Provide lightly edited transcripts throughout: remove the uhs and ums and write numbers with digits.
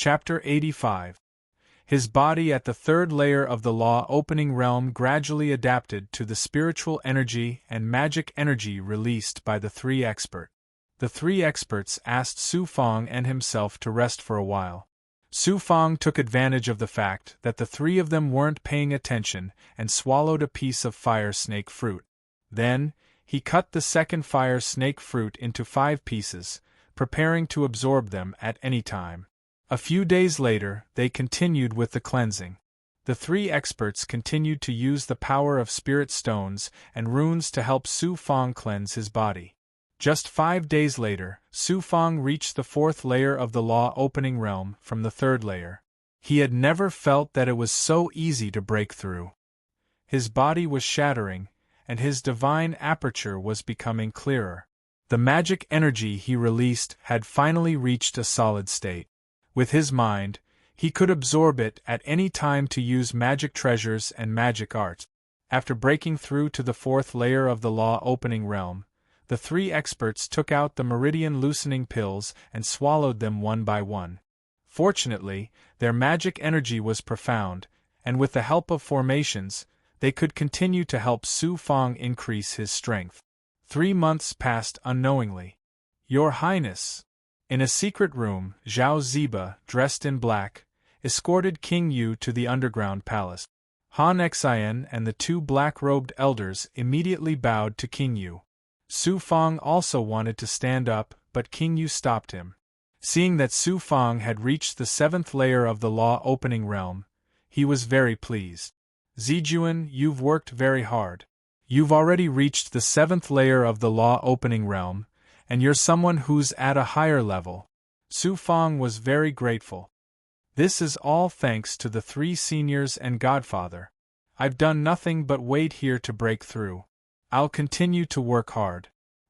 Chapter 85. His body at the third layer of the law-opening realm gradually adapted to the spiritual energy and magic energy released by the three experts. The three experts asked Su Fong and himself to rest for a while. Su Fong took advantage of the fact that the three of them weren't paying attention and swallowed a piece of fire snake fruit. Then, he cut the second fire snake fruit into 5 pieces, preparing to absorb them at any time. A few days later, they continued with the cleansing. The three experts continued to use the power of spirit stones and runes to help Su Fong cleanse his body. Just 5 days later, Su Fong reached the 4th layer of the law-opening realm from the 3rd layer. He had never felt that it was so easy to break through. His body was shattering, and his divine aperture was becoming clearer. The magic energy he released had finally reached a solid state. With his mind, he could absorb it at any time to use magic treasures and magic arts. After breaking through to the 4th layer of the law-opening realm, the three experts took out the meridian-loosening pills and swallowed them one by one. Fortunately, their magic energy was profound, and with the help of formations, they could continue to help Su Fong increase his strength. 3 months passed unknowingly. Your Highness! In a secret room, Zhao Ziba, dressed in black, escorted King Yu to the underground palace. Han Xian and the 2 black-robed elders immediately bowed to King Yu. Su Fong also wanted to stand up, but King Yu stopped him. Seeing that Su Fong had reached the 7th layer of the law-opening realm, he was very pleased. Zijuan, you've worked very hard. You've already reached the 7th layer of the law-opening realm, and you're someone who's at a higher level. Su Fong was very grateful. This is all thanks to the 3 seniors and Godfather. I've done nothing but wait here to break through. I'll continue to work hard.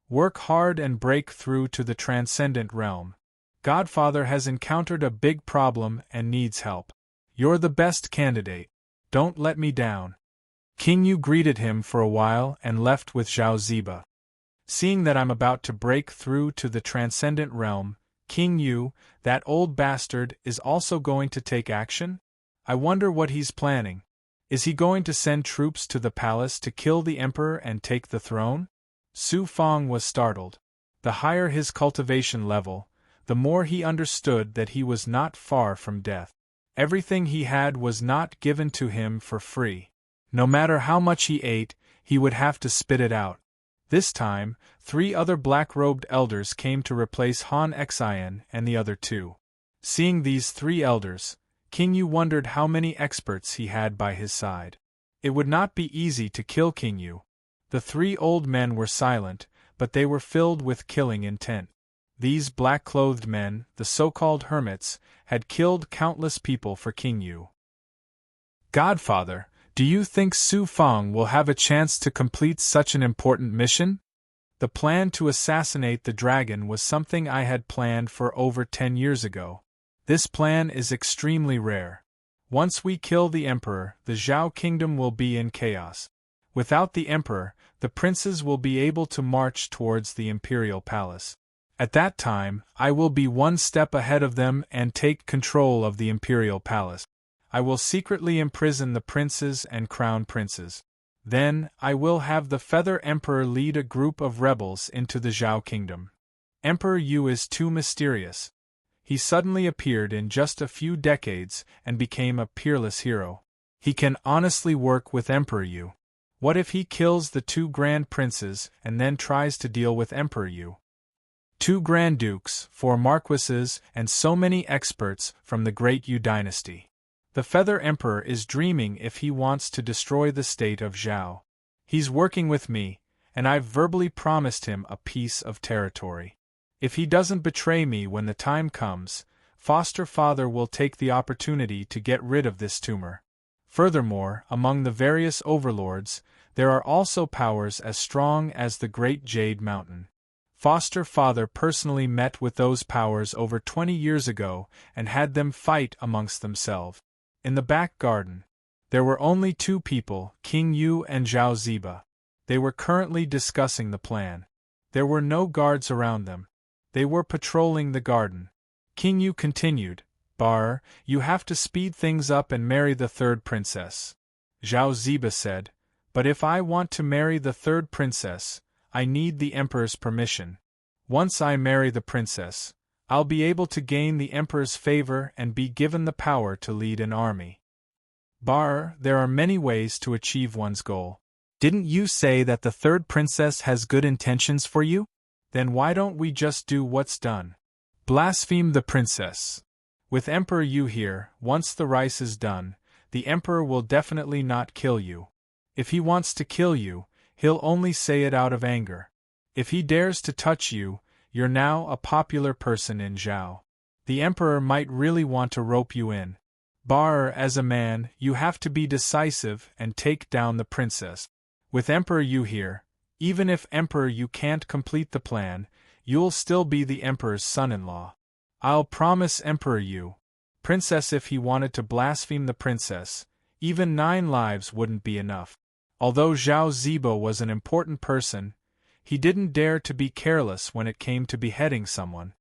Work hard and break through to the transcendent realm. Godfather has encountered a big problem and needs help. You're the best candidate. Don't let me down. King Yu greeted him for a while and left with Zhao Ziba. Seeing that I'm about to break through to the transcendent realm, King Yu, that old bastard, is also going to take action? I wonder what he's planning. Is he going to send troops to the palace to kill the emperor and take the throne? Su Fong was startled. The higher his cultivation level, the more he understood that he was not far from death. Everything he had was not given to him for free. No matter how much he ate, he would have to spit it out. This time, 3 other black-robed elders came to replace Han Xian and the other 2. Seeing these 3 elders, King Yu wondered how many experts he had by his side. It would not be easy to kill King Yu. The 3 old men were silent, but they were filled with killing intent. These black-clothed men, the so-called hermits, had killed countless people for King Yu. Godfather, do you think Su Fong will have a chance to complete such an important mission? The plan to assassinate the dragon was something I had planned for over 10 years ago. This plan is extremely rare. Once we kill the emperor, the Zhao kingdom will be in chaos. Without the emperor, the princes will be able to march towards the imperial palace. At that time, I will be 1 step ahead of them and take control of the imperial palace. I will secretly imprison the princes and crown princes. Then, I will have the Feather Emperor lead a group of rebels into the Zhao kingdom. Emperor Yu is too mysterious. He suddenly appeared in just a few decades and became a peerless hero. He can honestly work with Emperor Yu. What if he kills the 2 grand princes and then tries to deal with Emperor Yu? 2 grand dukes, 4 marquises, and so many experts from the great Yu dynasty. The Feather Emperor is dreaming if he wants to destroy the state of Zhao. He's working with me, and I've verbally promised him a piece of territory. If he doesn't betray me when the time comes, Foster Father will take the opportunity to get rid of this tumor. Furthermore, among the various overlords, there are also powers as strong as the Great Jade Mountain. Foster Father personally met with those powers over 20 years ago and had them fight amongst themselves. In the back garden, there were only 2 people, King Yu and Zhao Ziba. They were currently discussing the plan. There were no guards around them. They were patrolling the garden. King Yu continued, Bar, you have to speed things up and marry the third princess. Zhao Ziba said, but if I want to marry the third princess, I need the emperor's permission. Once I marry the princess, I'll be able to gain the emperor's favor and be given the power to lead an army. Bar, there are many ways to achieve one's goal. Didn't you say that the third princess has good intentions for you? Then why don't we just do what's done? Blaspheme the princess. With Emperor Yu here, once the rice is done, the emperor will definitely not kill you. If he wants to kill you, he'll only say it out of anger. If he dares to touch you, you're now a popular person in Zhao. The emperor might really want to rope you in. Bar, as a man, you have to be decisive and take down the princess. With Emperor Yu here, even if Emperor Yu can't complete the plan, you'll still be the emperor's son-in-law. I'll promise Emperor Yu. Princess, if he wanted to blaspheme the princess, even 9 lives wouldn't be enough. Although Zhao Ziba was an important person, he didn't dare to be careless when it came to beheading someone.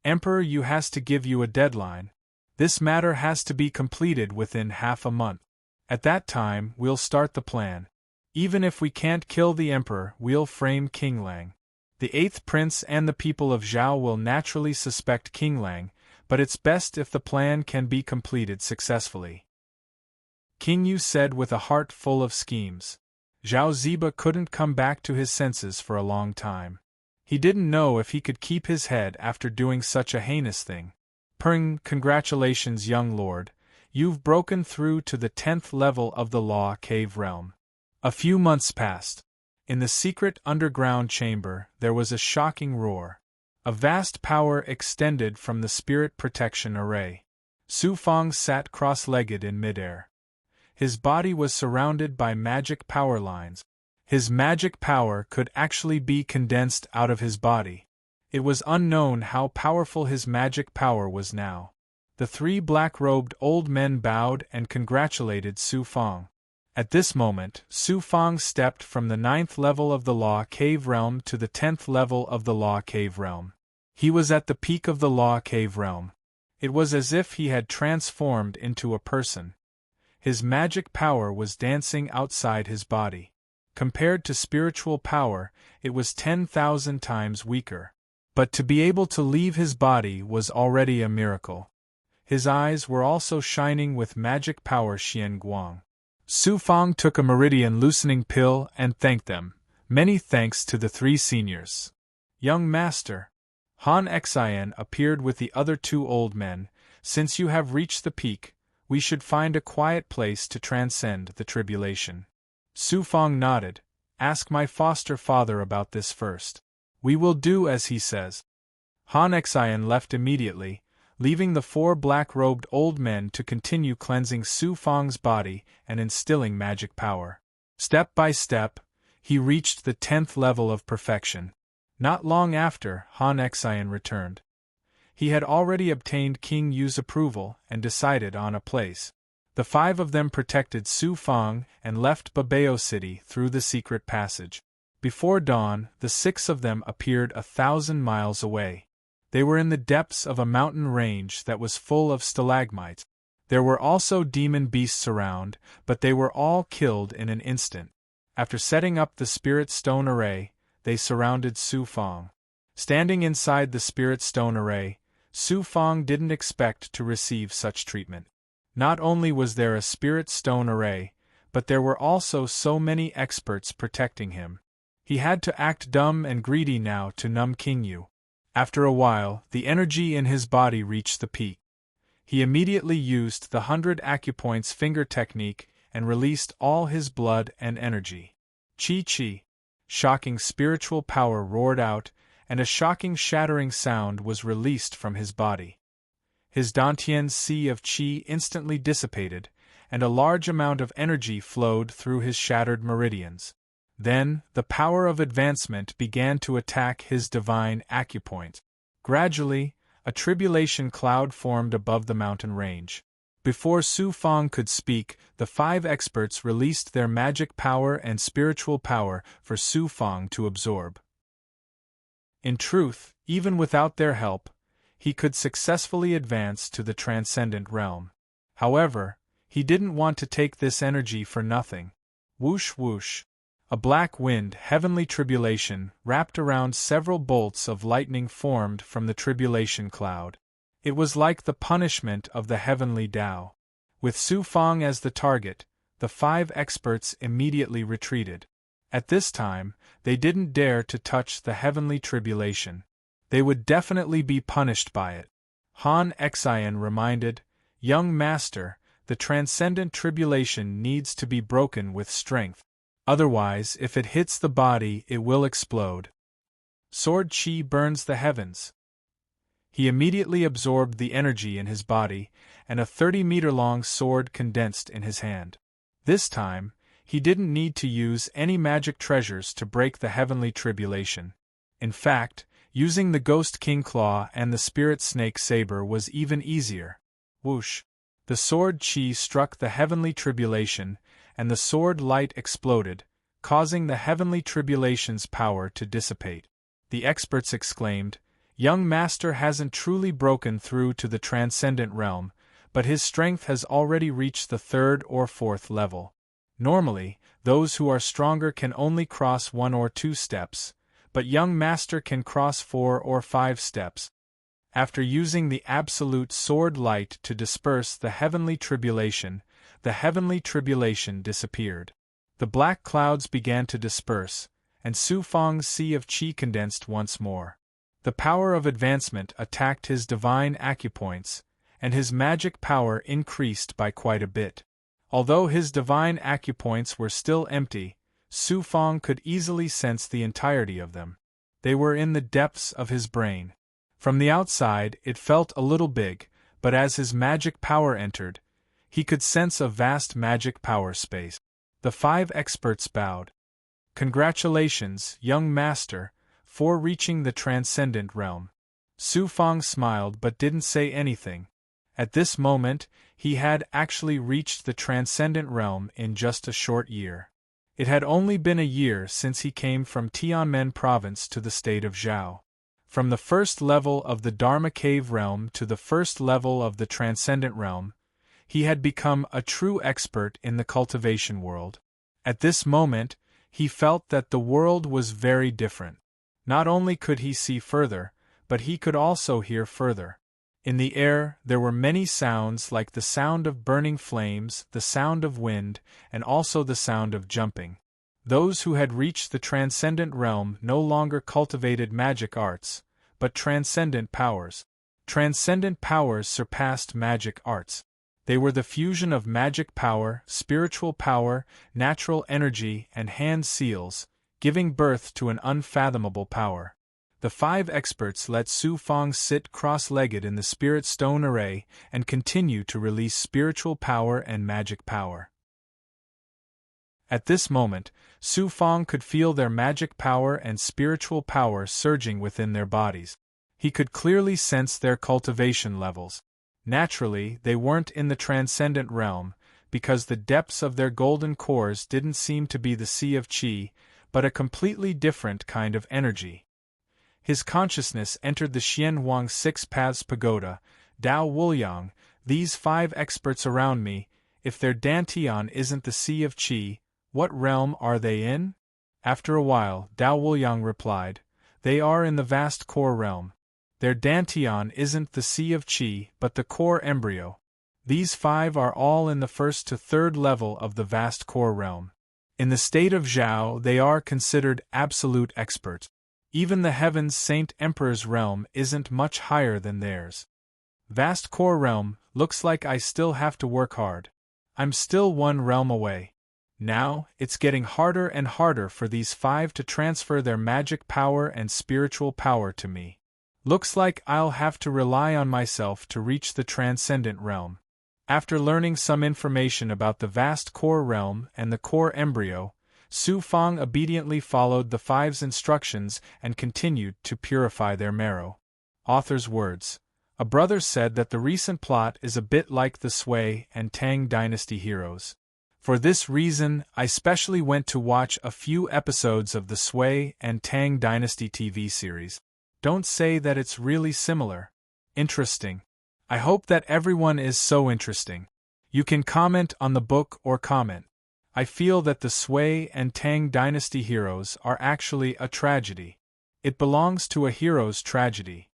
Emperor Yu has to give you a deadline. This matter has to be completed within half a month. At that time, we'll start the plan. Even if we can't kill the emperor, we'll frame King Lang. The 8th prince and the people of Zhao will naturally suspect King Lang, but it's best if the plan can be completed successfully. King Yu said with a heart full of schemes. Zhao Ziba couldn't come back to his senses for a long time. He didn't know if he could keep his head after doing such a heinous thing. Congratulations, young lord. You've broken through to the 10th level of the Law Cave realm. A few months passed. In the secret underground chamber, there was a shocking roar. A vast power extended from the spirit protection array. Su Fang sat cross-legged in midair. His body was surrounded by magic power lines. His magic power could actually be condensed out of his body. It was unknown how powerful his magic power was now. The 3 black-robed old men bowed and congratulated Su Fang. At this moment, Su Fang stepped from the 9th level of the Law Cave realm to the 10th level of the Law Cave realm. He was at the peak of the Law Cave realm. It was as if he had transformed into a person. His magic power was dancing outside his body. Compared to spiritual power, it was 10,000 times weaker. But to be able to leave his body was already a miracle. His eyes were also shining with magic power. Xian Guang. Su Fang took a meridian loosening pill and thanked them. Many thanks to the 3 seniors. Young master. Han Xian appeared with the other 2 old men. Since you have reached the peak, we should find a quiet place to transcend the tribulation. Su Fang nodded. Ask my foster father about this first. We will do as he says. Han Xian left immediately, leaving the 4 black-robed old men to continue cleansing Su Fang's body and instilling magic power. Step by step, he reached the 10th level of perfection. Not long after, Han Xian returned. He had already obtained King Yu's approval and decided on a place. The 5 of them protected Su Fang and left Babao City through the secret passage. Before dawn, the 6 of them appeared 1,000 miles away. They were in the depths of a mountain range that was full of stalagmites. There were also demon beasts around, but they were all killed in an instant. After setting up the spirit stone array, they surrounded Su Fang. Standing inside the spirit stone array, Su Fang didn't expect to receive such treatment. Not only was there a spirit stone array, but there were also so many experts protecting him. He had to act dumb and greedy now to numb King Yu. After a while, the energy in his body reached the peak. He immediately used the 100 acupoints finger technique and released all his blood and energy. Chi-chi. Shocking spiritual power roared out, and a shocking shattering sound was released from his body. His Dantian's sea of chi instantly dissipated, and a large amount of energy flowed through his shattered meridians. Then, the power of advancement began to attack his divine acupoint. Gradually, a tribulation cloud formed above the mountain range. Before Su Fang could speak, the 5 experts released their magic power and spiritual power for Su Fang to absorb. In truth, even without their help, he could successfully advance to the transcendent realm. However, he didn't want to take this energy for nothing. Whoosh whoosh. A black wind, heavenly tribulation, wrapped around several bolts of lightning formed from the tribulation cloud. It was like the punishment of the heavenly Tao. With Su Fang as the target, the 5 experts immediately retreated. At this time, they didn't dare to touch the heavenly tribulation. They would definitely be punished by it. Han Xian reminded, "Young master, the transcendent tribulation needs to be broken with strength. Otherwise, if it hits the body, it will explode. Sword Qi burns the heavens." He immediately absorbed the energy in his body, and a 30-meter-long sword condensed in his hand. This time, he didn't need to use any magic treasures to break the heavenly tribulation. In fact, using the Ghost King Claw and the Spirit Snake Saber was even easier. Whoosh! The sword Qi struck the heavenly tribulation, and the sword light exploded, causing the heavenly tribulation's power to dissipate. The experts exclaimed, "Young master hasn't truly broken through to the transcendent realm, but his strength has already reached the 3rd or 4th level. Normally, those who are stronger can only cross 1 or 2 steps, but young master can cross 4 or 5 steps." After using the absolute sword light to disperse the heavenly tribulation disappeared. The black clouds began to disperse, and Su Fang's sea of qi condensed once more. The power of advancement attacked his divine acupoints, and his magic power increased by quite a bit. Although his divine acupoints were still empty, Su Fang could easily sense the entirety of them. They were in the depths of his brain. From the outside, it felt a little big, but as his magic power entered, he could sense a vast magic power space. The 5 experts bowed. "Congratulations, young master, for reaching the transcendent realm." Su Fang smiled but didn't say anything. At this moment, he had actually reached the transcendent realm in just a short year. It had only been a year since he came from Tianmen province to the state of Zhao. From the 1st level of the Dharma Cave realm to the 1st level of the transcendent realm, he had become a true expert in the cultivation world. At this moment, he felt that the world was very different. Not only could he see further, but he could also hear further. In the air, there were many sounds like the sound of burning flames, the sound of wind, and also the sound of jumping. Those who had reached the transcendent realm no longer cultivated magic arts, but transcendent powers. Transcendent powers surpassed magic arts. They were the fusion of magic power, spiritual power, natural energy, and hand seals, giving birth to an unfathomable power. The 5 experts let Su Fang sit cross-legged in the spirit stone array and continue to release spiritual power and magic power. At this moment, Su Fang could feel their magic power and spiritual power surging within their bodies. He could clearly sense their cultivation levels. Naturally, they weren't in the transcendent realm, because the depths of their golden cores didn't seem to be the sea of qi, but a completely different kind of energy. His consciousness entered the Xianhuang 6 Paths Pagoda. "Dao Wuliang, these 5 experts around me, if their Dantian isn't the sea of qi, what realm are they in?" After a while, Dao Wuliang replied, "They are in the vast core realm. Their Dantian isn't the sea of qi, but the core embryo. These 5 are all in the 1st to 3rd level of the vast core realm. In the state of Zhao, they are considered absolute experts. Even the Heaven's Saint Emperor's realm isn't much higher than theirs. Vast core realm, looks like I still have to work hard. I'm still 1 realm away. Now, it's getting harder and harder for these 5 to transfer their magic power and spiritual power to me. Looks like I'll have to rely on myself to reach the transcendent realm." After learning some information about the vast core realm and the core embryo, Su Fang obediently followed the 5's instructions and continued to purify their marrow. Author's words. A brother said that the recent plot is a bit like the Sui and Tang dynasty heroes. For this reason, I specially went to watch a few episodes of the Sui and Tang dynasty TV series. Don't say that it's really similar. Interesting. I hope that everyone is so interesting. You can comment on the book or comment. I feel that the Sui and Tang dynasty heroes are actually a tragedy. It belongs to a hero's tragedy.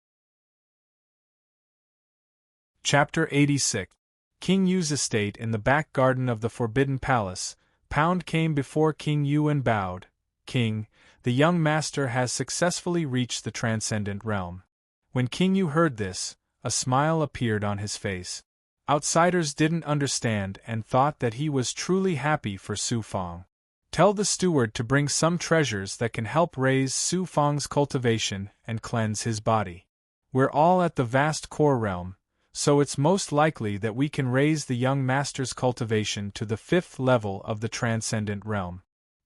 Chapter 86. King Yu's estate in the back garden of the Forbidden Palace. Pound came before King Yu and bowed. King, the young master has successfully reached the transcendent realm. When King Yu heard this, a smile appeared on his face. Outsiders didn't understand and thought that he was truly happy for Su Fang. Tell the steward to bring some treasures that can help raise Su Fang's cultivation and cleanse his body. We're all at the vast core realm, so it's most likely that we can raise the young master's cultivation to the 5th level of the transcendent realm.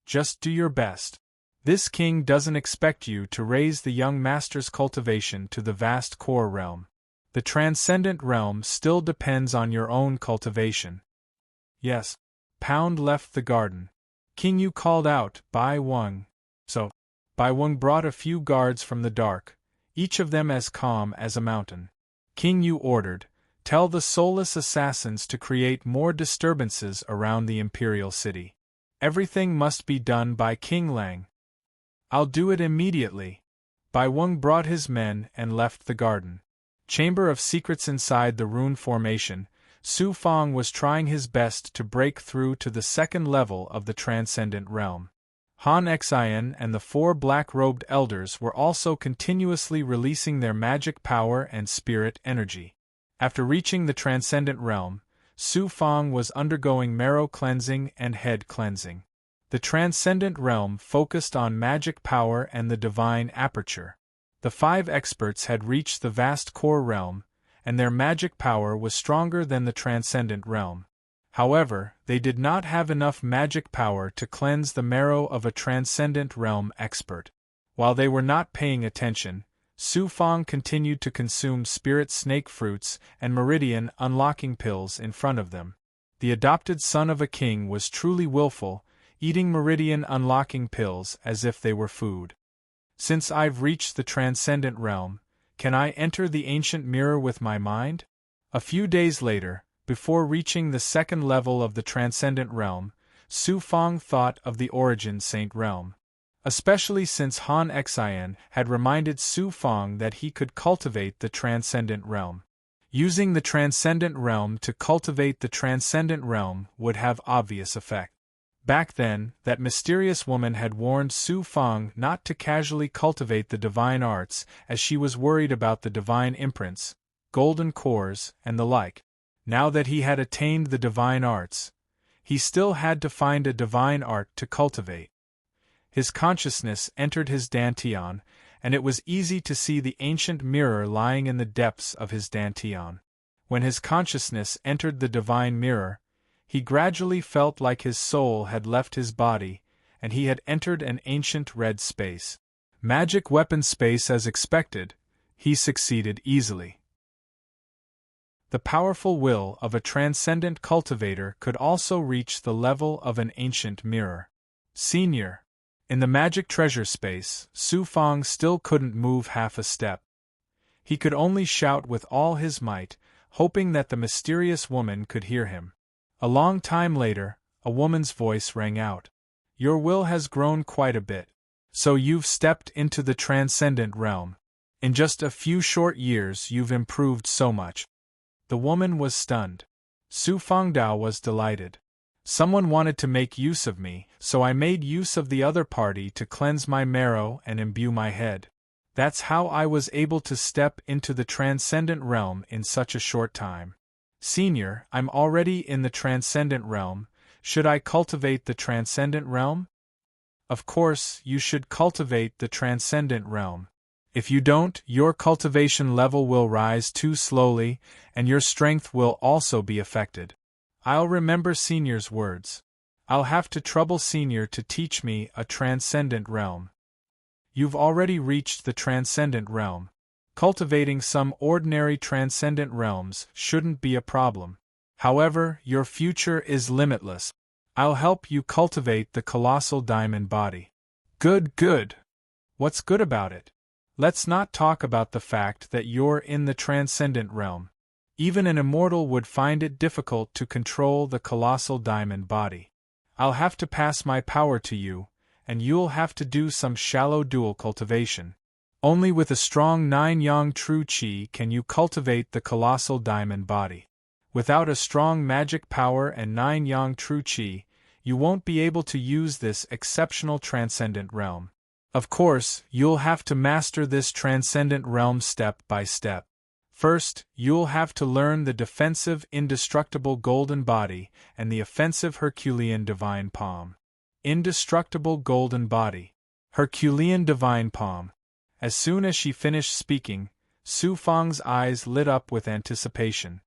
Just do your best. This king doesn't expect you to raise the young master's cultivation to the vast core realm. The transcendent realm still depends on your own cultivation. Yes. Pound left the garden. King Yu called out, Bai Weng. So, Bai Weng brought a few guards from the dark, each of them as calm as a mountain. King Yu ordered, tell the soulless assassins to create more disturbances around the imperial city. Everything must be done by King Lang. I'll do it immediately. Bai Weng brought his men and left the garden. Chamber of Secrets inside the rune formation, Su Fang was trying his best to break through to the 2nd level of the transcendent realm. Han Xian and the 4 black-robed elders were also continuously releasing their magic power and spirit energy. After reaching the transcendent realm, Su Fang was undergoing marrow cleansing and head cleansing. The transcendent realm focused on magic power and the divine aperture. The 5 experts had reached the vast core realm, and their magic power was stronger than the transcendent realm. However, they did not have enough magic power to cleanse the marrow of a transcendent realm expert. While they were not paying attention, Su Fang continued to consume spirit snake fruits and meridian unlocking pills in front of them. The adopted son of a king was truly willful, eating meridian unlocking pills as if they were food. Since I've reached the transcendent realm, can I enter the ancient mirror with my mind? A few days later, before reaching the 2nd level of the transcendent realm, Su Fang thought of the Origin Saint realm. Especially since Han Xian had reminded Su Fang that he could cultivate the transcendent realm. Using the transcendent realm to cultivate the transcendent realm would have obvious effect. Back then, that mysterious woman had warned Su Fang not to casually cultivate the divine arts as she was worried about the divine imprints, golden cores, and the like. Now that he had attained the divine arts, he still had to find a divine art to cultivate. His consciousness entered his dantian, and it was easy to see the ancient mirror lying in the depths of his dantian. When his consciousness entered the divine mirror, he gradually felt like his soul had left his body, and he had entered an ancient red space. Magic weapon space as expected, he succeeded easily. The powerful will of a transcendent cultivator could also reach the level of an ancient mirror. Senior. In the magic treasure space, Su Fang still couldn't move half a step. He could only shout with all his might, hoping that the mysterious woman could hear him. A long time later, a woman's voice rang out. Your will has grown quite a bit. So you've stepped into the transcendent realm. In just a few short years you've improved so much. The woman was stunned. Su Fangdao was delighted. Someone wanted to make use of me, so I made use of the other party to cleanse my marrow and imbue my head. That's how I was able to step into the transcendent realm in such a short time. Senior, I'm already in the transcendent realm. Should I cultivate the transcendent realm? Of course, you should cultivate the transcendent realm. If you don't, your cultivation level will rise too slowly, and your strength will also be affected. I'll remember Senior's words. I'll have to trouble Senior to teach me a transcendent realm. You've already reached the transcendent realm. Cultivating some ordinary transcendent realms shouldn't be a problem. However, your future is limitless. I'll help you cultivate the colossal diamond body. Good, good. What's good about it? Let's not talk about the fact that you're in the transcendent realm. Even an immortal would find it difficult to control the colossal diamond body. I'll have to pass my power to you, and you'll have to do some shallow dual cultivation. Only with a strong 9-yang true qi can you cultivate the colossal diamond body. Without a strong magic power and 9-yang true qi, you won't be able to use this exceptional transcendent realm. Of course, you'll have to master this transcendent realm step by step. First, you'll have to learn the defensive indestructible golden body and the offensive Herculean divine palm. Indestructible golden body. Herculean divine palm. As soon as she finished speaking, Su Fang's eyes lit up with anticipation.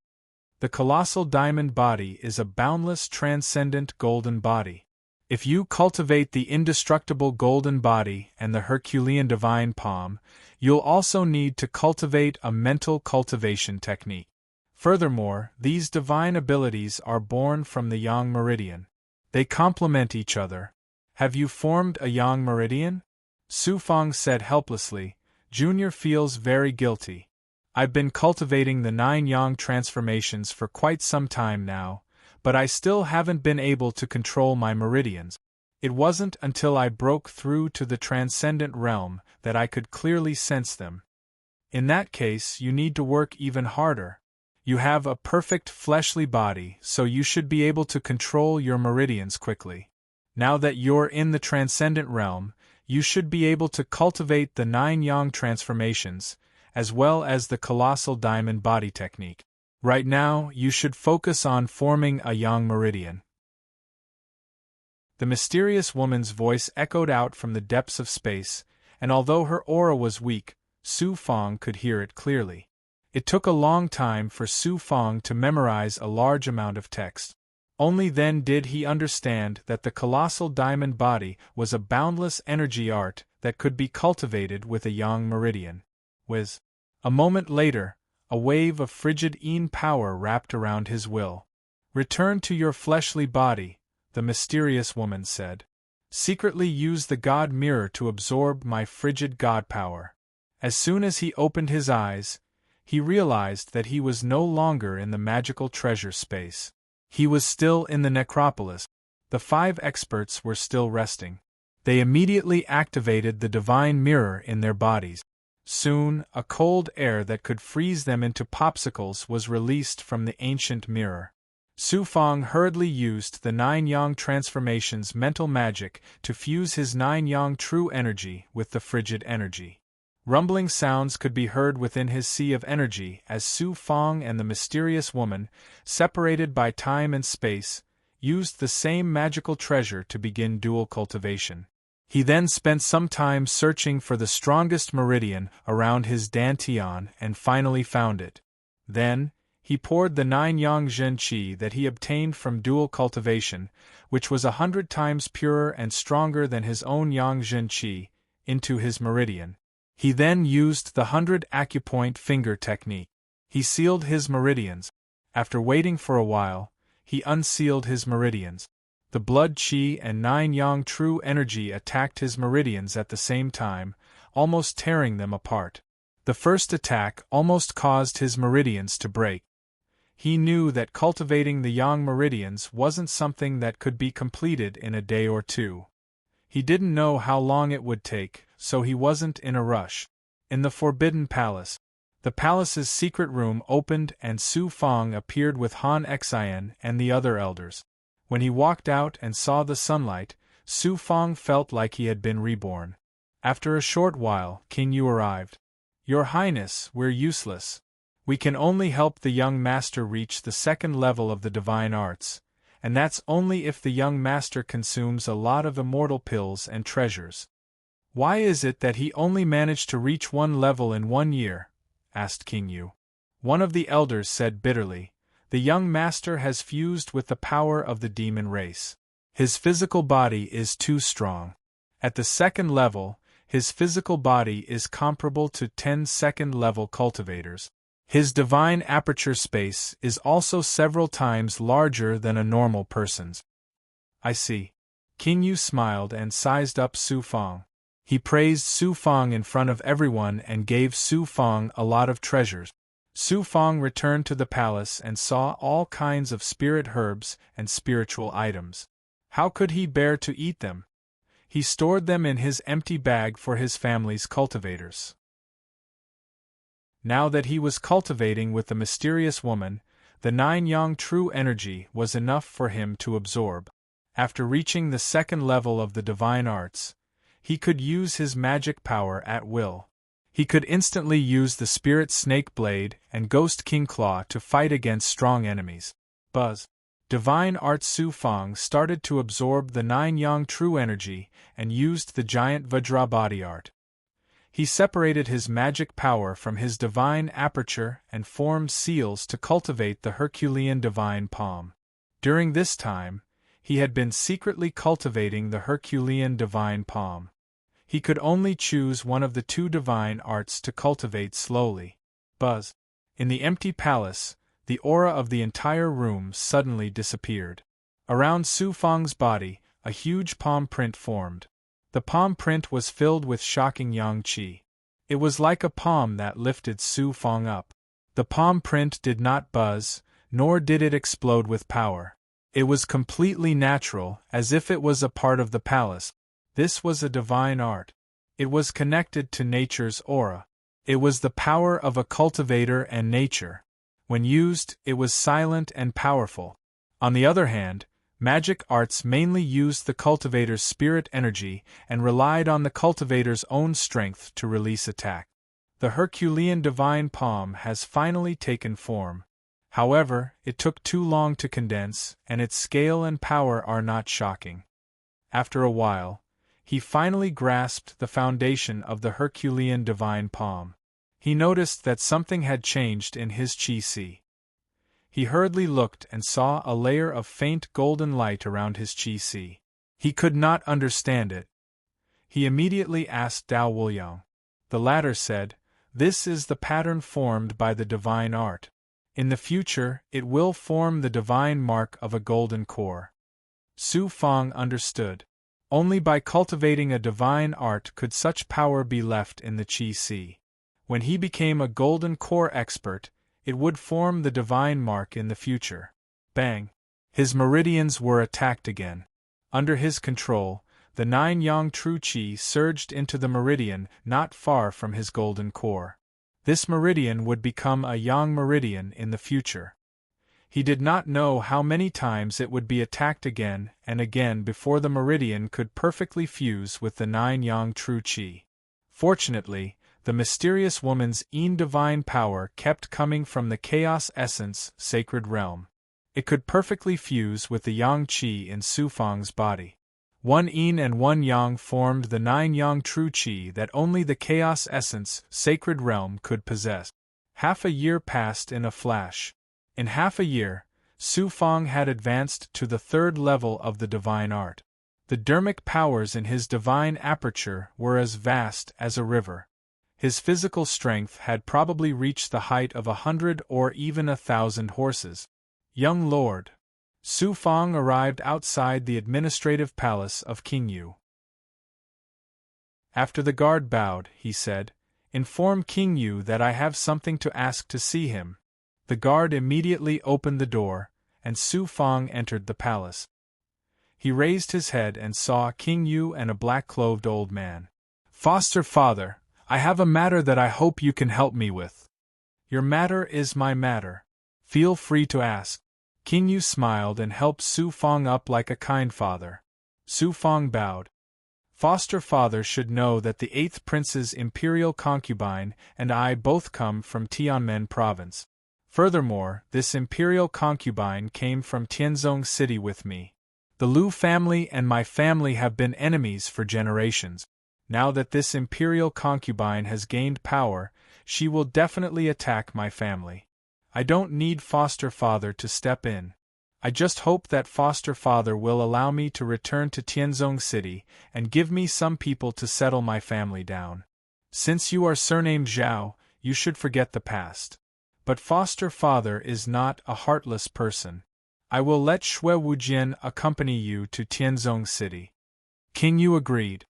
The colossal diamond body is a boundless transcendent golden body. If you cultivate the indestructible golden body and the Herculean divine palm, you'll also need to cultivate a mental cultivation technique. Furthermore, these divine abilities are born from the yang meridian. They complement each other. Have you formed a yang meridian? Su Fang said helplessly. Junior feels very guilty. I've been cultivating the 9 yang transformations for quite some time now, but I still haven't been able to control my meridians. It wasn't until I broke through to the transcendent realm that I could clearly sense them. In that case, you need to work even harder. You have a perfect fleshly body, so you should be able to control your meridians quickly. Now that you're in the transcendent realm, you should be able to cultivate the 9 yang transformations, as well as the colossal diamond body technique. Right now, you should focus on forming a yang meridian. The mysterious woman's voice echoed out from the depths of space, and although her aura was weak, Su Fang could hear it clearly. It took a long time for Su Fang to memorize a large amount of text. Only then did he understand that the colossal diamond body was a boundless energy art that could be cultivated with a yang meridian. A moment later, a wave of frigid Yin power wrapped around his will. Return to your fleshly body, the mysterious woman said. Secretly use the God mirror to absorb my frigid God power. As soon as he opened his eyes, he realized that he was no longer in the magical treasure space. He was still in the necropolis. The 5 experts were still resting. They immediately activated the divine mirror in their bodies. Soon, a cold air that could freeze them into popsicles was released from the ancient mirror. Su Fang hurriedly used the 9 yang transformations mental magic to fuse his 9 yang true energy with the frigid energy. Rumbling sounds could be heard within his sea of energy as Su Fang and the mysterious woman, separated by time and space, used the same magical treasure to begin dual cultivation. He then spent some time searching for the strongest meridian around his dantian and finally found it. Then, he poured the 9 yang zhen qi that he obtained from dual cultivation, which was 100 times purer and stronger than his own yang zhen qi, into his meridian. He then used the 100 acupoint finger technique. He sealed his meridians. After waiting for a while, he unsealed his meridians. The blood qi and 9 yang true energy attacked his meridians at the same time, almost tearing them apart. The first attack almost caused his meridians to break. He knew that cultivating the yang meridians wasn't something that could be completed in a day or two. He didn't know how long it would take, so he wasn't in a rush. In the Forbidden Palace, the palace's secret room opened and Su Fang appeared with Han Xian and the other elders. When he walked out and saw the sunlight, Su Fang felt like he had been reborn. After a short while, King Yu arrived. Your Highness, we're useless. We can only help the young master reach the 2nd level of the divine arts, and that's only if the young master consumes a lot of immortal pills and treasures. Why is it that he only managed to reach 1 level in 1 year? Asked King Yu. One of the elders said bitterly, the young master has fused with the power of the demon race. His physical body is too strong. At the 2nd level, his physical body is comparable to 10 2nd-level cultivators. His divine aperture space is also several times larger than a normal person's. I see. King Yu smiled and sized up Su Fang. He praised Su Fang in front of everyone and gave Su Fang a lot of treasures. Su Fang returned to the palace and saw all kinds of spirit herbs and spiritual items. How could he bear to eat them? He stored them in his empty bag for his family's cultivators. Now that he was cultivating with the mysterious woman, the 9-yang true energy was enough for him to absorb. After reaching the second level of the divine arts, he could use his magic power at will. He could instantly use the Spirit Snake Blade and Ghost King Claw to fight against strong enemies. Buzz. Divine Art Su Fang started to absorb the 9-yang true energy and used the giant Vajra body art. He separated his magic power from his divine aperture and formed seals to cultivate the Herculean divine palm. During this time, he had been secretly cultivating the Herculean divine palm. He could only choose one of the two divine arts to cultivate slowly. Buzz. In the empty palace, the aura of the entire room suddenly disappeared. Around Su Fang's body, a huge palm print formed. The palm print was filled with shocking yang qi. It was like a palm that lifted Su Fang up. The palm print did not buzz, nor did it explode with power. It was completely natural, as if it was a part of the palace. This was a divine art. It was connected to nature's aura. It was the power of a cultivator and nature. When used, it was silent and powerful. On the other hand, magic arts mainly used the cultivator's spirit energy and relied on the cultivator's own strength to release attack. The Herculean divine palm has finally taken form. However, it took too long to condense, and its scale and power are not shocking. After a while, he finally grasped the foundation of the Herculean divine palm. He noticed that something had changed in his qi. He hurriedly looked and saw a layer of faint golden light around his qi. He could not understand it. He immediately asked Dao Wuliang. The latter said, "This is the pattern formed by the divine art. In the future, it will form the divine mark of a golden core." Su Fang understood. Only by cultivating a divine art could such power be left in the qi. When he became a golden core expert, it would form the divine mark in the future. Bang! His meridians were attacked again. Under his control, the 9-yang true qi surged into the meridian not far from his golden core. This meridian would become a yang meridian in the future. He did not know how many times it would be attacked again and again before the meridian could perfectly fuse with the 9-yang true qi. Fortunately, the mysterious woman's divine power kept coming from the chaos essence sacred realm. It could perfectly fuse with the yang qi in Su Fang's body. One yin and one yang formed the 9-yang true qi that only the chaos essence sacred realm could possess. Half a year passed in a flash. In half a year, Su Fang had advanced to the third level of the divine art. The dermic powers in his divine aperture were as vast as a river. His physical strength had probably reached the height of 100 or even 1,000 horses. Young lord. Su Fang arrived outside the administrative palace of King Yu. After the guard bowed, he said, "Inform King Yu that I have something to ask to see him." The guard immediately opened the door, and Su Fang entered the palace. He raised his head and saw King Yu and a black-clothed old man. "Foster father, I have a matter that I hope you can help me with." "Your matter is my matter. Feel free to ask." King Yu smiled and helped Su Fang up like a kind father. Su Fang bowed. "Foster father should know that the 8th Prince's imperial concubine and I both come from Tianmen province. Furthermore, this imperial concubine came from Tianzong City with me. The Lu family and my family have been enemies for generations. Now that this imperial concubine has gained power, she will definitely attack my family. I don't need foster father to step in. I just hope that foster father will allow me to return to Tianzong City and give me some people to settle my family down. Since you are surnamed Zhao, you should forget the past. But foster father is not a heartless person. I will let Shui Wujian accompany you to Tianzong City." King Yu agreed.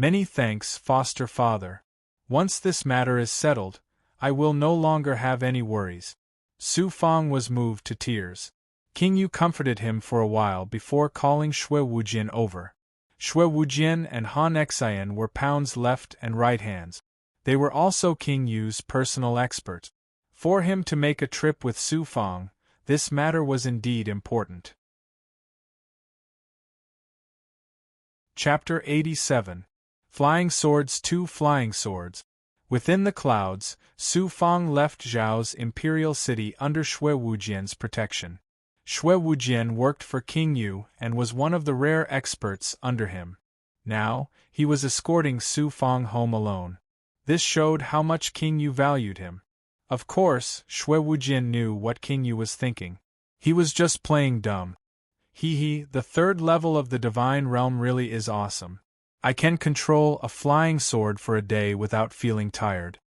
Many thanks, foster father. Once this matter is settled, I will no longer have any worries. Su Fang was moved to tears. King Yu comforted him for a while before calling Shui Wujian over. Shui Wujian and Han Xian were Pound's left and right hands. They were also King Yu's personal experts. For him to make a trip with Su Fang, this matter was indeed important. Chapter 87. Flying Swords. 2 Flying Swords. Within the clouds, Su Fang left Zhao's imperial city under Shui Wujian's protection. Shui Wujian worked for King Yu and was one of the rare experts under him. Now, he was escorting Su Fang home alone. This showed how much King Yu valued him. Of course, Shui Wujian knew what King Yu was thinking. He was just playing dumb. The third level of the divine realm really is awesome. I can control a flying sword for a day without feeling tired.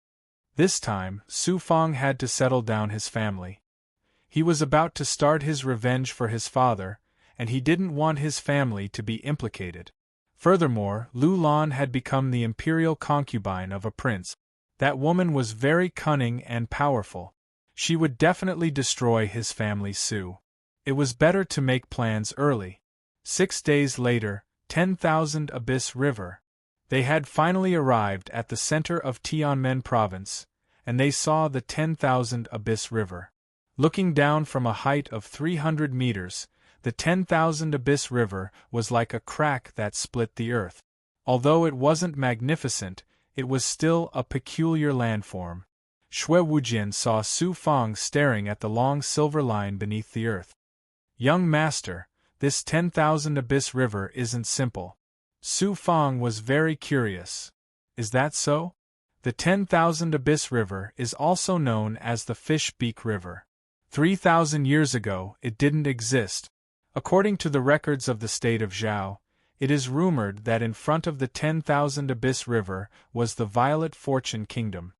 This time, Su Fang had to settle down his family. He was about to start his revenge for his father, and he didn't want his family to be implicated. Furthermore, Lu Lan had become the imperial concubine of a prince. That woman was very cunning and powerful. She would definitely destroy his family Su. It was better to make plans early. 6 days later, 10,000 Abyss River. They had finally arrived at the center of Tianmen province, and they saw the 10,000 Abyss River. Looking down from a height of 300 meters, the 10,000 Abyss River was like a crack that split the earth. Although it wasn't magnificent, it was still a peculiar landform. Shui Wujian saw Su Fang staring at the long silver line beneath the earth. Young master, this 10,000 Abyss River isn't simple. Su Fang was very curious. Is that so? The 10,000 Abyss River is also known as the Fish Beak River. 3,000 years ago, it didn't exist. According to the records of the state of Zhao, it is rumored that in front of the 10,000 Abyss River was the Violet Fortune Kingdom.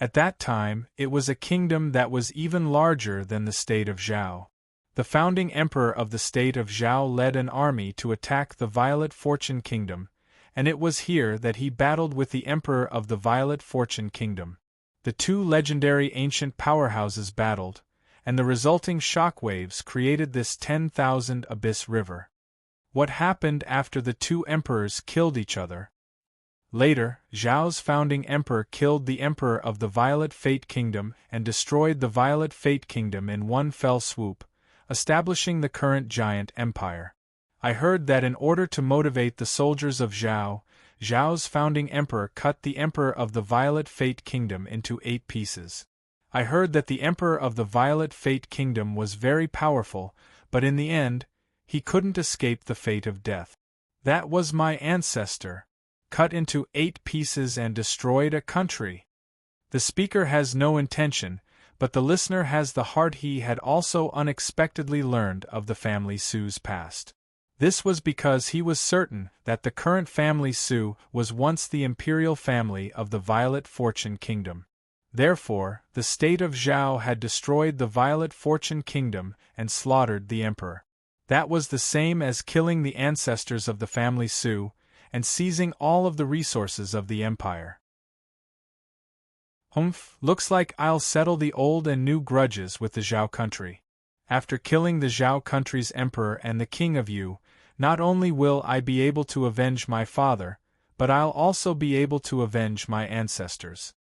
At that time, it was a kingdom that was even larger than the state of Zhao. The founding emperor of the state of Zhao led an army to attack the Violet Fortune Kingdom, and it was here that he battled with the emperor of the Violet Fortune Kingdom. The two legendary ancient powerhouses battled, and the resulting shockwaves created this 10,000 Abyss River. What happened after the two emperors killed each other? Later, Zhao's founding emperor killed the emperor of the Violet Fate Kingdom and destroyed the Violet Fate Kingdom in one fell swoop, establishing the current giant empire. I heard that in order to motivate the soldiers of Zhao, Zhao's founding emperor cut the emperor of the Violet Fate Kingdom into 8 pieces. I heard that the emperor of the Violet Fate Kingdom was very powerful, but in the end, he couldn't escape the fate of death. That was my ancestor, cut into 8 pieces and destroyed a country. The speaker has no intention, but the listener has the heart. He had also unexpectedly learned of the family Su's past. This was because he was certain that the current family Su was once the imperial family of the Violet Fortune Kingdom. Therefore, the state of Zhao had destroyed the Violet Fortune Kingdom and slaughtered the emperor. That was the same as killing the ancestors of the family Su and seizing all of the resources of the empire. Looks like I'll settle the old and new grudges with the Zhao country. After killing the Zhao country's emperor and the king of Yu, not only will I be able to avenge my father, but I'll also be able to avenge my ancestors.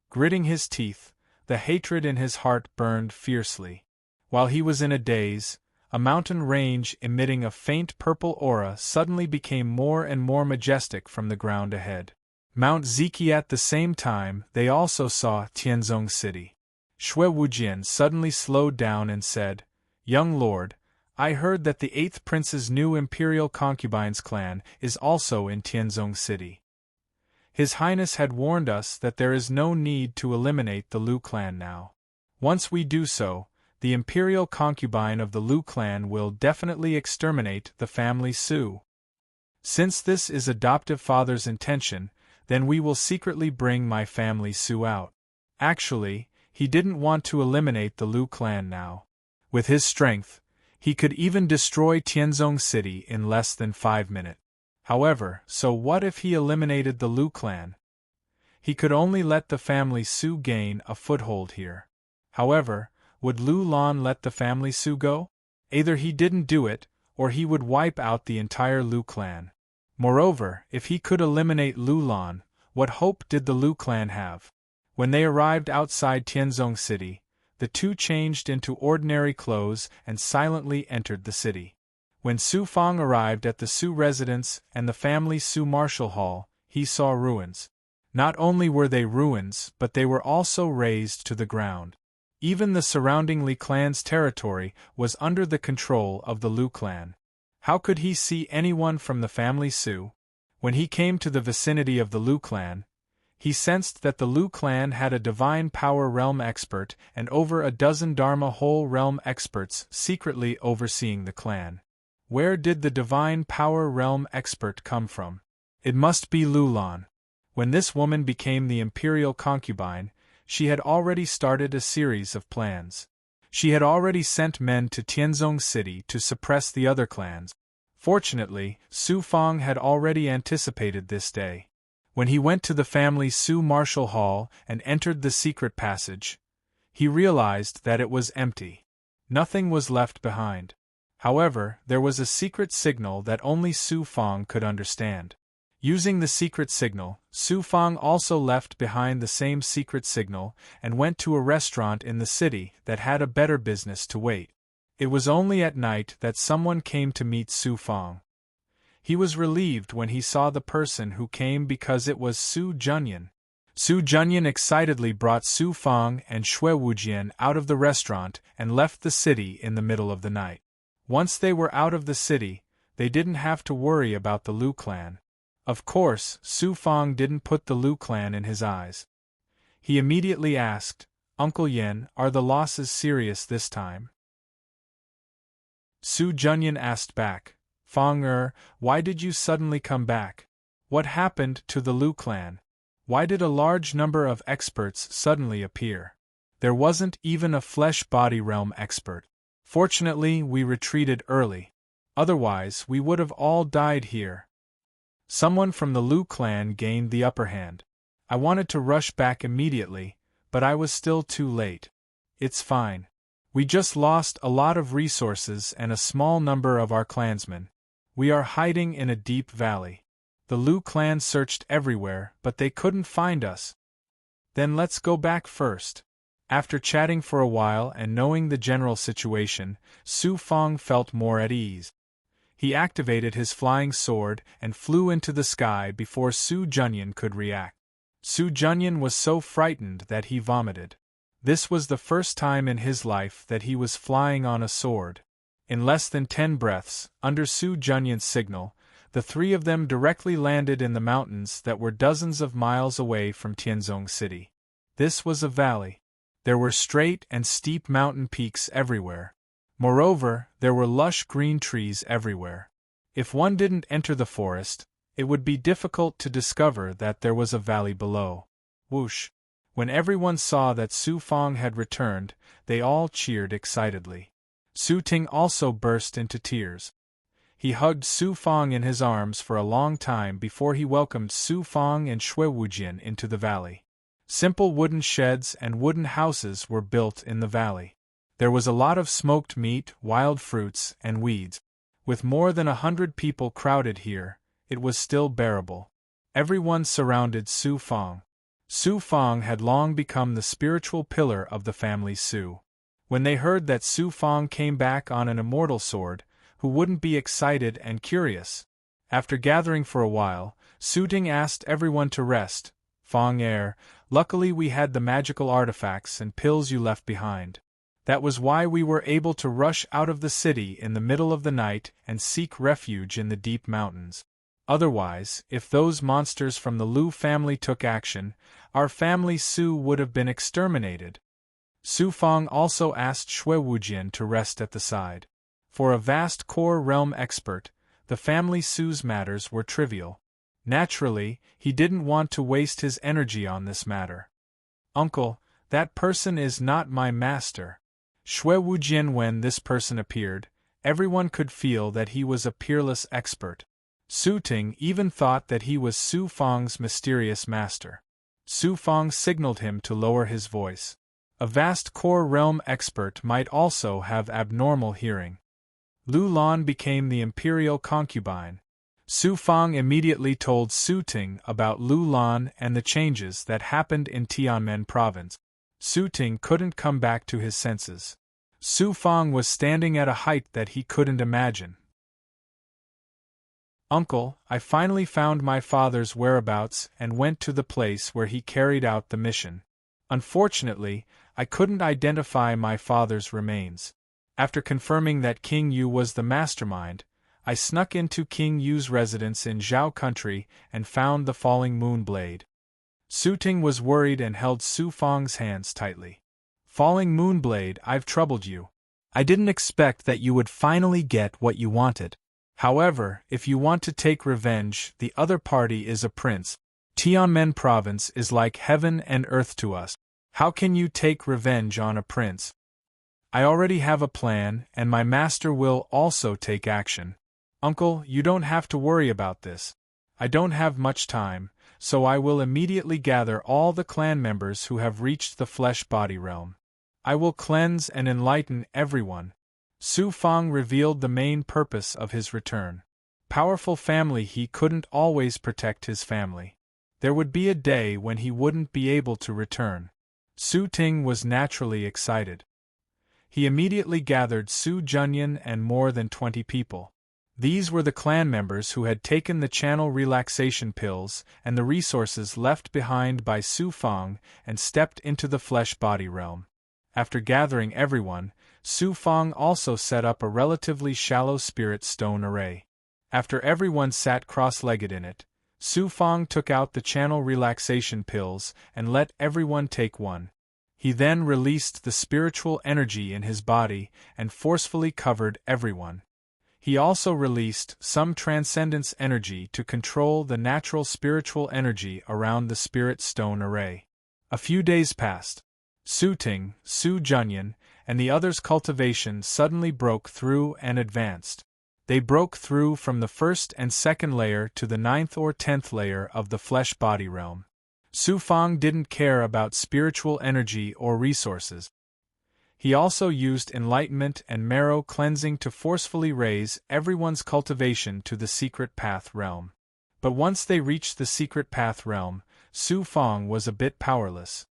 Gritting his teeth, the hatred in his heart burned fiercely. While he was in a daze, a mountain range emitting a faint purple aura suddenly became more and more majestic from the ground ahead. Mount Ziki. At the same time, they also saw Tianzong City. Shui Wujian suddenly slowed down and said, "Young lord, I heard that the 8th prince's new imperial concubines clan is also in Tianzong City. His Highness had warned us that there is no need to eliminate the Lu clan now. Once we do so, the imperial concubine of the Lu clan will definitely exterminate the family Su. Since this is adoptive father's intention, then we will secretly bring my family Su out." Actually, he didn't want to eliminate the Lu clan now. With his strength, he could even destroy Tianzong City in less than 5 minutes. However, so what if he eliminated the Lu clan? He could only let the family Su gain a foothold here. However, would Lu Lan let the family Su go? Either he didn't do it, or he would wipe out the entire Lu clan. Moreover, if he could eliminate Lu Lan, what hope did the Lu clan have? When they arrived outside Tianzong City, the two changed into ordinary clothes and silently entered the city. When Su Fang arrived at the Su residence and the family Su martial hall, he saw ruins. Not only were they ruins, but they were also razed to the ground. Even the surrounding Li clan's territory was under the control of the Lu clan. How could he see anyone from the family Su? When he came to the vicinity of the Lu clan, he sensed that the Lu clan had a divine power realm expert and over a dozen Dharma whole realm experts secretly overseeing the clan. Where did the divine power realm expert come from? It must be Lu Lan. When this woman became the imperial concubine, she had already started a series of plans. She had already sent men to Tianzong City to suppress the other clans. Fortunately, Su Fang had already anticipated this day. When he went to the family Su martial hall and entered the secret passage, he realized that it was empty. Nothing was left behind. However, there was a secret signal that only Su Fang could understand. Using the secret signal, Su Fang also left behind the same secret signal and went to a restaurant in the city that had a better business to wait. It was only at night that someone came to meet Su Fang. He was relieved when he saw the person who came because it was Su Junyan. Su Junyan excitedly brought Su Fang and Xue Wujian out of the restaurant and left the city in the middle of the night. Once they were out of the city, they didn't have to worry about the Lu clan. Of course, Su Fang didn't put the Lu clan in his eyes. He immediately asked, "Uncle Yen, are the losses serious this time?" Su Junyan asked back, "Fang why did you suddenly come back? What happened to the Lu clan? Why did a large number of experts suddenly appear? There wasn't even a flesh-body realm expert. Fortunately, we retreated early. Otherwise, we would have all died here." Someone from the Lu clan gained the upper hand. I wanted to rush back immediately, but I was still too late. It's fine. We just lost a lot of resources and a small number of our clansmen. We are hiding in a deep valley. The Lu clan searched everywhere, but they couldn't find us. Then let's go back first. After chatting for a while and knowing the general situation, Su Fang felt more at ease. He activated his flying sword and flew into the sky before Su Junyan could react. Su Junyan was so frightened that he vomited. This was the first time in his life that he was flying on a sword. In less than 10 breaths, under Su Junyan's signal, the three of them directly landed in the mountains that were dozens of miles away from Tianzong City. This was a valley. There were straight and steep mountain peaks everywhere. Moreover, there were lush green trees everywhere. If one didn't enter the forest, it would be difficult to discover that there was a valley below. Whoosh! When everyone saw that Su Fang had returned, they all cheered excitedly. Su Ting also burst into tears. He hugged Su Fang in his arms for a long time before he welcomed Su Fang and Xue Wujian into the valley. Simple wooden sheds and wooden houses were built in the valley. There was a lot of smoked meat, wild fruits, and weeds. With more than 100 people crowded here, it was still bearable. Everyone surrounded Su Fang. Su Fang had long become the spiritual pillar of the family Su. When they heard that Su Fang came back on an immortal sword, who wouldn't be excited and curious? After gathering for a while, Su Ting asked everyone to rest. "Fang luckily we had the magical artifacts and pills you left behind. That was why we were able to rush out of the city in the middle of the night and seek refuge in the deep mountains. Otherwise, if those monsters from the Lu family took action, our family Su would have been exterminated." Su Fang also asked Xue Wujian to rest at the side. For a vast core realm expert, the family Su's matters were trivial. Naturally, he didn't want to waste his energy on this matter. "Uncle, that person is not my master." Xue Wujian. When this person appeared, everyone could feel that he was a peerless expert. Su Ting even thought that he was Su Fang's mysterious master. Su Fang signaled him to lower his voice. A vast core realm expert might also have abnormal hearing. Lu Lan became the imperial concubine. Su Fang immediately told Su Ting about Lu Lan and the changes that happened in Tianmen province. Su Ting couldn't come back to his senses. Su Fang was standing at a height that he couldn't imagine. "Uncle, I finally found my father's whereabouts and went to the place where he carried out the mission. Unfortunately, I couldn't identify my father's remains. After confirming that King Yu was the mastermind, I snuck into King Yu's residence in Zhao country and found the falling moon blade." Su Ting was worried and held Su Fang's hands tightly. "Falling moon blade, I've troubled you. I didn't expect that you would finally get what you wanted. However, if you want to take revenge, the other party is a prince. Tianmen province is like heaven and earth to us. How can you take revenge on a prince? I already have a plan, and my master will also take action. Uncle, you don't have to worry about this. I don't have much time, so I will immediately gather all the clan members who have reached the flesh-body realm. I will cleanse and enlighten everyone." Su Fang revealed the main purpose of his return. Powerful family, he couldn't always protect his family. There would be a day when he wouldn't be able to return. Su Ting was naturally excited. He immediately gathered Su Junyan and more than 20 people. These were the clan members who had taken the channel relaxation pills and the resources left behind by Su Fang and stepped into the flesh-body realm. After gathering everyone, Su Fang also set up a relatively shallow spirit stone array. After everyone sat cross-legged in it, Su Fang took out the channel relaxation pills and let everyone take one. He then released the spiritual energy in his body and forcefully covered everyone. He also released some transcendence energy to control the natural spiritual energy around the spirit stone array. A few days passed. Su Ting, Su Junyan, and the others' cultivation suddenly broke through and advanced. They broke through from the first and second layer to the 9th or 10th layer of the flesh-body realm. Su Fang didn't care about spiritual energy or resources. He also used enlightenment and marrow cleansing to forcefully raise everyone's cultivation to the secret path realm. But once they reached the secret path realm, Su Fang was a bit powerless.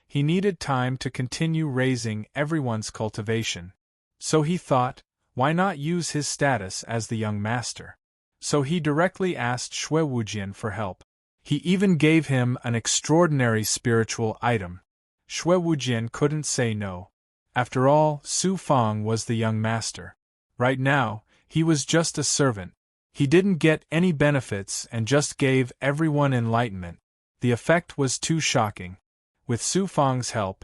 He needed time to continue raising everyone's cultivation. So he thought, why not use his status as the young master? So he directly asked Xue Wujian for help. He even gave him an extraordinary spiritual item. Xue Wujian couldn't say no. After all, Su Fang was the young master. Right now, he was just a servant. He didn't get any benefits and just gave everyone enlightenment. The effect was too shocking. With Su Fang's help,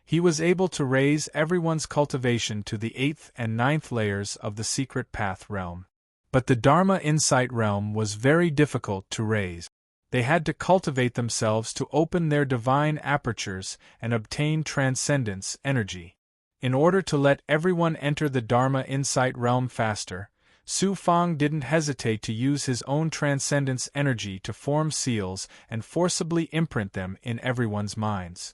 he was able to raise everyone's cultivation to the 8th and 9th layers of the secret path realm. But the Dharma insight realm was very difficult to raise. They had to cultivate themselves to open their divine apertures and obtain transcendence energy. In order to let everyone enter the Dharma insight realm faster, Su Fang didn't hesitate to use his own transcendence energy to form seals and forcibly imprint them in everyone's minds.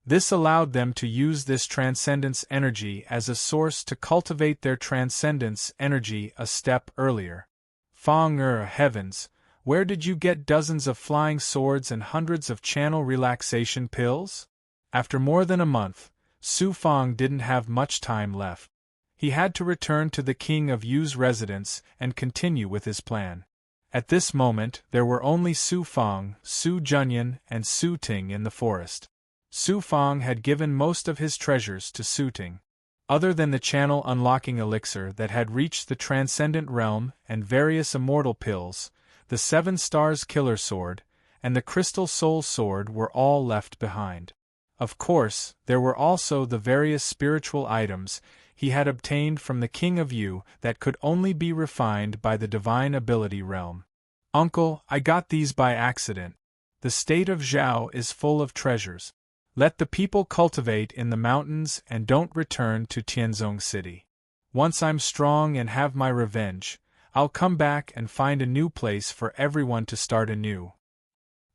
This allowed them to use this transcendence energy as a source to cultivate their transcendence energy a step earlier. Fang heavens, where did you get dozens of flying swords and hundreds of channel relaxation pills? After more than a month, Su Fang didn't have much time left. He had to return to the King of Yu's residence and continue with his plan. At this moment, there were only Su Fang, Su Junyan, and Su Ting in the forest. Su Fang had given most of his treasures to Su Ting. Other than the channel unlocking elixir that had reached the transcendent realm and various immortal pills, the 7 Stars Killer Sword, and the Crystal Soul Sword were all left behind. Of course, there were also the various spiritual items he had obtained from the King of Yu that could only be refined by the divine ability realm. Uncle, I got these by accident. The state of Zhao is full of treasures. Let the people cultivate in the mountains and don't return to Tianzong City. Once I'm strong and have my revenge, I'll come back and find a new place for everyone to start anew.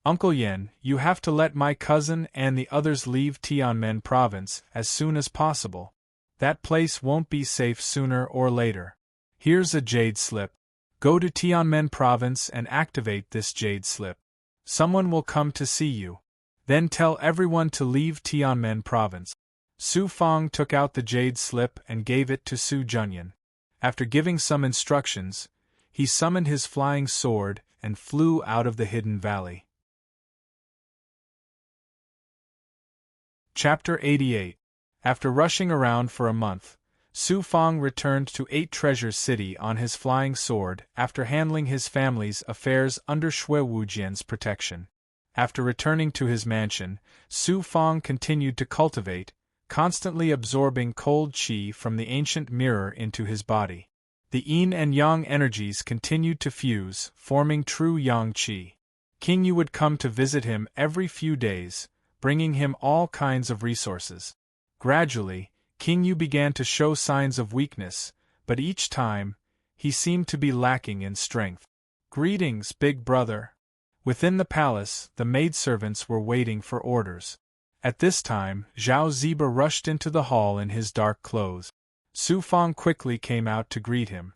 Uncle Yen, you have to let my cousin and the others leave Tianmen province as soon as possible. That place won't be safe sooner or later. Here's a jade slip. Go to Tianmen province and activate this jade slip. Someone will come to see you. Then tell everyone to leave Tianmen province. Su Fang took out the jade slip and gave it to Su Junyan. After giving some instructions, he summoned his flying sword and flew out of the hidden valley. Chapter 88. After rushing around for a month, Su Fang returned to Eight Treasures City on his flying sword after handling his family's affairs under Shui Wujian's protection. After returning to his mansion, Su Fang continued to cultivate, constantly absorbing cold qi from the ancient mirror into his body. The yin and yang energies continued to fuse, forming true yang qi. King Yu would come to visit him every few days, bringing him all kinds of resources. Gradually, King Yu began to show signs of weakness, but each time, he seemed to be lacking in strength. "Greetings, big brother." Within the palace, the maidservants were waiting for orders. At this time, Zhao Ziba rushed into the hall in his dark clothes. Su Fang quickly came out to greet him.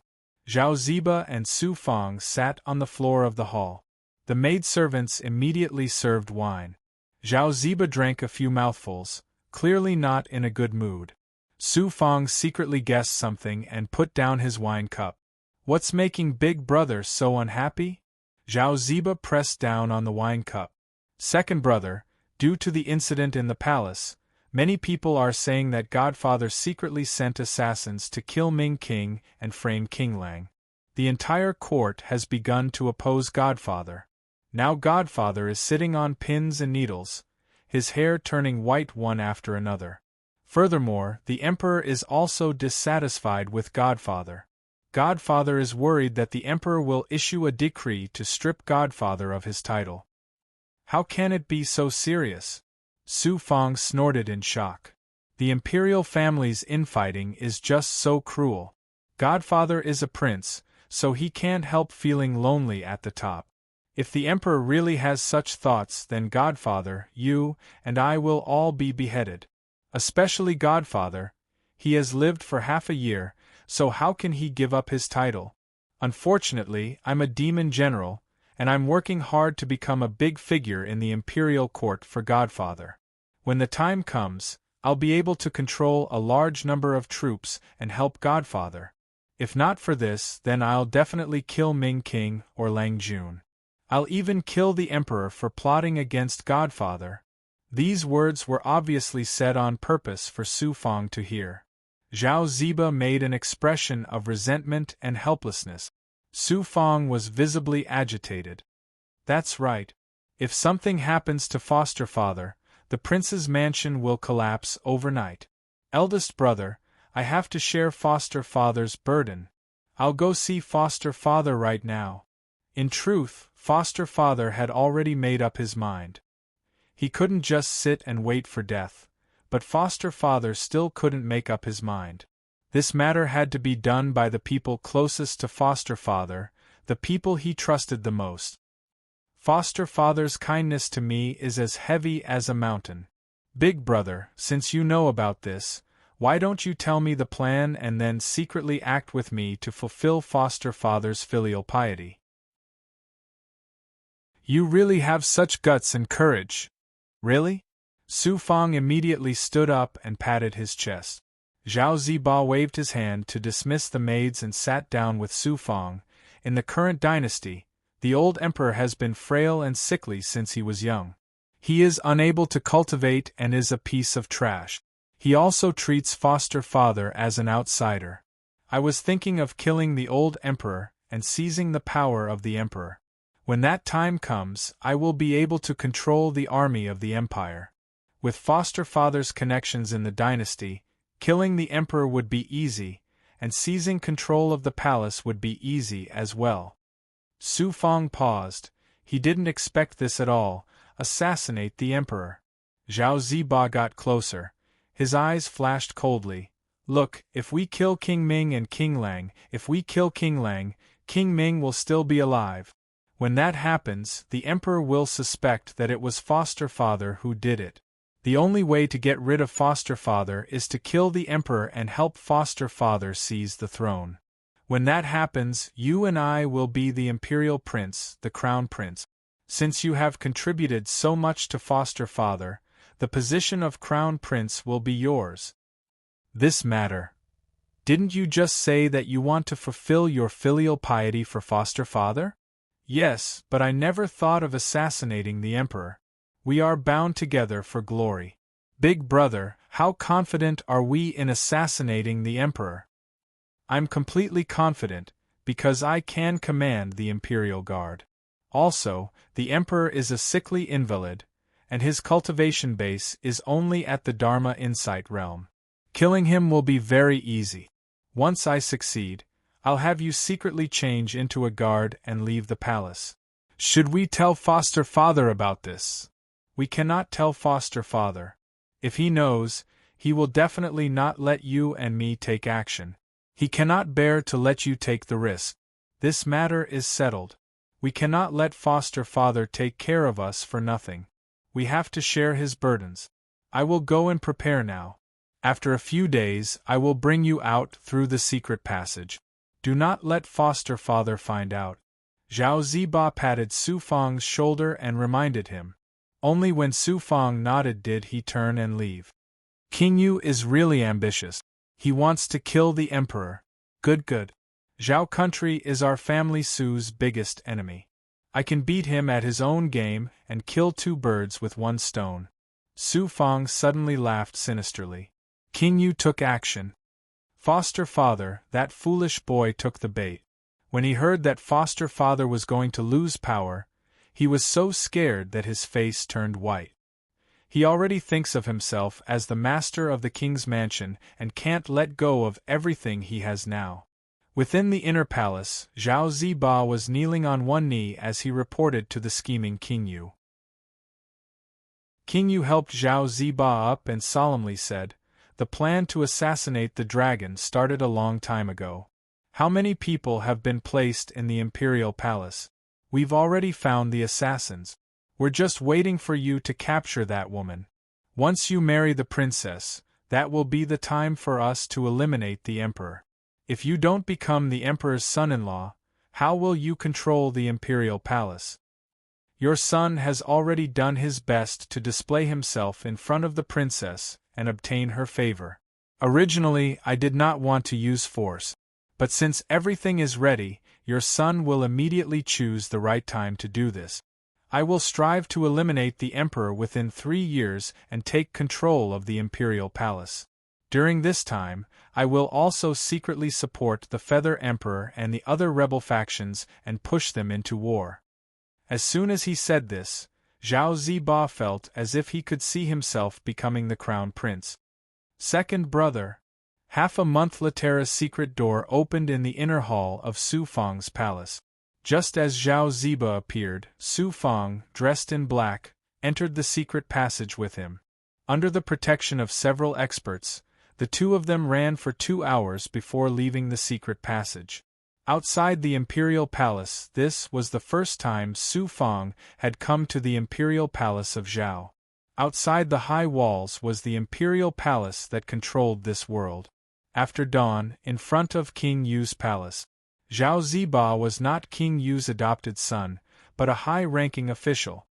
Zhao Ziba and Su Fang sat on the floor of the hall. The maidservants immediately served wine. Zhao Ziba drank a few mouthfuls, clearly not in a good mood. Su Fang secretly guessed something and put down his wine cup. "What's making Big Brother so unhappy?" Zhao Ziba pressed down on the wine cup. "Second brother, due to the incident in the palace, many people are saying that Godfather secretly sent assassins to kill Ming King and frame King Lang. The entire court has begun to oppose Godfather. Now Godfather is sitting on pins and needles, his hair turning white one after another. Furthermore, the Emperor is also dissatisfied with Godfather. Godfather is worried that the Emperor will issue a decree to strip Godfather of his title." "How can it be so serious?" Su Fang snorted in shock. "The imperial family's infighting is just so cruel. Godfather is a prince, so he can't help feeling lonely at the top. If the Emperor really has such thoughts, then Godfather, you, and I will all be beheaded. Especially Godfather. He has lived for half a year, so how can he give up his title? Unfortunately, I'm a demon general, and I'm working hard to become a big figure in the imperial court for Godfather. When the time comes, I'll be able to control a large number of troops and help Godfather. If not for this, then I'll definitely kill Ming King or Lang Jun. I'll even kill the Emperor for plotting against Godfather." These words were obviously said on purpose for Su Fang to hear. Zhao Ziba made an expression of resentment and helplessness. Su Fang was visibly agitated. "That's right. If something happens to foster father, the prince's mansion will collapse overnight. Eldest brother, I have to share foster father's burden. I'll go see foster father right now." In truth, foster father had already made up his mind. He couldn't just sit and wait for death, but foster father still couldn't make up his mind. This matter had to be done by the people closest to foster father, the people he trusted the most. "Foster father's kindness to me is as heavy as a mountain. Big brother, since you know about this, why don't you tell me the plan and then secretly act with me to fulfill foster father's filial piety?" "You really have such guts and courage." "Really?" Su Fang immediately stood up and patted his chest. Zhao Ziba waved his hand to dismiss the maids and sat down with Su Fang. In the current dynasty, the old emperor has been frail and sickly since he was young. He is unable to cultivate and is a piece of trash. He also treats foster father as an outsider. I was thinking of killing the old emperor and seizing the power of the emperor. When that time comes, I will be able to control the army of the empire. With foster father's connections in the dynasty, killing the emperor would be easy, and seizing control of the palace would be easy as well. Su Fang paused. He didn't expect this at all. Assassinate the emperor. Zhao Ziba got closer. His eyes flashed coldly. "Look, if we kill King Ming and King Lang, if we kill King Lang, King Ming will still be alive. When that happens, the emperor will suspect that it was foster father who did it. The only way to get rid of foster father is to kill the emperor and help foster father seize the throne. When that happens, you and I will be the imperial prince, the crown prince. Since you have contributed so much to foster father, the position of crown prince will be yours. This matter. Didn't you just say that you want to fulfill your filial piety for foster father? Yes, but I never thought of assassinating the emperor. We are bound together for glory. Big brother, how confident are we in assassinating the emperor? I'm completely confident, because I can command the Imperial Guard. Also, the emperor is a sickly invalid, and his cultivation base is only at the Dharma Insight realm. Killing him will be very easy. Once I succeed, I'll have you secretly change into a guard and leave the palace. Should we tell foster father about this? We cannot tell foster father. If he knows, he will definitely not let you and me take action. He cannot bear to let you take the risk. This matter is settled. We cannot let foster father take care of us for nothing. We have to share his burdens. I will go and prepare now. After a few days, I will bring you out through the secret passage. Do not let foster father find out. Zhao Ziba patted Su Fang's shoulder and reminded him. Only when Su Fang nodded did he turn and leave. King Yu is really ambitious. He wants to kill the emperor. Good. Zhao country is our family Su's biggest enemy. I can beat him at his own game and kill two birds with one stone. Su Fang suddenly laughed sinisterly. King Yu took action. Foster father, that foolish boy, took the bait. When he heard that foster father was going to lose power, he was so scared that his face turned white. He already thinks of himself as the master of the king's mansion and can't let go of everything he has now. Within the inner palace, Zhao Ziba was kneeling on one knee as he reported to the scheming King Yu. King Yu helped Zhao Ziba up and solemnly said, "The plan to assassinate the dragon started a long time ago. How many people have been placed in the imperial palace? We've already found the assassins. We're just waiting for you to capture that woman. Once you marry the princess, that will be the time for us to eliminate the emperor. If you don't become the emperor's son-in-law, how will you control the imperial palace? Your son has already done his best to display himself in front of the princess and obtain her favor. Originally, I did not want to use force, but since everything is ready, your son will immediately choose the right time to do this. I will strive to eliminate the emperor within 3 years and take control of the imperial palace. During this time, I will also secretly support the Feather Emperor and the other rebel factions and push them into war." As soon as he said this, Zhao Ziba felt as if he could see himself becoming the crown prince. Second brother. Half a month later, a secret door opened in the inner hall of Su Fang's palace. Just as Zhao Ziba appeared, Su Fang, dressed in black, entered the secret passage with him. Under the protection of several experts, the two of them ran for 2 hours before leaving the secret passage. Outside the imperial palace, this was the first time Su Fang had come to the imperial palace of Zhao. Outside the high walls was the imperial palace that controlled this world. After dawn, in front of King Yu's palace, Zhao Ziba was not King Yu's adopted son, but a high-ranking official.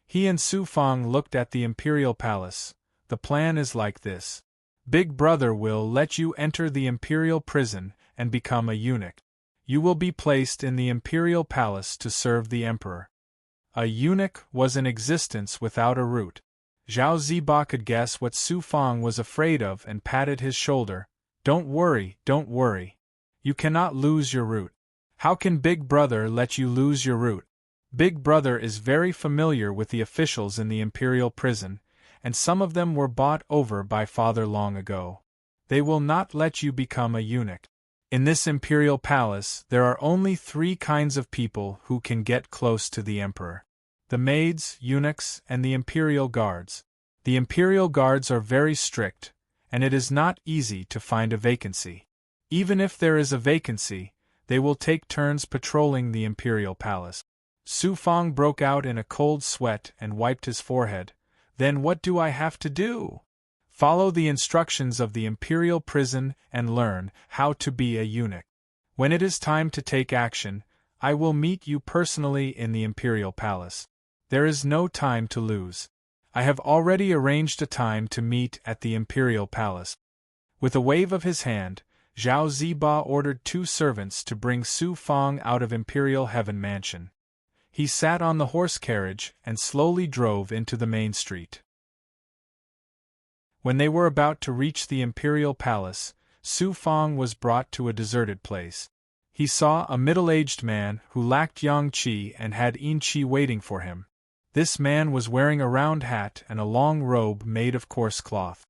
He and Su Fang looked at the imperial palace. The plan is like this. Big brother will let you enter the imperial prison and become a eunuch. You will be placed in the imperial palace to serve the emperor. A eunuch was an existence without a root. Zhao Ziba could guess what Su Fang was afraid of and patted his shoulder. Don't worry. You cannot lose your root. How can Big Brother let you lose your root? Big Brother is very familiar with the officials in the imperial prison, and some of them were bought over by father long ago. They will not let you become a eunuch. In this imperial palace, there are only 3 kinds of people who can get close to the emperor: the maids, eunuchs, and the imperial guards. The imperial guards are very strict, and it is not easy to find a vacancy. Even if there is a vacancy, They will take turns patrolling the imperial palace. Su Fang broke out in a cold sweat and wiped his forehead. Then what do I have to do? Follow the instructions of the imperial prison and learn how to be a eunuch. When it is time to take action, I will meet you personally in the imperial palace. There is no time to lose. I have already arranged a time to meet at the imperial palace. With a wave of his hand, Zhao Ziba ordered 2 servants to bring Su Fang out of Imperial Heaven Mansion. He sat on the horse carriage and slowly drove into the main street. When they were about to reach the imperial palace, Su Fang was brought to a deserted place. He saw a middle-aged man who lacked yang qi and had yin qi waiting for him. This man was wearing a round hat and a long robe made of coarse cloth.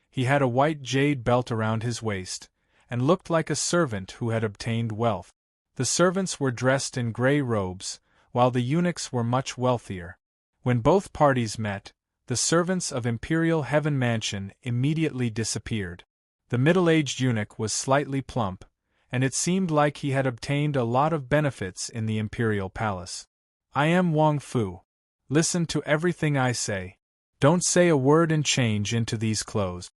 He had a white jade belt around his waist, and looked like a servant who had obtained wealth. The servants were dressed in gray robes, while the eunuchs were much wealthier. When both parties met, the servants of Imperial Heaven Mansion immediately disappeared. The middle-aged eunuch was slightly plump, and it seemed like he had obtained a lot of benefits in the imperial palace. I am Wang Fu. Listen to everything I say. Don't say a word and change into these clothes.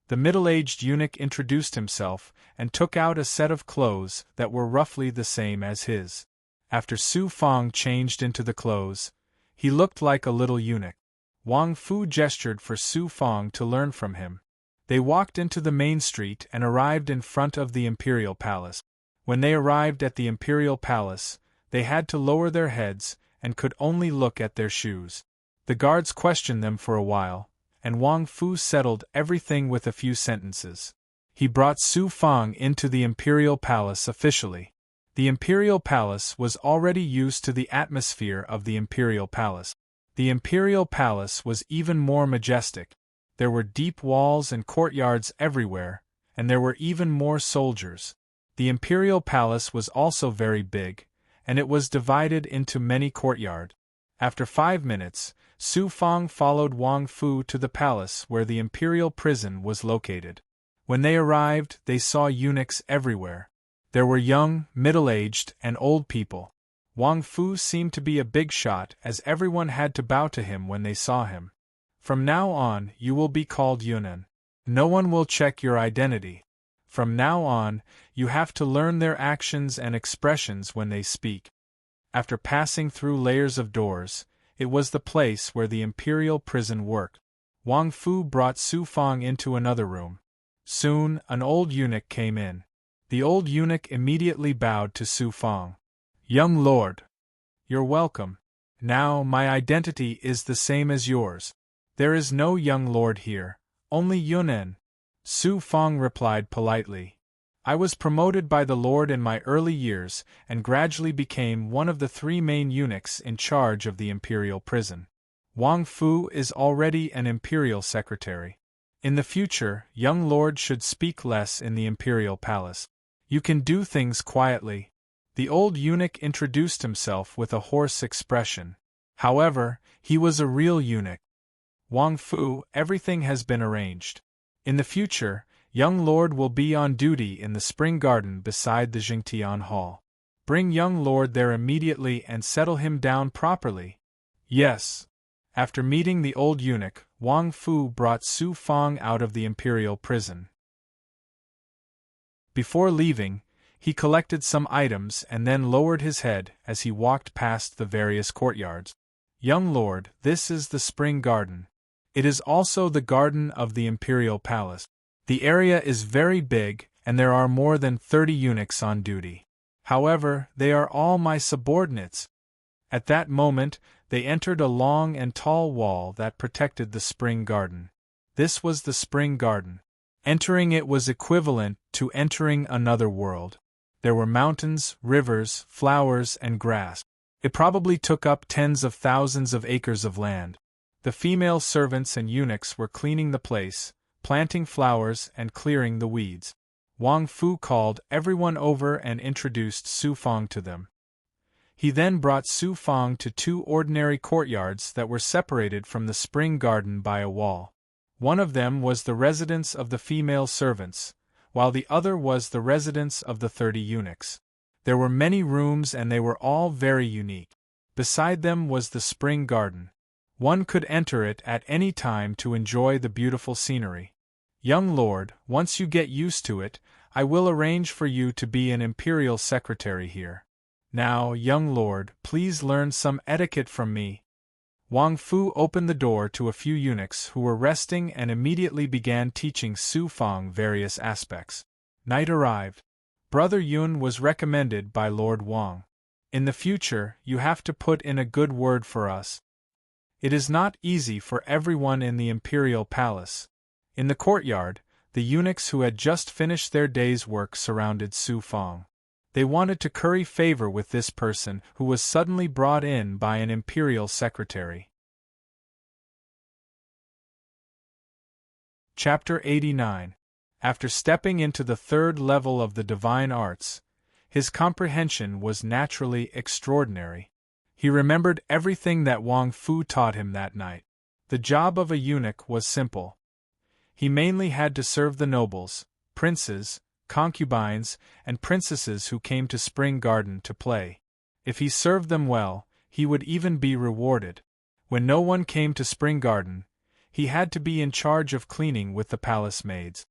The middle-aged eunuch introduced himself and took out a set of clothes that were roughly the same as his. After Su Fang changed into the clothes, he looked like a little eunuch. Wang Fu gestured for Su Fang to learn from him. They walked into the main street and arrived in front of the imperial palace. When they arrived at the imperial palace, they had to lower their heads and could only look at their shoes. The guards questioned them for a while, and Wang Fu settled everything with a few sentences. He brought Su Fang into the imperial palace officially. The imperial palace was already used to the atmosphere of the imperial palace. The imperial palace was even more majestic. There were deep walls and courtyards everywhere, and there were even more soldiers. The imperial palace was also very big, and it was divided into many courtyards. After 5 minutes, Su Fang followed Wang Fu to the palace where the imperial prison was located. When they arrived, they saw eunuchs everywhere. There were young, middle-aged, and old people. Wang Fu seemed to be a big shot as everyone had to bow to him when they saw him. From now on, you will be called Yunan. No one will check your identity. From now on, you have to learn their actions and expressions when they speak. After passing through layers of doors, it was the place where the imperial prison worked. Wang Fu brought Su Fang into another room. Soon, an old eunuch came in. The old eunuch immediately bowed to Su Fang. Young lord, you're welcome. Now my identity is the same as yours. There is no young lord here, only Yunan. Su Fang replied politely. I was promoted by the lord in my early years and gradually became one of the 3 main eunuchs in charge of the imperial prison. Wang Fu is already an imperial secretary. In the future, young lord should speak less in the imperial palace. You can do things quietly. The old eunuch introduced himself with a hoarse expression. However, he was a real eunuch. Wang Fu, everything has been arranged. In the future, young lord will be on duty in the spring garden beside the Jingtian Hall. Bring young lord there immediately and settle him down properly. Yes. After meeting the old eunuch, Wang Fu brought Su Fang out of the imperial prison. Before leaving, he collected some items and then lowered his head as he walked past the various courtyards. Young lord, this is the spring garden. It is also the garden of the imperial palace. The area is very big, and there are more than 30 eunuchs on duty. However, they are all my subordinates. At that moment, they entered a long and tall wall that protected the spring garden. This was the spring garden. Entering it was equivalent to entering another world. There were mountains, rivers, flowers, and grass. It probably took up tens of thousands of acres of land. The female servants and eunuchs were cleaning the place, planting flowers and clearing the weeds. Wang Fu called everyone over and introduced Su Fang to them. He then brought Su Fang to 2 ordinary courtyards that were separated from the spring garden by a wall. One of them was the residence of the female servants, while the other was the residence of the 30 eunuchs. There were many rooms and they were all very unique. Beside them was the spring garden. One could enter it at any time to enjoy the beautiful scenery. Young lord, once you get used to it, I will arrange for you to be an imperial secretary here. Now, young lord, please learn some etiquette from me. Wang Fu opened the door to a few eunuchs who were resting and immediately began teaching Su Fang various aspects. Night arrived. Brother Yun was recommended by Lord Wang. In the future, you have to put in a good word for us. It is not easy for everyone in the imperial palace. In the courtyard, the eunuchs who had just finished their day's work surrounded Su Fang. They wanted to curry favor with this person who was suddenly brought in by an imperial secretary. Chapter 89. After stepping into the third level of the divine arts, his comprehension was naturally extraordinary. He remembered everything that Wang Fu taught him that night. The job of a eunuch was simple. He mainly had to serve the nobles, princes, concubines, and princesses who came to Spring Garden to play. If he served them well, he would even be rewarded. When no one came to Spring Garden, he had to be in charge of cleaning with the palace maids.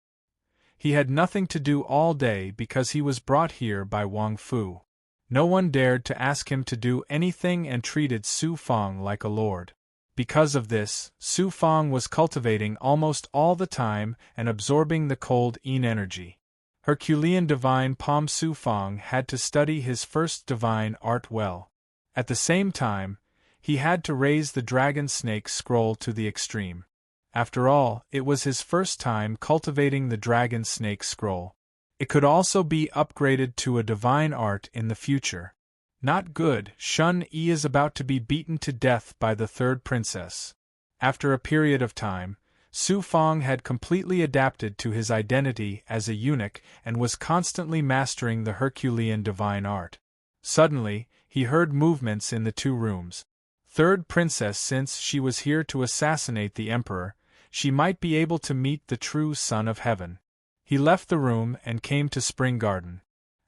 He had nothing to do all day because he was brought here by Wang Fu. No one dared to ask him to do anything and treated Su Fang like a lord. Because of this, Su Fang was cultivating almost all the time and absorbing the cold Yin energy. Herculean divine Palm Su Fang had to study his first divine art well. At the same time, he had to raise the dragon snake scroll to the extreme. After all, it was his first time cultivating the dragon snake scroll. It could also be upgraded to a divine art in the future. Not good, Shun Yi is about to be beaten to death by the third princess. After a period of time, Su Fang had completely adapted to his identity as a eunuch and was constantly mastering the Herculean divine art. Suddenly, he heard movements in the two rooms. Third princess, since she was here to assassinate the emperor, she might be able to meet the true Son of Heaven. He left the room and came to Spring Garden.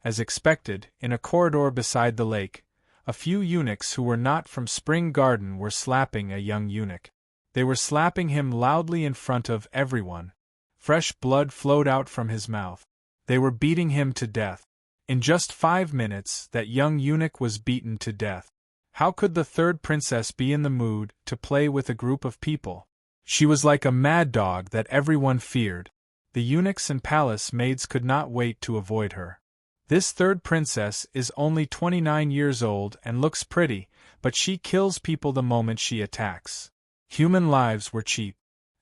As expected, in a corridor beside the lake, a few eunuchs who were not from Spring Garden were slapping a young eunuch. They were slapping him loudly in front of everyone. Fresh blood flowed out from his mouth. They were beating him to death. In just 5 minutes, that young eunuch was beaten to death. How could the third princess be in the mood to play with a group of people? She was like a mad dog that everyone feared. The eunuchs and palace maids could not wait to avoid her. This third princess is only 29 years old and looks pretty, but she kills people the moment she attacks. Human lives were cheap.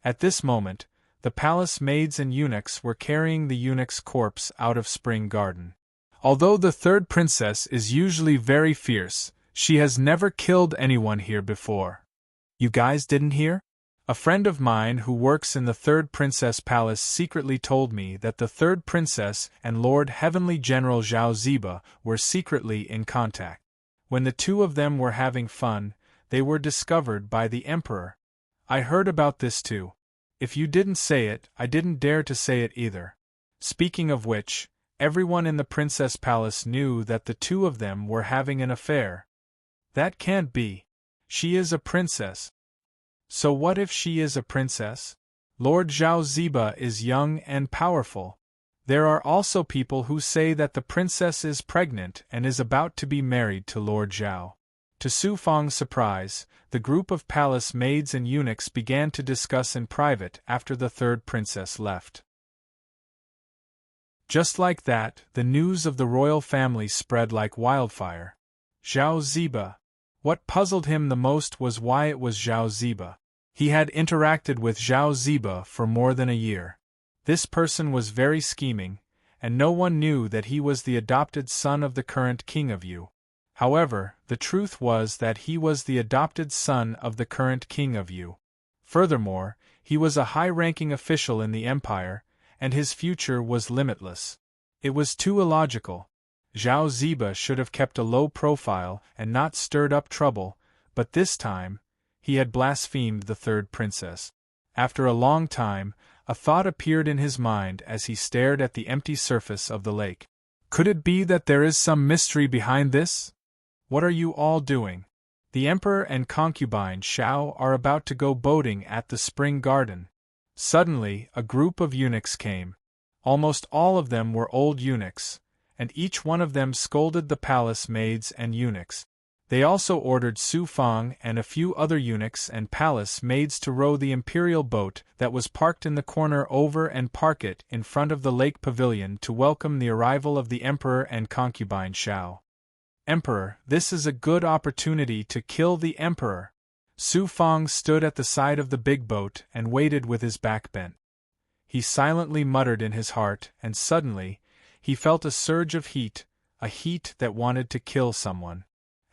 At this moment, the palace maids and eunuchs were carrying the eunuch's corpse out of Spring Garden. Although the third princess is usually very fierce, she has never killed anyone here before. You guys didn't hear? A friend of mine who works in the third princess palace secretly told me that the third princess and Lord Heavenly General Zhao Ziba were secretly in contact. When the two of them were having fun, they were discovered by the emperor. I heard about this too. If you didn't say it, I didn't dare to say it either. Speaking of which, everyone in the princess palace knew that the two of them were having an affair. That can't be. She is a princess. So what if she is a princess? Lord Zhao Ziba is young and powerful. There are also people who say that the princess is pregnant and is about to be married to Lord Zhao. To Su Fang's surprise, the group of palace maids and eunuchs began to discuss in private after the third princess left. Just like that, the news of the royal family spread like wildfire. Zhao Ziba. What puzzled him the most was why it was Zhao Ziba. He had interacted with Zhao Ziba for more than a year. This person was very scheming, and no one knew that he was the adopted son of the current king of Yu. However, the truth was that he was the adopted son of the current king of Yu. Furthermore, he was a high-ranking official in the empire, and his future was limitless. It was too illogical. Zhao Ziba should have kept a low profile and not stirred up trouble, but this time, he had blasphemed the third princess. After a long time, a thought appeared in his mind as he stared at the empty surface of the lake. Could it be that there is some mystery behind this? What are you all doing? The emperor and concubine Xiao are about to go boating at the spring garden. Suddenly, a group of eunuchs came. Almost all of them were old eunuchs, and each one of them scolded the palace maids and eunuchs. They also ordered Su Fang and a few other eunuchs and palace maids to row the imperial boat that was parked in the corner over and park it in front of the lake pavilion to welcome the arrival of the emperor and concubine Xiao. Emperor, this is a good opportunity to kill the emperor. Su Fang stood at the side of the big boat and waited with his back bent. He silently muttered in his heart, and suddenly, he felt a surge of heat, a heat that wanted to kill someone.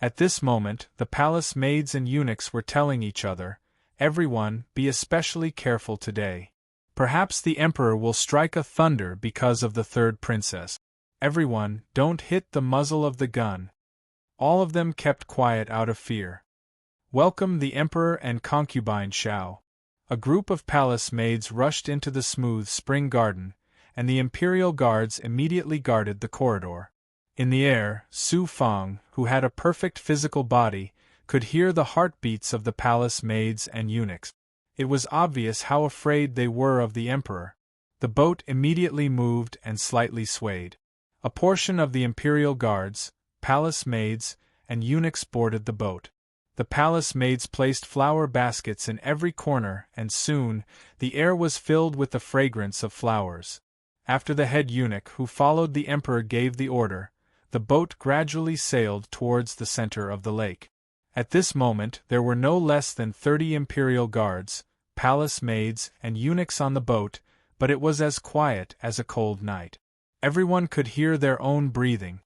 At this moment, the palace maids and eunuchs were telling each other, "Everyone, be especially careful today. Perhaps the emperor will strike a thunder because of the third princess. Everyone, don't hit the muzzle of the gun." All of them kept quiet out of fear. Welcome the emperor and concubine Xiao. A group of palace maids rushed into the smooth spring garden, and the imperial guards immediately guarded the corridor. In the air, Su Fang, who had a perfect physical body, could hear the heartbeats of the palace maids and eunuchs. It was obvious how afraid they were of the emperor. The boat immediately moved and slightly swayed. A portion of the imperial guards, palace maids, and eunuchs boarded the boat. The palace maids placed flower baskets in every corner, and soon, the air was filled with the fragrance of flowers. After the head eunuch who followed the emperor gave the order, the boat gradually sailed towards the center of the lake. At this moment there were no less than 30 imperial guards, palace maids, and eunuchs on the boat, but it was as quiet as a cold night. Everyone could hear their own breathing.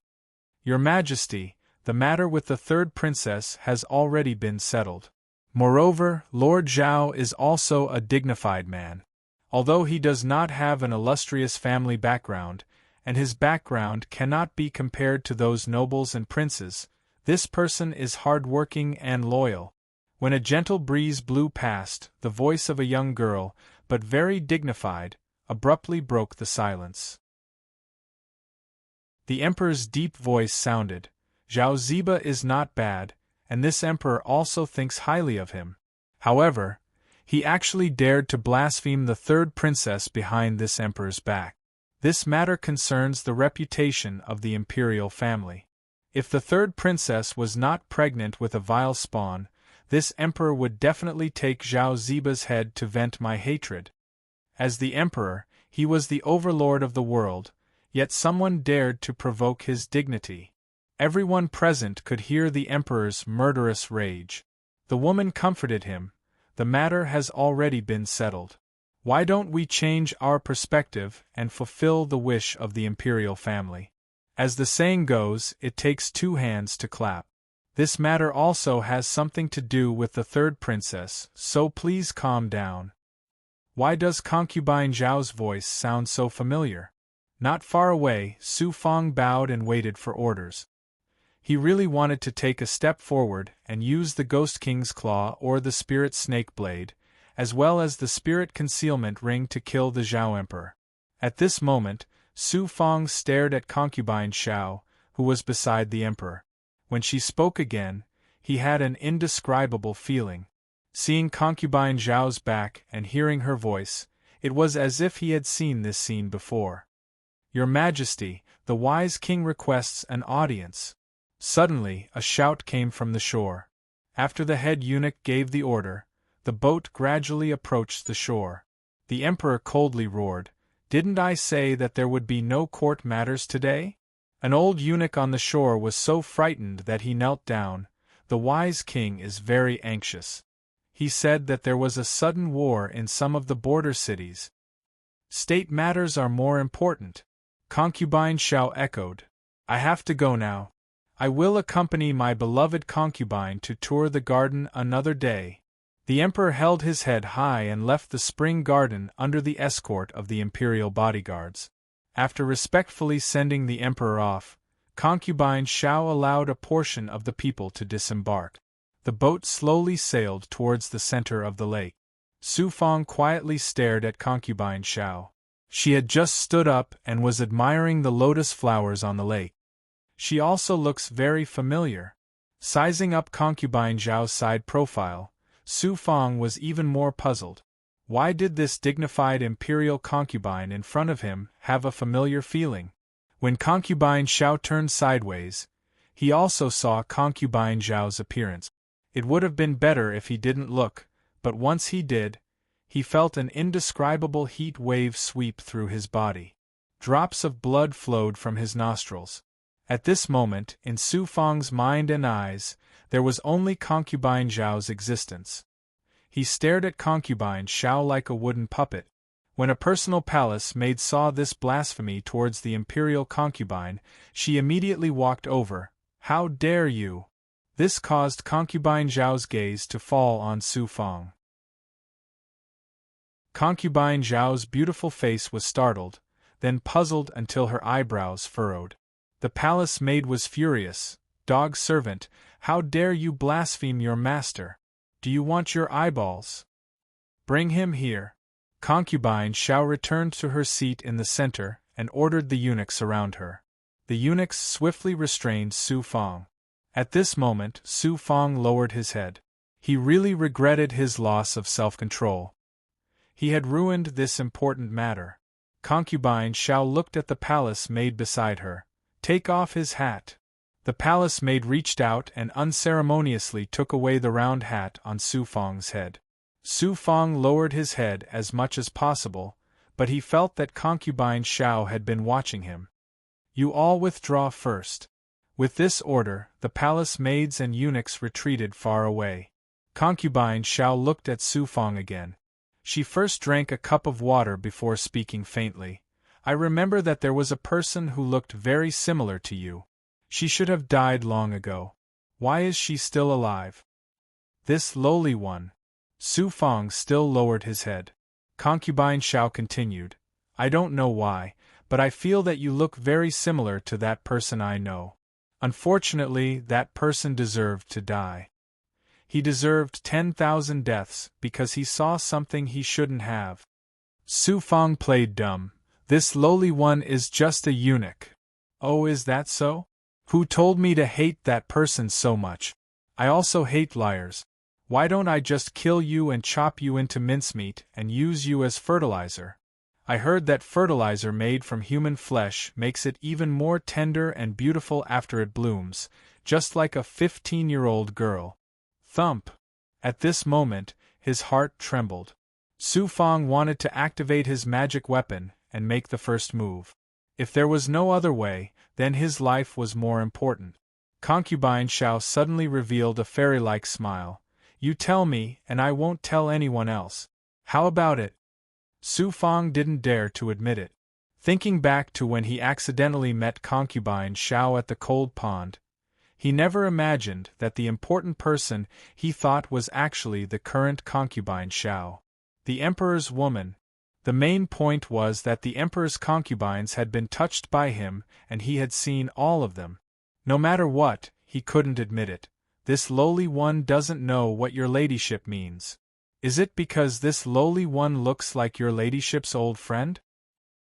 "Your Majesty, the matter with the third princess has already been settled. Moreover, Lord Zhao is also a dignified man. Although he does not have an illustrious family background, and his background cannot be compared to those nobles and princes, this person is hard-working and loyal." When a gentle breeze blew past, the voice of a young girl, but very dignified, abruptly broke the silence. The emperor's deep voice sounded, "Zhao Ziba is not bad, and this emperor also thinks highly of him. However, he actually dared to blaspheme the third princess behind this emperor's back. This matter concerns the reputation of the imperial family. If the third princess was not pregnant with a vile spawn, this emperor would definitely take Zhao Ziba's head to vent my hatred. As the emperor, he was the overlord of the world, yet someone dared to provoke his dignity." Everyone present could hear the emperor's murderous rage. The woman comforted him. "The matter has already been settled. Why don't we change our perspective and fulfill the wish of the imperial family? As the saying goes, it takes two hands to clap. This matter also has something to do with the third princess, so please calm down." Why does concubine Zhao's voice sound so familiar? Not far away, Su Fang bowed and waited for orders. He really wanted to take a step forward and use the Ghost King's Claw or the Spirit Snake Blade, as well as the Spirit Concealment Ring to kill the Zhao Emperor. At this moment, Su Fang stared at concubine Xiao, who was beside the emperor. When she spoke again, he had an indescribable feeling. Seeing concubine Zhao's back and hearing her voice, it was as if he had seen this scene before. "Your Majesty, the wise king requests an audience." Suddenly, a shout came from the shore. After the head eunuch gave the order, the boat gradually approached the shore. The emperor coldly roared, "Didn't I say that there would be no court matters today?" An old eunuch on the shore was so frightened that he knelt down. "The wise king is very anxious. He said that there was a sudden war in some of the border cities. State matters are more important." Concubine Xiao echoed, "I have to go now. I will accompany my beloved concubine to tour the garden another day." The emperor held his head high and left the spring garden under the escort of the imperial bodyguards. After respectfully sending the emperor off, concubine Xiao allowed a portion of the people to disembark. The boat slowly sailed towards the center of the lake. Su Fang quietly stared at concubine Xiao. She had just stood up and was admiring the lotus flowers on the lake. She also looks very familiar. Sizing up concubine Zhao's side profile, Su Fang was even more puzzled. Why did this dignified imperial concubine in front of him have a familiar feeling? When concubine Zhao turned sideways, he also saw concubine Zhao's appearance. It would have been better if he didn't look, but once he did, he felt an indescribable heat wave sweep through his body. Drops of blood flowed from his nostrils. At this moment, in Su Fang's mind and eyes, there was only concubine Zhao's existence. He stared at concubine Zhao like a wooden puppet. When a personal palace maid saw this blasphemy towards the imperial concubine, she immediately walked over. "How dare you!" This caused concubine Zhao's gaze to fall on Su Fang. Concubine Zhao's beautiful face was startled, then puzzled until her eyebrows furrowed. The palace maid was furious. "Dog servant, how dare you blaspheme your master? Do you want your eyeballs? Bring him here." Concubine Zhao returned to her seat in the center and ordered the eunuchs around her. The eunuchs swiftly restrained Su Fang. At this moment, Su Fang lowered his head. He really regretted his loss of self-control. He had ruined this important matter. Concubine Zhao looked at the palace maid beside her. "Take off his hat." The palace maid reached out and unceremoniously took away the round hat on Su Fang's head. Su Fang lowered his head as much as possible, but he felt that concubine Zhao had been watching him. "You all withdraw first." With this order, the palace maids and eunuchs retreated far away. Concubine Zhao looked at Su Fang again. She first drank a cup of water before speaking faintly. "I remember that there was a person who looked very similar to you. She should have died long ago. Why is she still alive?" "This lowly one." Su Fang still lowered his head. Concubine Zhao continued, "I don't know why, but I feel that you look very similar to that person I know. Unfortunately, that person deserved to die. He deserved 10,000 deaths because he saw something he shouldn't have." Su Fang played dumb. "This lowly one is just a eunuch." "Oh, is that so? Who told me to hate that person so much? I also hate liars. Why don't I just kill you and chop you into mincemeat and use you as fertilizer? I heard that fertilizer made from human flesh makes it even more tender and beautiful after it blooms, just like a 15-year-old girl." Thump! At this moment, his heart trembled. Su Fang wanted to activate his magic weapon and make the first move. If there was no other way, then his life was more important. Concubine Zhao suddenly revealed a fairy-like smile. "You tell me, and I won't tell anyone else. How about it?" Su Fang didn't dare to admit it. Thinking back to when he accidentally met concubine Zhao at the cold pond, he never imagined that the important person he thought was actually the current concubine Zhao. The emperor's woman. The main point was that the emperor's concubines had been touched by him and he had seen all of them. No matter what, he couldn't admit it. "This lowly one doesn't know what your ladyship means. Is it because this lowly one looks like your ladyship's old friend?"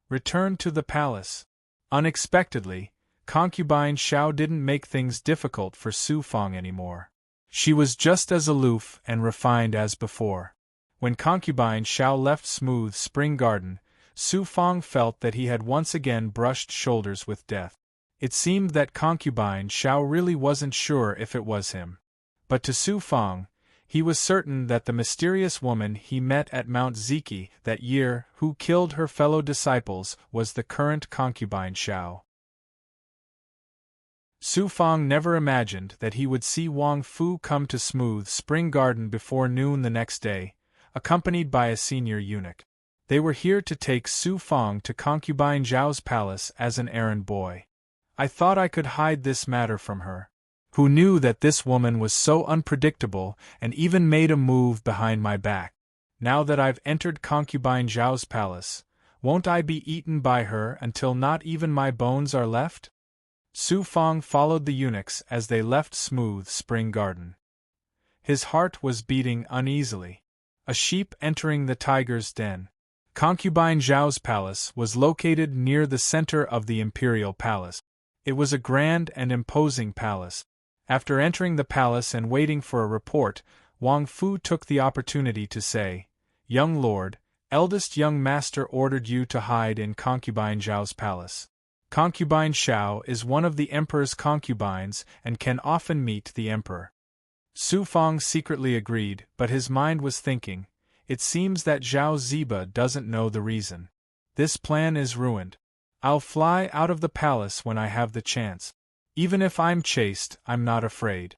Return to the palace. Unexpectedly, concubine Zhao didn't make things difficult for Su Fang anymore. She was just as aloof and refined as before. When concubine Zhao left Smooth Spring Garden, Su Fang felt that he had once again brushed shoulders with death. It seemed that concubine Zhao really wasn't sure if it was him. But to Su Fang, he was certain that the mysterious woman he met at Mount Ziki that year, who killed her fellow disciples, was the current concubine Zhao. Su Fang never imagined that he would see Wang Fu come to Smooth Spring Garden before noon the next day, accompanied by a senior eunuch. They were here to take Su Fang to concubine Zhao's palace as an errand boy. "I thought I could hide this matter from her. Who knew that this woman was so unpredictable and even made a move behind my back? Now that I've entered concubine Zhao's palace, won't I be eaten by her until not even my bones are left?" Su Fang followed the eunuchs as they left Smooth Spring Garden. His heart was beating uneasily. A sheep entering the tiger's den. Concubine Zhao's palace was located near the center of the imperial palace. It was a grand and imposing palace. After entering the palace and waiting for a report, Wang Fu took the opportunity to say, "Young lord, eldest young master ordered you to hide in Concubine Zhao's palace. Concubine Xiao is one of the emperor's concubines and can often meet the emperor." Su Fang secretly agreed, but his mind was thinking, it seems that Zhao Ziba doesn't know the reason. This plan is ruined. I'll fly out of the palace when I have the chance. Even if I'm chased, I'm not afraid.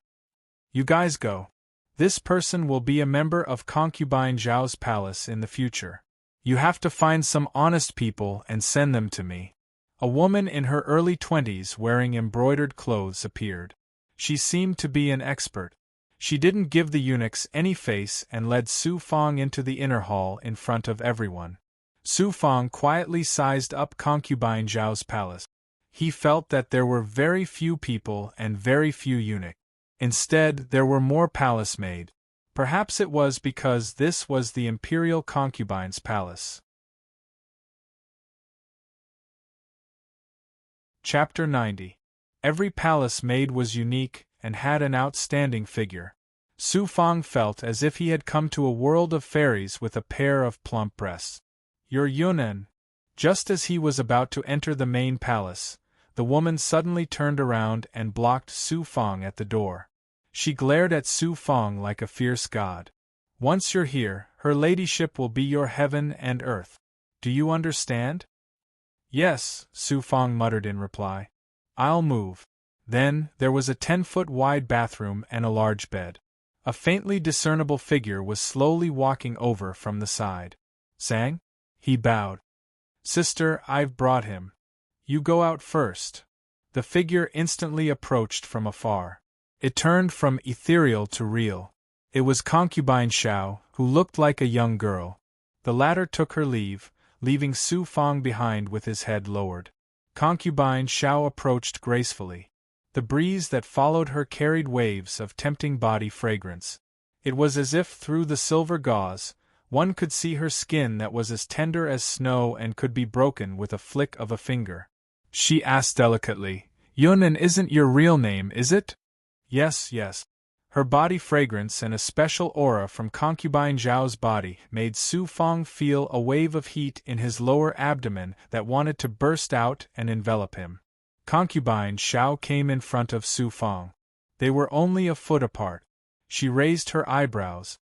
You guys go. This person will be a member of Concubine Zhao's palace in the future. You have to find some honest people and send them to me. A woman in her early 20s wearing embroidered clothes appeared. She seemed to be an expert. She didn't give the eunuchs any face and led Su Fang into the inner hall in front of everyone. Su Fang quietly sized up Concubine Zhao's palace. He felt that there were very few people and very few eunuchs. Instead, there were more palace maids. Perhaps it was because this was the imperial concubine's palace. Chapter 90. Every palace maid was unique and had an outstanding figure. Su Fang felt as if he had come to a world of fairies with a pair of plump breasts. "Your Yunnan." Just as he was about to enter the main palace, the woman suddenly turned around and blocked Su Fang at the door. She glared at Su Fang like a fierce god. "Once you're here, her ladyship will be your heaven and earth. Do you understand?" "Yes," Su Fang muttered in reply. "I'll move." Then, there was a 10-foot-wide bathroom and a large bed. A faintly discernible figure was slowly walking over from the side. "Sang?" He bowed. "Sister, I've brought him. You go out first." The figure instantly approached from afar. It turned from ethereal to real. It was Concubine Xiao, who looked like a young girl. The latter took her leave, leaving Su Fang behind with his head lowered. Concubine Xiao approached gracefully. The breeze that followed her carried waves of tempting body fragrance. It was as if through the silver gauze, one could see her skin that was as tender as snow and could be broken with a flick of a finger. She asked delicately, "Yunnan isn't your real name, is it?" "Yes, yes." Her body fragrance and a special aura from Concubine Zhao's body made Su Fang feel a wave of heat in his lower abdomen that wanted to burst out and envelop him. Concubine Xiao came in front of Su Fang. They were only a foot apart. She raised her eyebrows.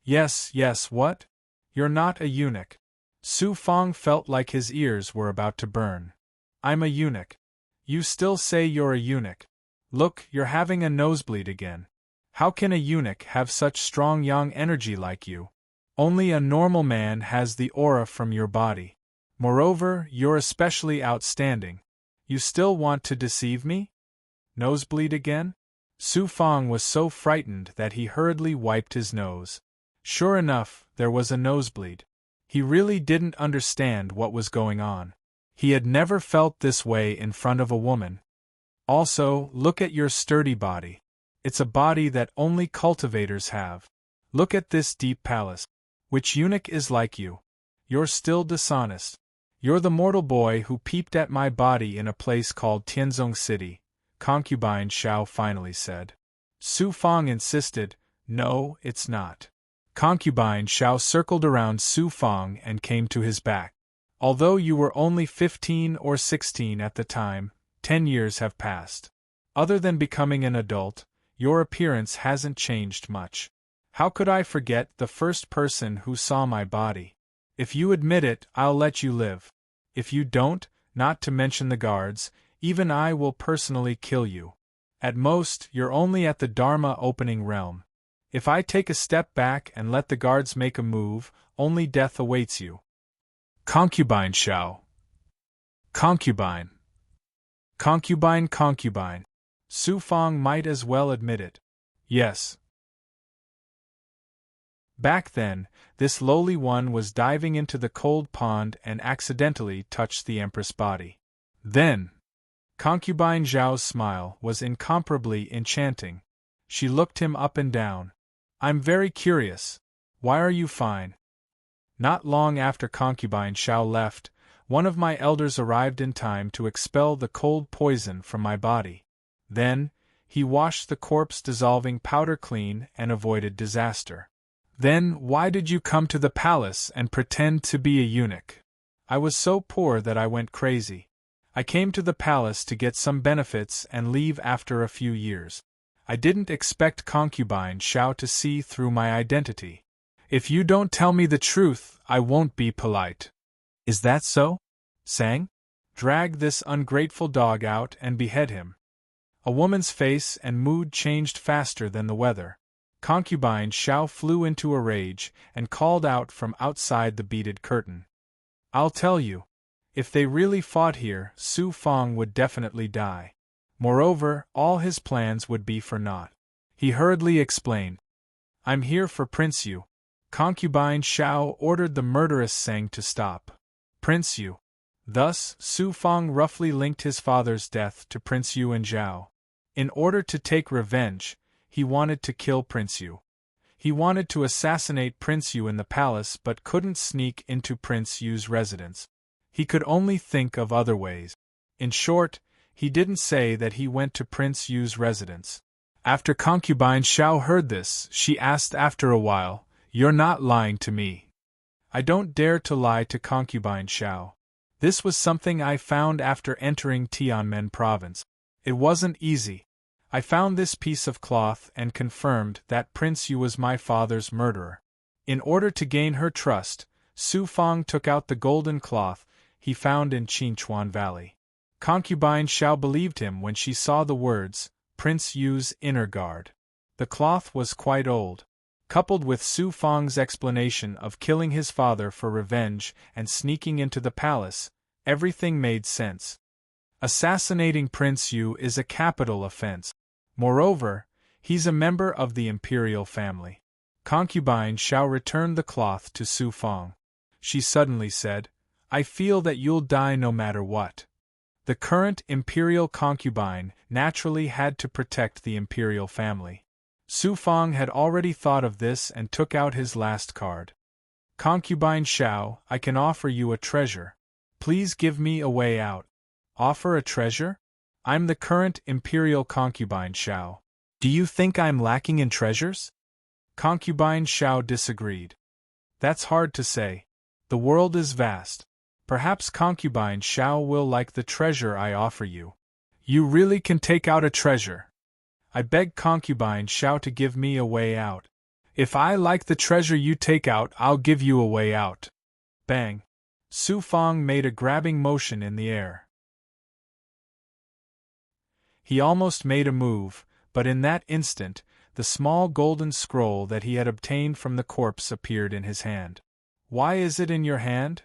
"Yes, yes, what? You're not a eunuch." Su Fang felt like his ears were about to burn. "I'm a eunuch." "You still say you're a eunuch. Look, you're having a nosebleed again. How can a eunuch have such strong yang energy like you? Only a normal man has the aura from your body. Moreover, you're especially outstanding. You still want to deceive me? Nosebleed again?" Su Fang was so frightened that he hurriedly wiped his nose. Sure enough, there was a nosebleed. He really didn't understand what was going on. He had never felt this way in front of a woman. "Also, look at your sturdy body. It's a body that only cultivators have. Look at this deep palace. Which eunuch is like you? You're still dishonest. You're the mortal boy who peeped at my body in a place called Tianzong City," Concubine Xiao finally said. Su Fang insisted, "No, it's not." Concubine Xiao circled around Su Fang and came to his back. "Although you were only 15 or 16 at the time, 10 years have passed. Other than becoming an adult, your appearance hasn't changed much. How could I forget the first person who saw my body? If you admit it, I'll let you live. If you don't, not to mention the guards, even I will personally kill you. At most, you're only at the Dharma opening realm. If I take a step back and let the guards make a move, only death awaits you." Concubine Xiao. Concubine. Concubine. Su Fang might as well admit it. Yes. Back then, this lowly one was diving into the cold pond and accidentally touched the Empress' body. Then, Concubine Zhao's smile was incomparably enchanting. She looked him up and down. "I'm very curious. Why are you fine?" Not long after concubine Xiao left, one of my elders arrived in time to expel the cold poison from my body. Then, he washed the corpse-dissolving powder clean and avoided disaster. Then, why did you come to the palace and pretend to be a eunuch? I was so poor that I went crazy. I came to the palace to get some benefits and leave after a few years. I didn't expect concubine Xiao to see through my identity. If you don't tell me the truth, I won't be polite. Is that so? Sang? Drag this ungrateful dog out and behead him. A woman's face and mood changed faster than the weather. Concubine Xiao flew into a rage and called out from outside the beaded curtain. I'll tell you. If they really fought here, Su Fong would definitely die. Moreover, all his plans would be for naught. He hurriedly explained. I'm here for Prince Yu. Concubine Xiao ordered the murderous Sang to stop. Prince Yu. Thus, Su Fong roughly linked his father's death to Prince Yu and Zhao. In order to take revenge, he wanted to kill Prince Yu. He wanted to assassinate Prince Yu in the palace but couldn't sneak into Prince Yu's residence. He could only think of other ways. In short, he didn't say that he went to Prince Yu's residence. After concubine Xiao heard this, she asked after a while, You're not lying to me. I don't dare to lie to concubine Xiao. This was something I found after entering Tianmen province. It wasn't easy. I found this piece of cloth and confirmed that Prince Yu was my father's murderer. In order to gain her trust, Su Fong took out the golden cloth he found in Qinchuan Valley. Concubine Xiao believed him when she saw the words, Prince Yu's inner guard. The cloth was quite old. Coupled with Su Fong's explanation of killing his father for revenge and sneaking into the palace, everything made sense. Assassinating Prince Yu is a capital offense. Moreover, he's a member of the imperial family. Concubine Xiao returned the cloth to Su Fong. She suddenly said, I feel that you'll die no matter what. The current imperial concubine naturally had to protect the imperial family. Su Fong had already thought of this and took out his last card. Concubine Xiao, I can offer you a treasure. Please give me a way out. Offer a treasure? I'm the current imperial concubine Xiao. Do you think I'm lacking in treasures? Concubine Xiao disagreed. That's hard to say. The world is vast. Perhaps concubine Xiao will like the treasure I offer you. You really can take out a treasure. I beg concubine Xiao to give me a way out. If I like the treasure you take out, I'll give you a way out. Bang. Su Fong made a grabbing motion in the air. He almost made a move, but in that instant, the small golden scroll that he had obtained from the corpse appeared in his hand. Why is it in your hand?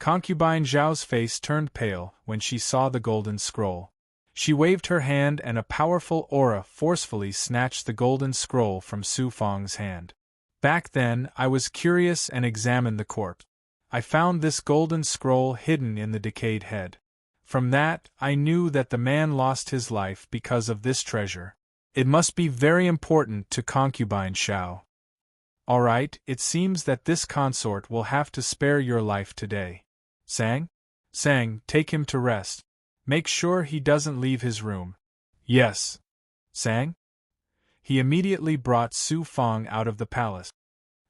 Concubine Zhao's face turned pale when she saw the golden scroll. She waved her hand and a powerful aura forcefully snatched the golden scroll from Su Fong's hand. Back then, I was curious and examined the corpse. I found this golden scroll hidden in the decayed head. From that, I knew that the man lost his life because of this treasure. It must be very important to concubine Xiao. All right, it seems that this consort will have to spare your life today. Sang? Sang, take him to rest. Make sure he doesn't leave his room. Yes. Sang? He immediately brought Su Fong out of the palace.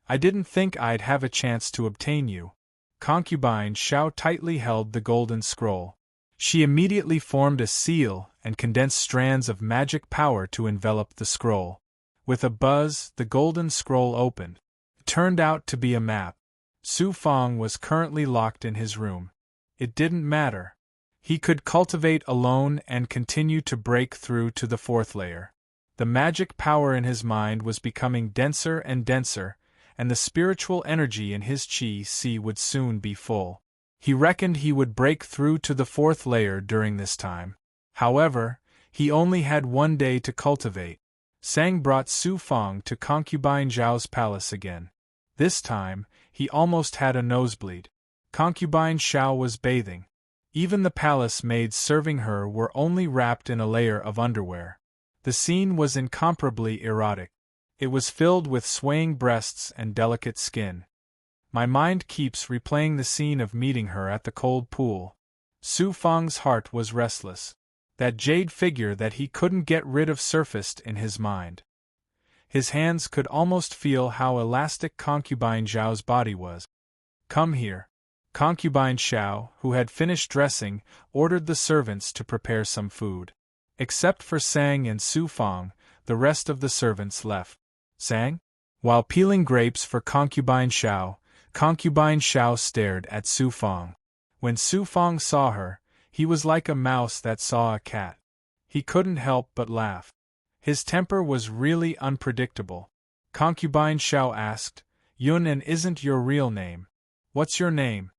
I didn't think I'd have a chance to obtain you. Concubine Xiao tightly held the golden scroll. She immediately formed a seal and condensed strands of magic power to envelop the scroll. With a buzz, the golden scroll opened. It turned out to be a map. Su Fong was currently locked in his room. It didn't matter. He could cultivate alone and continue to break through to the fourth layer. The magic power in his mind was becoming denser and denser, and the spiritual energy in his qi sea would soon be full. He reckoned he would break through to the fourth layer during this time. However, he only had 1 day to cultivate. Sang brought Su Fong to concubine Zhao's palace again. This time, he almost had a nosebleed. Concubine Xiao was bathing. Even the palace maids serving her were only wrapped in a layer of underwear. The scene was incomparably erotic. It was filled with swaying breasts and delicate skin. My mind keeps replaying the scene of meeting her at the cold pool. Su Fang's heart was restless. That jade figure that he couldn't get rid of surfaced in his mind. His hands could almost feel how elastic Concubine Zhao's body was. Come here. Concubine Zhao, who had finished dressing, ordered the servants to prepare some food. Except for Sang and Su Fang, the rest of the servants left. Sang? While peeling grapes for Concubine Zhao stared at Su Fang. When Su Fang saw her, he was like a mouse that saw a cat. He couldn't help but laugh. His temper was really unpredictable. Concubine Zhao asked, Yun, and isn't your real name? What's your name?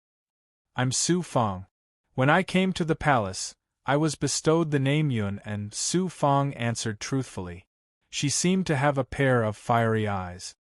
I'm Su Fang. When I came to the palace, I was bestowed the name Yun, and Su Fang answered truthfully. She seemed to have a pair of fiery eyes.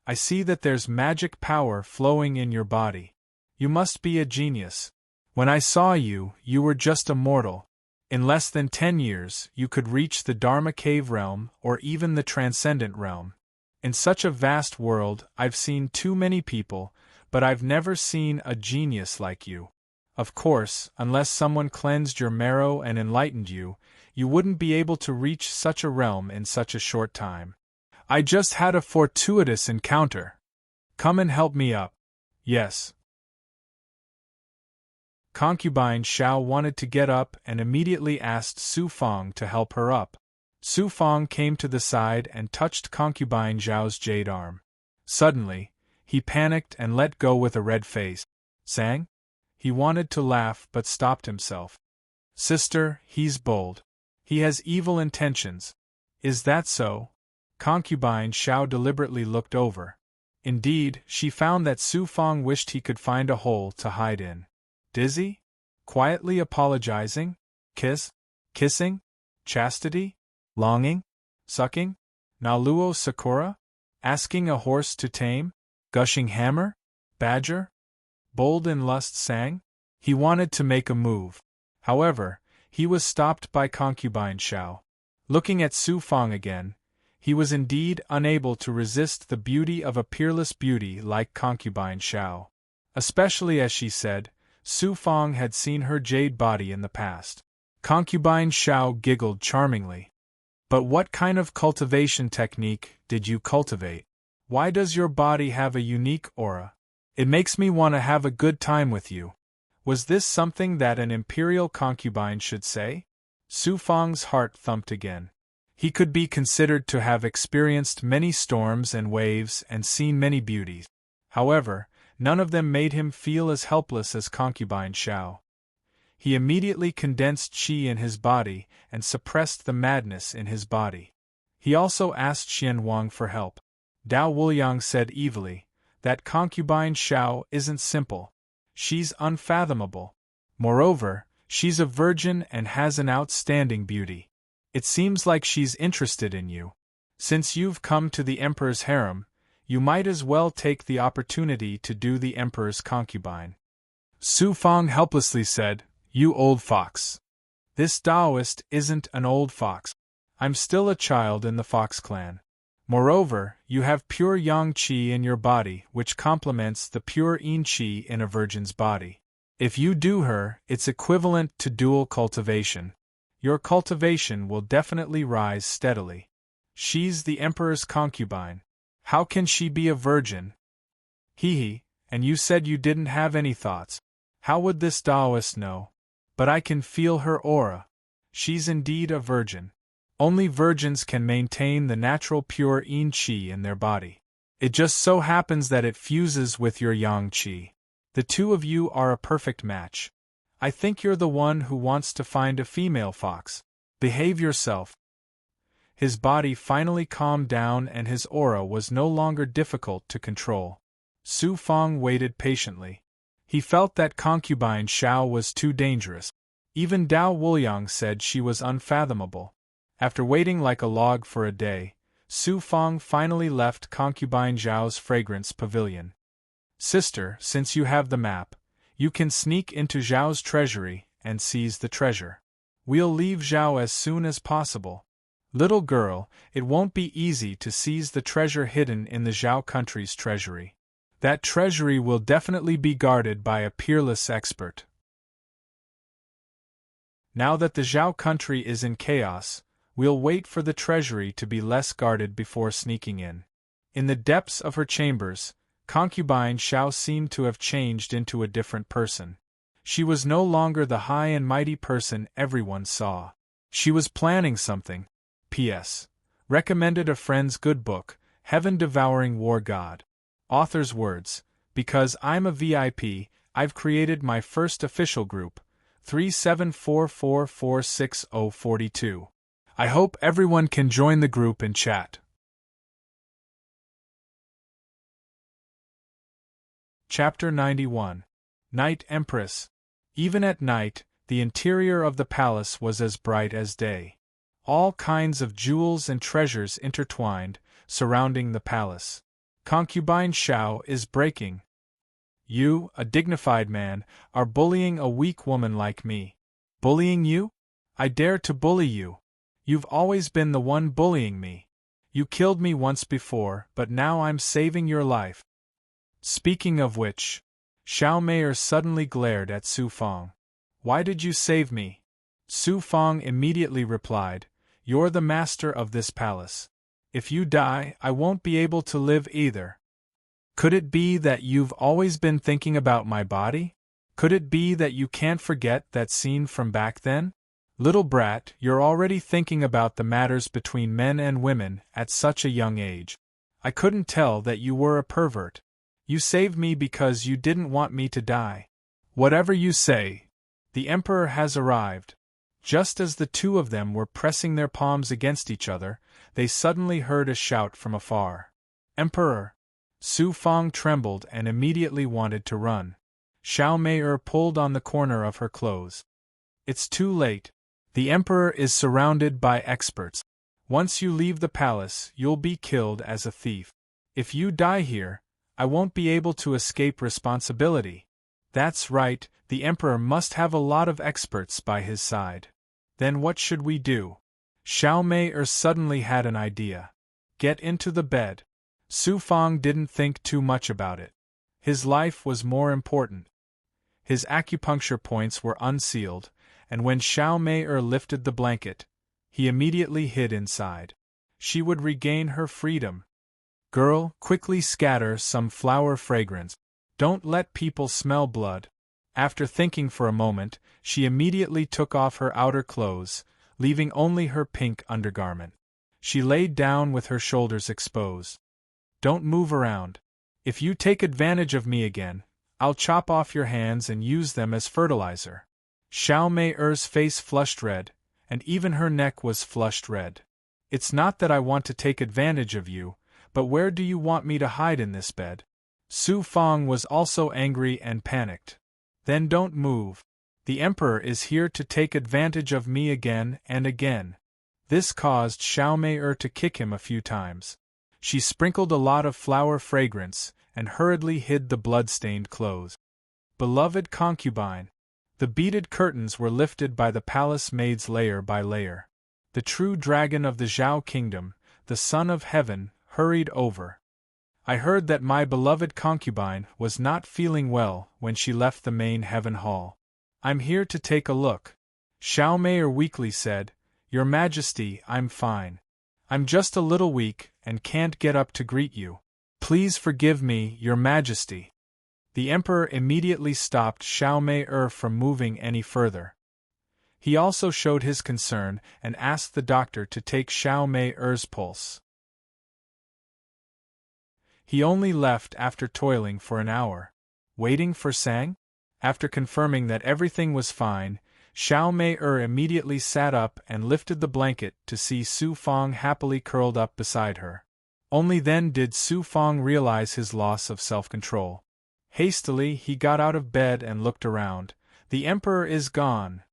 I see that there's magic power flowing in your body. You must be a genius. When I saw you, you were just a mortal. In less than 10 years, you could reach the Dharma Cave realm or even the Transcendent realm. In such a vast world, I've seen too many people, but I've never seen a genius like you. Of course, unless someone cleansed your marrow and enlightened you, you wouldn't be able to reach such a realm in such a short time. I just had a fortuitous encounter. Come and help me up. Yes. Concubine Zhao wanted to get up and immediately asked Su Fang to help her up. Su Fang came to the side and touched Concubine Zhao's jade arm. Suddenly, he panicked and let go with a red face. Sang? He wanted to laugh but stopped himself. Sister, he's bold. He has evil intentions. Is that so? Concubine Zhao deliberately looked over. Indeed, she found that Su Fang wished he could find a hole to hide in. Dizzy? Quietly apologizing? Kissing? Chastity? Longing? Sucking? Naluo Sakura? Asking a horse to tame? Gushing hammer? Badger? Bold in lust Sang? He wanted to make a move. However, he was stopped by Concubine Zhao. Looking at Su Fang again, he was indeed unable to resist the beauty of a peerless beauty like Concubine Zhao. Especially as she said, Su Fang had seen her jade body in the past. Concubine Zhao giggled charmingly. But what kind of cultivation technique did you cultivate? Why does your body have a unique aura? It makes me want to have a good time with you. Was this something that an imperial concubine should say? Su Fang's heart thumped again. He could be considered to have experienced many storms and waves and seen many beauties. However, none of them made him feel as helpless as Concubine Zhao. He immediately condensed qi in his body and suppressed the madness in his body. He also asked Xian Wang for help. Dao Wuliang said evilly, that Concubine Zhao isn't simple. She's unfathomable. Moreover, she's a virgin and has an outstanding beauty. It seems like she's interested in you. Since you've come to the Emperor's harem, you might as well take the opportunity to do the Emperor's concubine. Su Fang helplessly said, You old fox. This Taoist isn't an old fox. I'm still a child in the Fox clan. Moreover, you have pure yang qi in your body which complements the pure yin qi in a virgin's body. If you do her, it's equivalent to dual cultivation. Your cultivation will definitely rise steadily. She's the Emperor's concubine. How can she be a virgin? Hee, and you said you didn't have any thoughts. How would this Taoist know? But I can feel her aura. She's indeed a virgin. Only virgins can maintain the natural pure yin qi in their body. It just so happens that it fuses with your yang qi. The two of you are a perfect match. I think you're the one who wants to find a female fox. Behave yourself. His body finally calmed down and his aura was no longer difficult to control. Su Fang waited patiently. He felt that Concubine Zhao was too dangerous. Even Dao Wuliang said she was unfathomable. After waiting like a log for a day, Su Fang finally left Concubine Zhao's fragrance pavilion. Sister, since you have the map, you can sneak into Zhao's treasury and seize the treasure. We'll leave Zhao as soon as possible. Little girl, it won't be easy to seize the treasure hidden in the Zhao country's treasury. That treasury will definitely be guarded by a peerless expert. Now that the Zhao country is in chaos, we'll wait for the treasury to be less guarded before sneaking in. In the depths of her chambers, concubine Xiao seemed to have changed into a different person. She was no longer the high and mighty person everyone saw. She was planning something. P.S. Recommended a friend's good book, Heaven-Devouring War God. Author's words, because I'm a VIP, I've created my first official group, 3744460042. I hope everyone can join the group and chat. Chapter 91. Night Empress. Even at night, the interior of the palace was as bright as day. All kinds of jewels and treasures intertwined, surrounding the palace. Concubine Xiao is breaking. You, a dignified man, are bullying a weak woman like me. Bullying you? I dare to bully you. You've always been the one bullying me. You killed me once before, but now I'm saving your life. Speaking of which, Xiao Meier suddenly glared at Su Fong. Why did you save me? Su Fong immediately replied, You're the master of this palace. If you die, I won't be able to live either. Could it be that you've always been thinking about my body? Could it be that you can't forget that scene from back then? Little brat, you're already thinking about the matters between men and women at such a young age. I couldn't tell that you were a pervert. You saved me because you didn't want me to die. Whatever you say. The Emperor has arrived. Just as the two of them were pressing their palms against each other, they suddenly heard a shout from afar. Emperor! Su Fong trembled and immediately wanted to run. Xiao Meier pulled on the corner of her clothes. It's too late. The Emperor is surrounded by experts. Once you leave the palace, you'll be killed as a thief. If you die here, I won't be able to escape responsibility. That's right, the Emperor must have a lot of experts by his side. Then what should we do? Xiao Meier suddenly had an idea. Get into the bed. Su Fong didn't think too much about it. His life was more important. His acupuncture points were unsealed, and when Xiao Meier lifted the blanket, he immediately hid inside. She would regain her freedom. Girl, quickly scatter some flower fragrance. Don't let people smell blood. After thinking for a moment, she immediately took off her outer clothes, leaving only her pink undergarment. She laid down with her shoulders exposed. Don't move around. If you take advantage of me again, I'll chop off your hands and use them as fertilizer. Xiao Meier's face flushed red, and even her neck was flushed red. It's not that I want to take advantage of you, but where do you want me to hide in this bed? Su Fong was also angry and panicked. Then don't move. The Emperor is here to take advantage of me again and again. This caused Xiao Meier to kick him a few times. She sprinkled a lot of flower fragrance and hurriedly hid the blood-stained clothes. Beloved concubine. The beaded curtains were lifted by the palace maids layer by layer. The true dragon of the Zhao kingdom, the son of heaven, hurried over. I heard that my beloved concubine was not feeling well when she left the main heaven hall. I'm here to take a look. Xiao Meier weakly said, Your Majesty, I'm fine. I'm just a little weak and can't get up to greet you. Please forgive me, Your Majesty. The Emperor immediately stopped Xiao Meier from moving any further. He also showed his concern and asked the doctor to take Xiao Meier's pulse. He only left after toiling for an hour. Waiting for Sang? After confirming that everything was fine, Xiao Meier immediately sat up and lifted the blanket to see Su Fong happily curled up beside her. Only then did Su Fong realize his loss of self-control. Hastily he got out of bed and looked around. The Emperor is gone.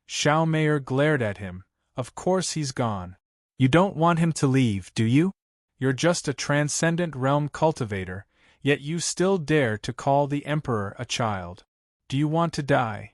Xiao Meier glared at him. Of course he's gone. You don't want him to leave, do you? You're just a transcendent realm cultivator, yet you still dare to call the Emperor a child. Do you want to die?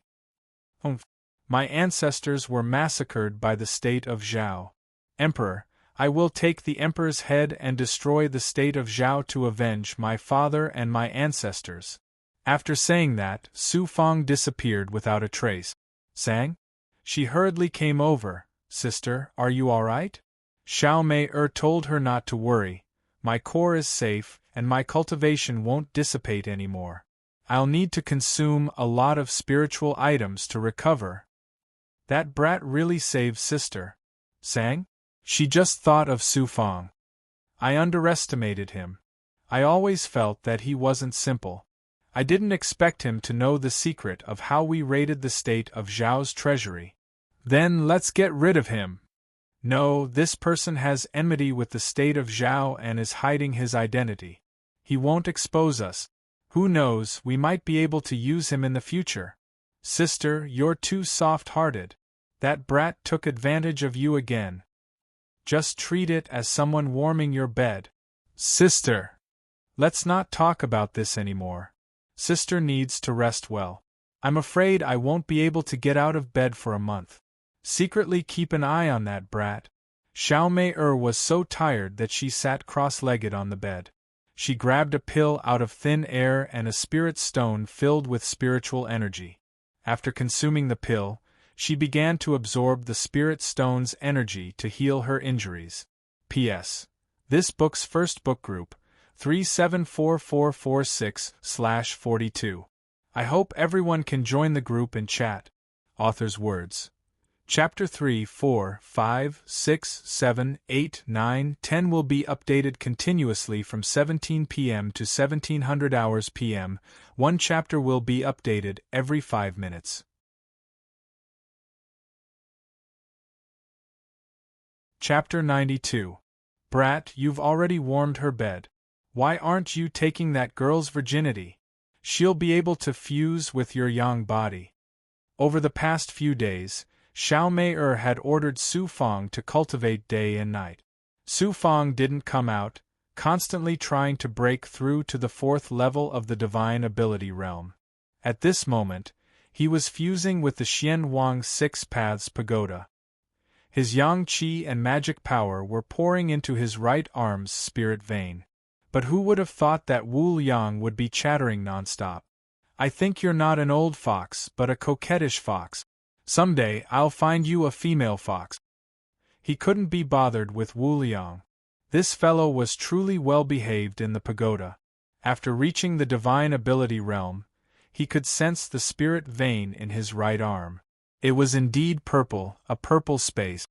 My ancestors were massacred by the state of Zhao. Emperor, I will take the Emperor's head and destroy the state of Zhao to avenge my father and my ancestors." After saying that, Su Fang disappeared without a trace. "Sang?" She hurriedly came over. "Sister, are you all right?" Xiao Mei told her not to worry. "My core is safe, and my cultivation won't dissipate anymore. I'll need to consume a lot of spiritual items to recover." "That brat really saved Sister." "Sang?" She just thought of Su Fang. "I underestimated him. I always felt that he wasn't simple. I didn't expect him to know the secret of how we raided the state of Zhao's treasury." "Then let's get rid of him." "No, this person has enmity with the state of Zhao and is hiding his identity. He won't expose us. Who knows, we might be able to use him in the future." "Sister, you're too soft-hearted. That brat took advantage of you again. Just treat it as someone warming your bed." "Sister! Let's not talk about this anymore. Sister needs to rest well. I'm afraid I won't be able to get out of bed for a month. Secretly keep an eye on that brat." Xiao Mei was so tired that she sat cross-legged on the bed. She grabbed a pill out of thin air and a spirit stone filled with spiritual energy. After consuming the pill, she began to absorb the spirit stone's energy to heal her injuries. P.S. This book's first book group, 374446/42. I hope everyone can join the group and chat. Author's words. Chapter 3, 4, 5, 6, 7, 8, 9, 10 will be updated continuously from 17 p.m. to 1700 hours p.m. One chapter will be updated every 5 minutes. Chapter 92. Brat, you've already warmed her bed. Why aren't you taking that girl's virginity? She'll be able to fuse with your yang body. Over the past few days, Xiao Mei had ordered Su Fang to cultivate day and night. Su Fang didn't come out, constantly trying to break through to the 4th level of the divine ability realm. At this moment, he was fusing with the Xian Wang 6 Paths Pagoda. His yang qi and magic power were pouring into his right arm's spirit vein. But who would have thought that Wu Liang would be chattering nonstop? "I think you're not an old fox but a coquettish fox. Someday I'll find you a female fox." He couldn't be bothered with Wu Liang. This fellow was truly well behaved in the pagoda. After reaching the divine ability realm, he could sense the spirit vein in his right arm. It was indeed purple, a purple space.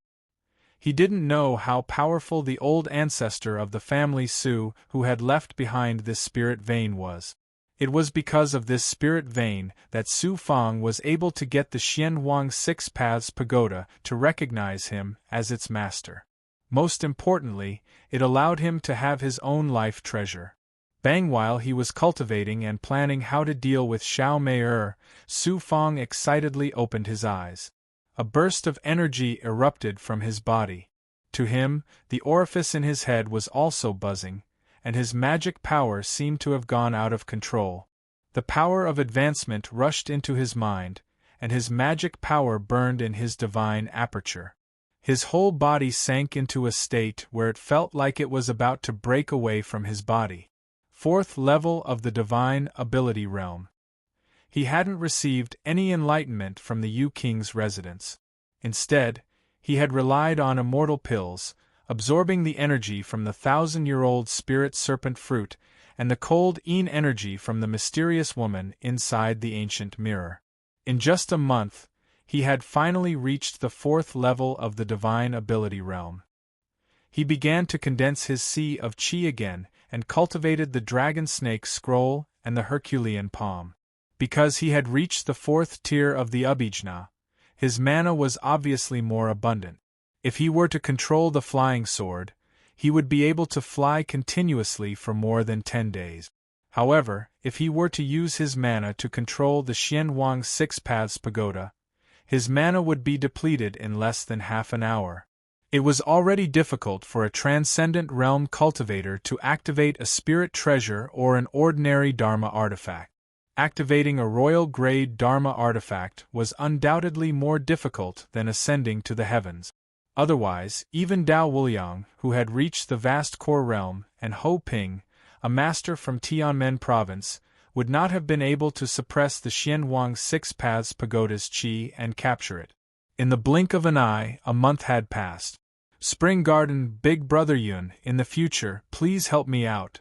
He didn't know how powerful the old ancestor of the family Su who had left behind this spirit vein was. It was because of this spirit vein that Su Fang was able to get the Xian Wang 6 Paths Pagoda to recognize him as its master. Most importantly, it allowed him to have his own life treasure. Bang, while he was cultivating and planning how to deal with Xiao Mei, Su Fang excitedly opened his eyes. A burst of energy erupted from his body. To him, the orifice in his head was also buzzing, and his magic power seemed to have gone out of control. The power of advancement rushed into his mind, and his magic power burned in his divine aperture. His whole body sank into a state where it felt like it was about to break away from his body. 4th level of the divine ability realm. He hadn't received any enlightenment from the Yu King's residence. Instead, he had relied on immortal pills, absorbing the energy from the 1,000-year-old spirit serpent fruit and the cold Yin energy from the mysterious woman inside the ancient mirror. In just a month, he had finally reached the 4th level of the divine ability realm. He began to condense his sea of qi again and cultivated the dragon snake scroll and the Herculean palm. Because he had reached the 4th tier of the Abhijna, his mana was obviously more abundant. If he were to control the flying sword, he would be able to fly continuously for more than 10 days. However, if he were to use his mana to control the Xian Wang 6 Paths Pagoda, his mana would be depleted in less than half an hour. It was already difficult for a transcendent realm cultivator to activate a spirit treasure or an ordinary Dharma artifact. Activating a royal-grade Dharma artifact was undoubtedly more difficult than ascending to the heavens. Otherwise, even Dao Wuliang, who had reached the vast core realm, and Ho Ping, a master from Tianmen province, would not have been able to suppress the Xianhuang Six Paths Pagoda's qi and capture it. In the blink of an eye, a month had passed. Spring Garden, Big Brother Yun, in the future, please help me out.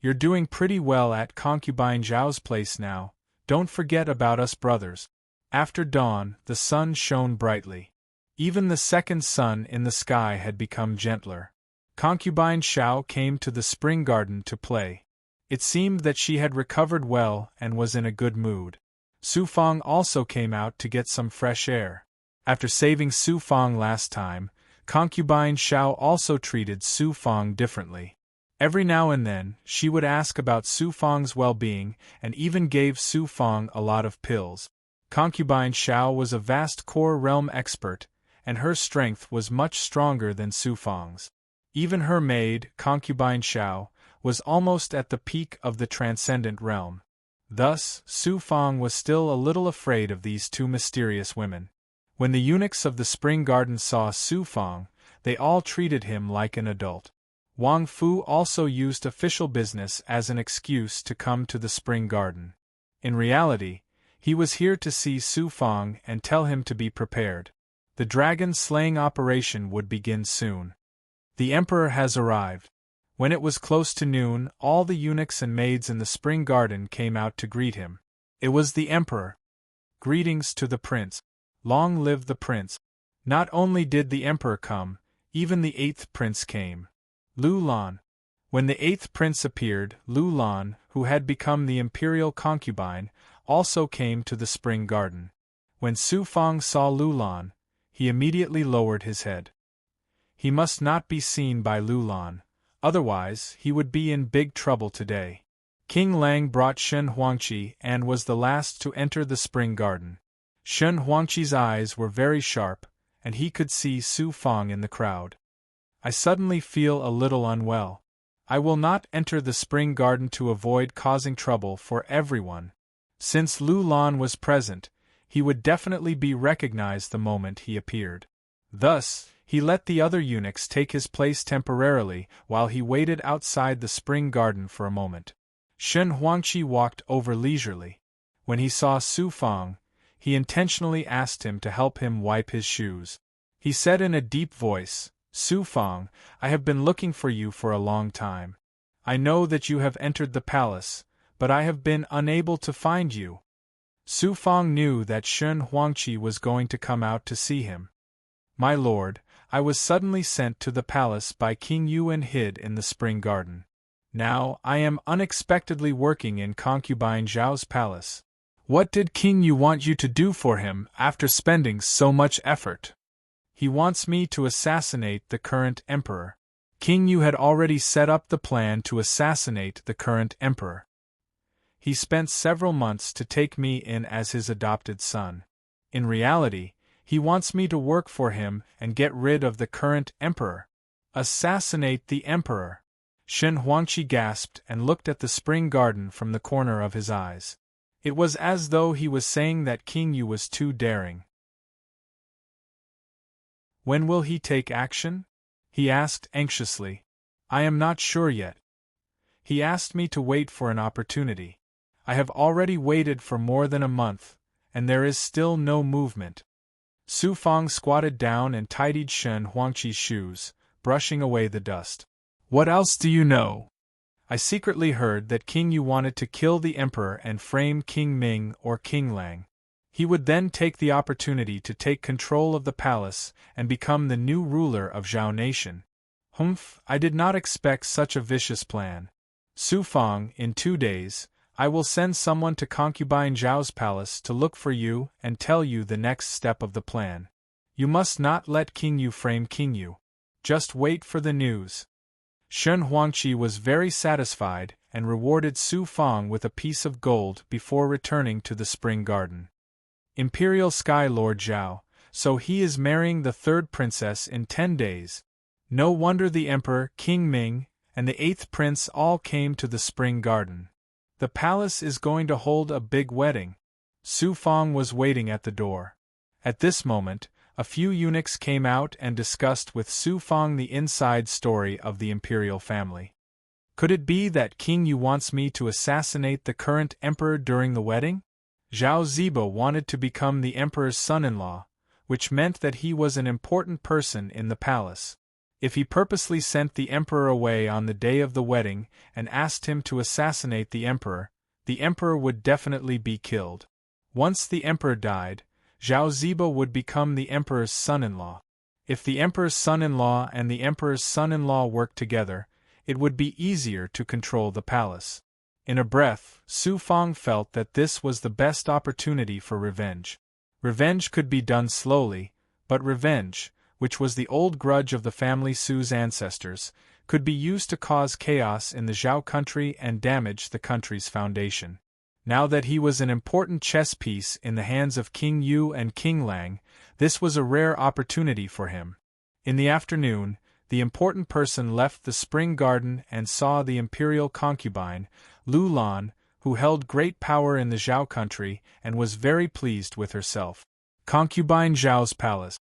You're doing pretty well at Concubine Zhao's place now, don't forget about us brothers. After dawn, the sun shone brightly. Even the second sun in the sky had become gentler. Concubine Zhao came to the spring garden to play. It seemed that she had recovered well and was in a good mood. Su Fang also came out to get some fresh air. After saving Su Fang last time, Concubine Zhao also treated Su Fang differently. Every now and then, she would ask about Su Fang's well-being and even gave Su Fang a lot of pills. Concubine Zhao was a vast core realm expert, and her strength was much stronger than Su Fang's. Even her maid, Concubine Zhao, was almost at the peak of the transcendent realm. Thus, Su Fang was still a little afraid of these two mysterious women. When the eunuchs of the spring garden saw Su Fang, they all treated him like an adult. Wang Fu also used official business as an excuse to come to the spring garden. In reality, he was here to see Su Fang and tell him to be prepared. The dragon-slaying operation would begin soon. The emperor has arrived. When it was close to noon, all the eunuchs and maids in the spring garden came out to greet him. It was the emperor. Greetings to the prince. Long live the prince. Not only did the emperor come, even the eighth prince came. Lu Lan. When the eighth prince appeared, Lu Lan, who had become the imperial concubine, also came to the spring garden. When Su Fang saw Lu Lan, he immediately lowered his head. He must not be seen by Lu Lan, otherwise he would be in big trouble today. King Lang brought Shen Huangqi and was the last to enter the spring garden. Shen Huangqi's eyes were very sharp, and he could see Su Fang in the crowd. I suddenly feel a little unwell. I will not enter the spring garden to avoid causing trouble for everyone. Since Lu Lan was present, he would definitely be recognized the moment he appeared. Thus, he let the other eunuchs take his place temporarily while he waited outside the spring garden for a moment. Shen Huangqi walked over leisurely. When he saw Su Fang, he intentionally asked him to help him wipe his shoes. He said in a deep voice, "Su Fang, I have been looking for you for a long time. I know that you have entered the palace, but I have been unable to find you." Su Fang knew that Shen Huangqi was going to come out to see him. "My lord, I was suddenly sent to the palace by King Yu and hid in the spring garden. Now I am unexpectedly working in Concubine Zhao's palace." "What did King Yu want you to do for him after spending so much effort?" "He wants me to assassinate the current emperor." King Yu had already set up the plan to assassinate the current emperor. He spent several months to take me in as his adopted son. In reality, he wants me to work for him and get rid of the current emperor. Assassinate the emperor. Shen Huangqi gasped and looked at the spring garden from the corner of his eyes. It was as though he was saying that King Yu was too daring. "When will he take action?" he asked anxiously. "I am not sure yet. He asked me to wait for an opportunity. I have already waited for more than a month, and there is still no movement." Su Fang squatted down and tidied Shen Huangqi's shoes, brushing away the dust. "What else do you know?" "I secretly heard that King Yu wanted to kill the emperor and frame King Ming or King Lang. He would then take the opportunity to take control of the palace and become the new ruler of Zhao Nation." "Humph, I did not expect such a vicious plan. Su Fang, in 2 days, I will send someone to Concubine Zhao's palace to look for you and tell you the next step of the plan. You must not let King Yu frame King Yu. Just wait for the news." Shen Huangqi was very satisfied and rewarded Su Fang with a piece of gold before returning to the spring garden. Imperial Sky Lord Zhao, so he is marrying the third princess in 10 days. No wonder the emperor, King Ming, and the eighth prince all came to the spring garden. The palace is going to hold a big wedding. Su Fang was waiting at the door. At this moment, A few eunuchs came out and discussed with Su Fang the inside story of the imperial family. Could it be that King Yu wants me to assassinate the current emperor during the wedding? Zhao Ziba wanted to become the emperor's son-in-law, which meant that he was an important person in the palace. If he purposely sent the emperor away on the day of the wedding and asked him to assassinate the emperor would definitely be killed. Once the emperor died, Zhao Ziba would become the emperor's son-in-law. If the emperor's son-in-law and the emperor's son-in-law worked together, it would be easier to control the palace. In a breath, Su Fang felt that this was the best opportunity for revenge. Revenge could be done slowly, but revenge, which was the old grudge of the family Su's ancestors, could be used to cause chaos in the Zhao country and damage the country's foundation. Now that he was an important chess piece in the hands of King Yu and King Lang, this was a rare opportunity for him. In the afternoon, the important person left the spring garden and saw the imperial concubine, Lu Lan, who held great power in the Zhao country and was very pleased with herself. Concubine Zhao's palace.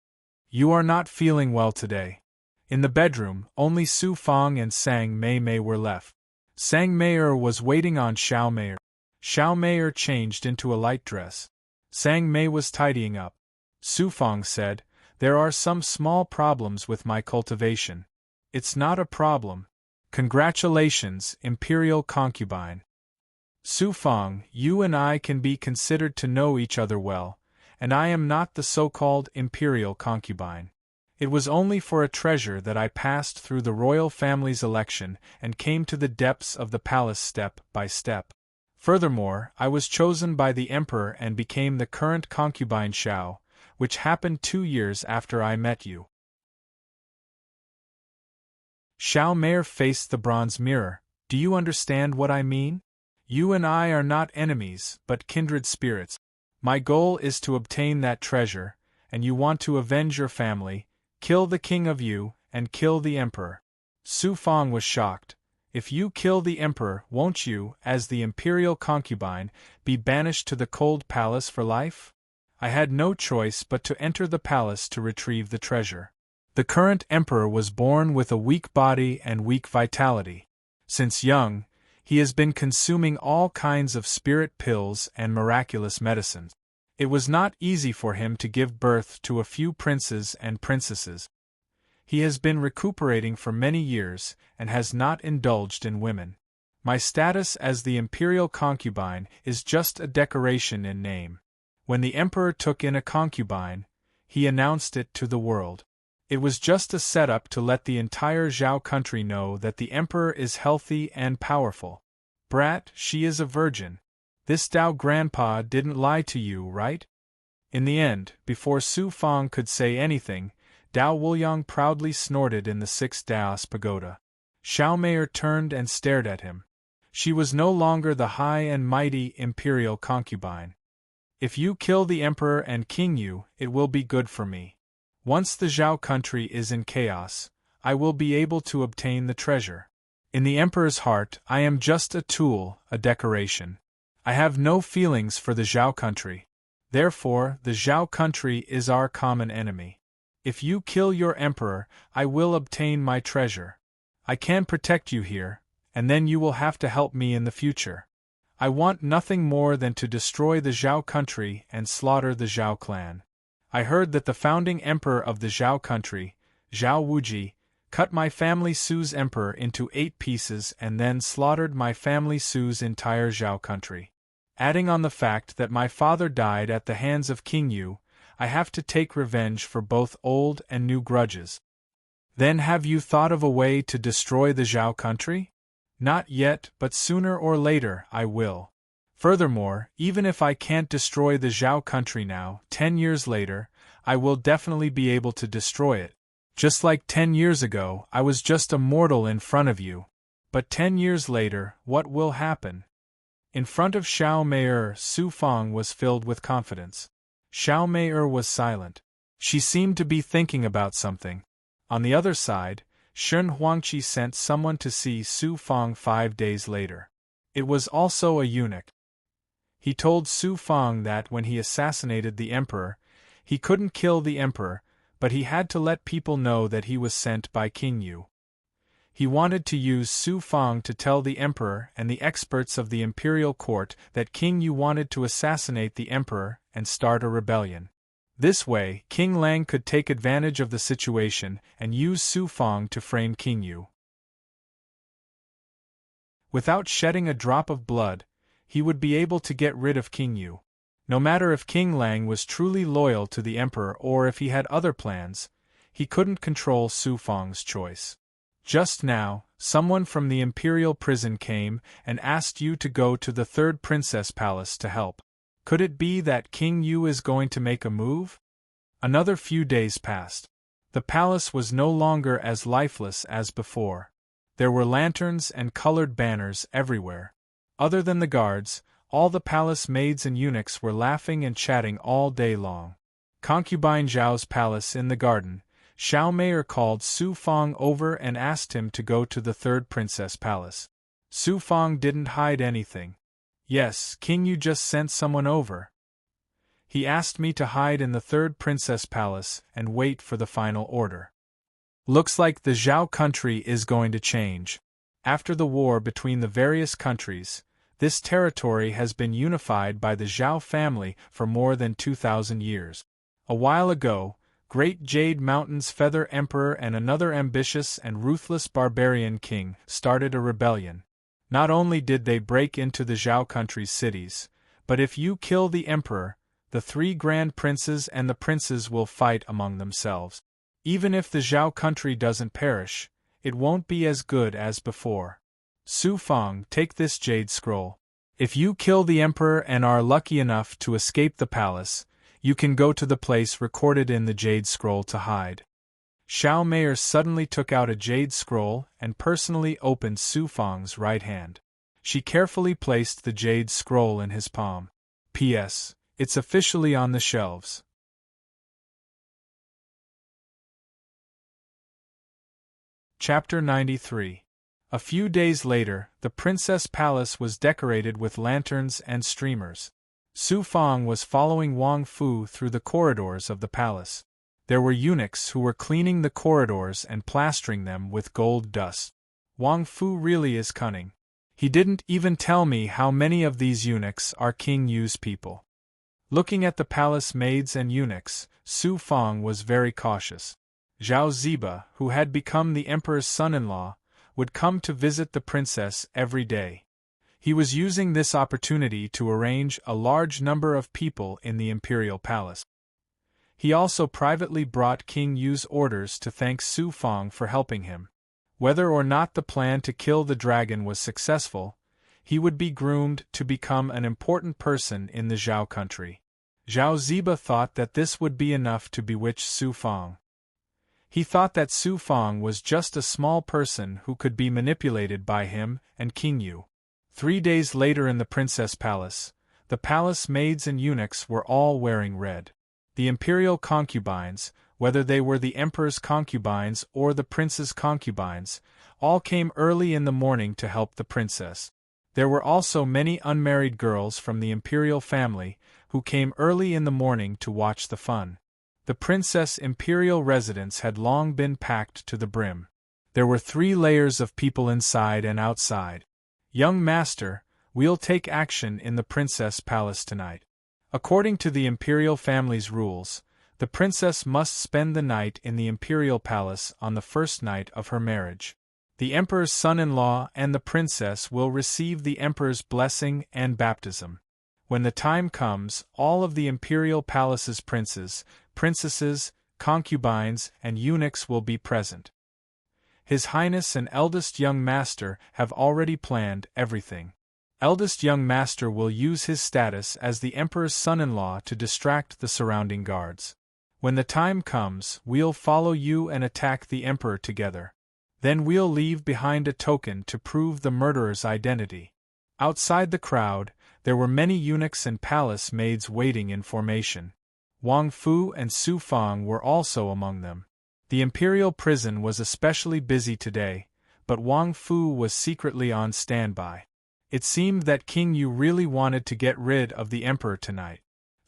You are not feeling well today. In the bedroom, only Su Fang and Sang Mei Mei were left. Sang Mei was waiting on Xiao Mei. Xiao Mei changed into a light dress. Sang Mei was tidying up. Su Fang said, "There are some small problems with my cultivation." "It's not a problem. Congratulations, imperial concubine." Su Fang, you and I can be considered to know each other well, and I am not the so-called imperial concubine. It was only for a treasure that I passed through the royal family's election and came to the depths of the palace step by step. Furthermore, I was chosen by the emperor and became the current concubine Xiao, which happened 2 years after I met you. Xiao Mei faced the bronze mirror. Do you understand what I mean? You and I are not enemies, but kindred spirits. My goal is to obtain that treasure, and you want to avenge your family, kill the king of Yu, and kill the emperor. Su Fang was shocked. If you kill the emperor, won't you, as the imperial concubine, be banished to the cold palace for life? I had no choice but to enter the palace to retrieve the treasure. The current emperor was born with a weak body and weak vitality. Since young, he has been consuming all kinds of spirit pills and miraculous medicines. It was not easy for him to give birth to a few princes and princesses. He has been recuperating for many years and has not indulged in women. My status as the imperial concubine is just a decoration in name. When the emperor took in a concubine, he announced it to the world. It was just a setup to let the entire Zhao country know that the emperor is healthy and powerful. Brat, she is a virgin. This Dao grandpa didn't lie to you, right? In the end, before Su Fang could say anything, Dao Wuliang proudly snorted in the 6th Daos pagoda. Xiao Mei turned and stared at him. She was no longer the high and mighty imperial concubine. If you kill the emperor and King Yu, it will be good for me. Once the Zhao country is in chaos, I will be able to obtain the treasure. In the emperor's heart, I am just a tool, a decoration. I have no feelings for the Zhao country. Therefore, the Zhao country is our common enemy. If you kill your emperor, I will obtain my treasure. I can protect you here, and then you will have to help me in the future. I want nothing more than to destroy the Zhao country and slaughter the Zhao clan. I heard that the founding emperor of the Zhao country, Zhao Wuji, cut my family Su's emperor into 8 pieces and then slaughtered my family Su's entire Zhao country. Adding on the fact that my father died at the hands of King Yu, I have to take revenge for both old and new grudges. Then have you thought of a way to destroy the Zhao country? Not yet, but sooner or later I will. Furthermore, even if I can't destroy the Zhao country now, 10 years later, I will definitely be able to destroy it. Just like 10 years ago, I was just a mortal in front of you. But 10 years later, what will happen? In front of Xiao Mei, Su Fang was filled with confidence. Xiao Mei was silent. She seemed to be thinking about something. On the other side, Shen Huangqi sent someone to see Su Fang 5 days later. It was also a eunuch. He told Su Fang that when he assassinated the emperor, He couldn't kill the emperor, but he had to let people know that he was sent by King Yu. He wanted to use Su Fang to tell the emperor and the experts of the imperial court that King Yu wanted to assassinate the emperor and start a rebellion. This way, King Lang could take advantage of the situation and use Su Fang to frame King Yu. Without shedding a drop of blood, he would be able to get rid of King Yu. No matter if King Lang was truly loyal to the emperor or if he had other plans, he couldn't control Su Fang's choice. Just now, someone from the imperial prison came and asked you to go to the third princess palace to help. Could it be that King Yu is going to make a move? Another few days passed. The palace was no longer as lifeless as before. There were lanterns and colored banners everywhere. Other than the guards, all the palace maids and eunuchs were laughing and chatting all day long. Concubine Zhao's palace in the garden, Xiao Meier called Su Fang over and asked him to go to the third princess palace. Su Fang didn't hide anything. Yes, King Yu just sent someone over. He asked me to hide in the third princess palace and wait for the final order. Looks like the Zhao country is going to change. After the war between the various countries, this territory has been unified by the Zhao family for more than 2,000 years. A while ago, Great Jade Mountain's Feather Emperor and another ambitious and ruthless barbarian king started a rebellion. Not only did they break into the Zhao country's cities, but if you kill the emperor, the 3 grand princes and the princes will fight among themselves. Even if the Zhao country doesn't perish, it won't be as good as before. Su Fang, take this jade scroll. If you kill the emperor and are lucky enough to escape the palace, you can go to the place recorded in the jade scroll to hide. Xiao Meier suddenly took out a jade scroll and personally opened Su Fang's right hand. She carefully placed the jade scroll in his palm. P.S. It's officially on the shelves. Chapter 93. A few days later, the princess palace was decorated with lanterns and streamers. Su Fang was following Wang Fu through the corridors of the palace. There were eunuchs who were cleaning the corridors and plastering them with gold dust. Wang Fu really is cunning. He didn't even tell me how many of these eunuchs are King Yu's people. Looking at the palace maids and eunuchs, Su Fang was very cautious. Zhao Ziba, who had become the emperor's son-in-law, would come to visit the princess every day. He was using this opportunity to arrange a large number of people in the imperial palace. He also privately brought King Yu's orders to thank Su Fang for helping him. Whether or not the plan to kill the dragon was successful, he would be groomed to become an important person in the Zhao country. Zhao Ziba thought that this would be enough to bewitch Su Fang. He thought that Su Fang was just a small person who could be manipulated by him and King Yu. 3 days later in the princess palace, the palace maids and eunuchs were all wearing red. The imperial concubines, whether they were the emperor's concubines or the prince's concubines, all came early in the morning to help the princess. There were also many unmarried girls from the imperial family, who came early in the morning to watch the fun. The princess' imperial residence had long been packed to the brim. There were 3 layers of people inside and outside. Young master, we'll take action in the princess palace tonight. According to the imperial family's rules, the princess must spend the night in the imperial palace on the first night of her marriage. The emperor's son-in-law and the princess will receive the emperor's blessing and baptism. When the time comes, all of the imperial palace's princes, princesses, concubines, and eunuchs will be present. His Highness and eldest young master have already planned everything. Eldest young master will use his status as the emperor's son-in-law to distract the surrounding guards. When the time comes, we'll follow you and attack the emperor together. Then we'll leave behind a token to prove the murderer's identity. Outside the crowd, there were many eunuchs and palace maids waiting in formation. Wang Fu and Su Fang were also among them. The imperial prison was especially busy today, but Wang Fu was secretly on standby. It seemed that King Yu really wanted to get rid of the emperor tonight.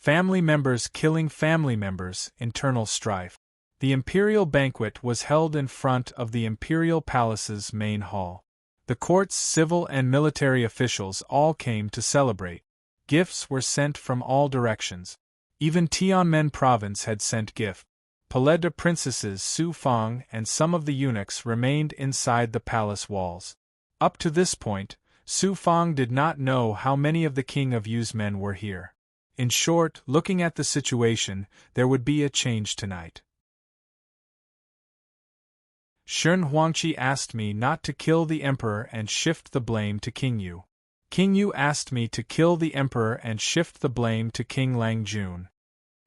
Family members killing family members, internal strife. The imperial banquet was held in front of the imperial palace's main hall. The court's civil and military officials all came to celebrate. Gifts were sent from all directions. Even Tianmen province had sent gift. Paleda princesses Su Fang and some of the eunuchs remained inside the palace walls. Up to this point, Su Fang did not know how many of the King of Yu's men were here. In short, looking at the situation, there would be a change tonight. Shun Huangqi asked me not to kill the emperor and shift the blame to King Yu. King Yu asked me to kill the emperor and shift the blame to King Lang Jun.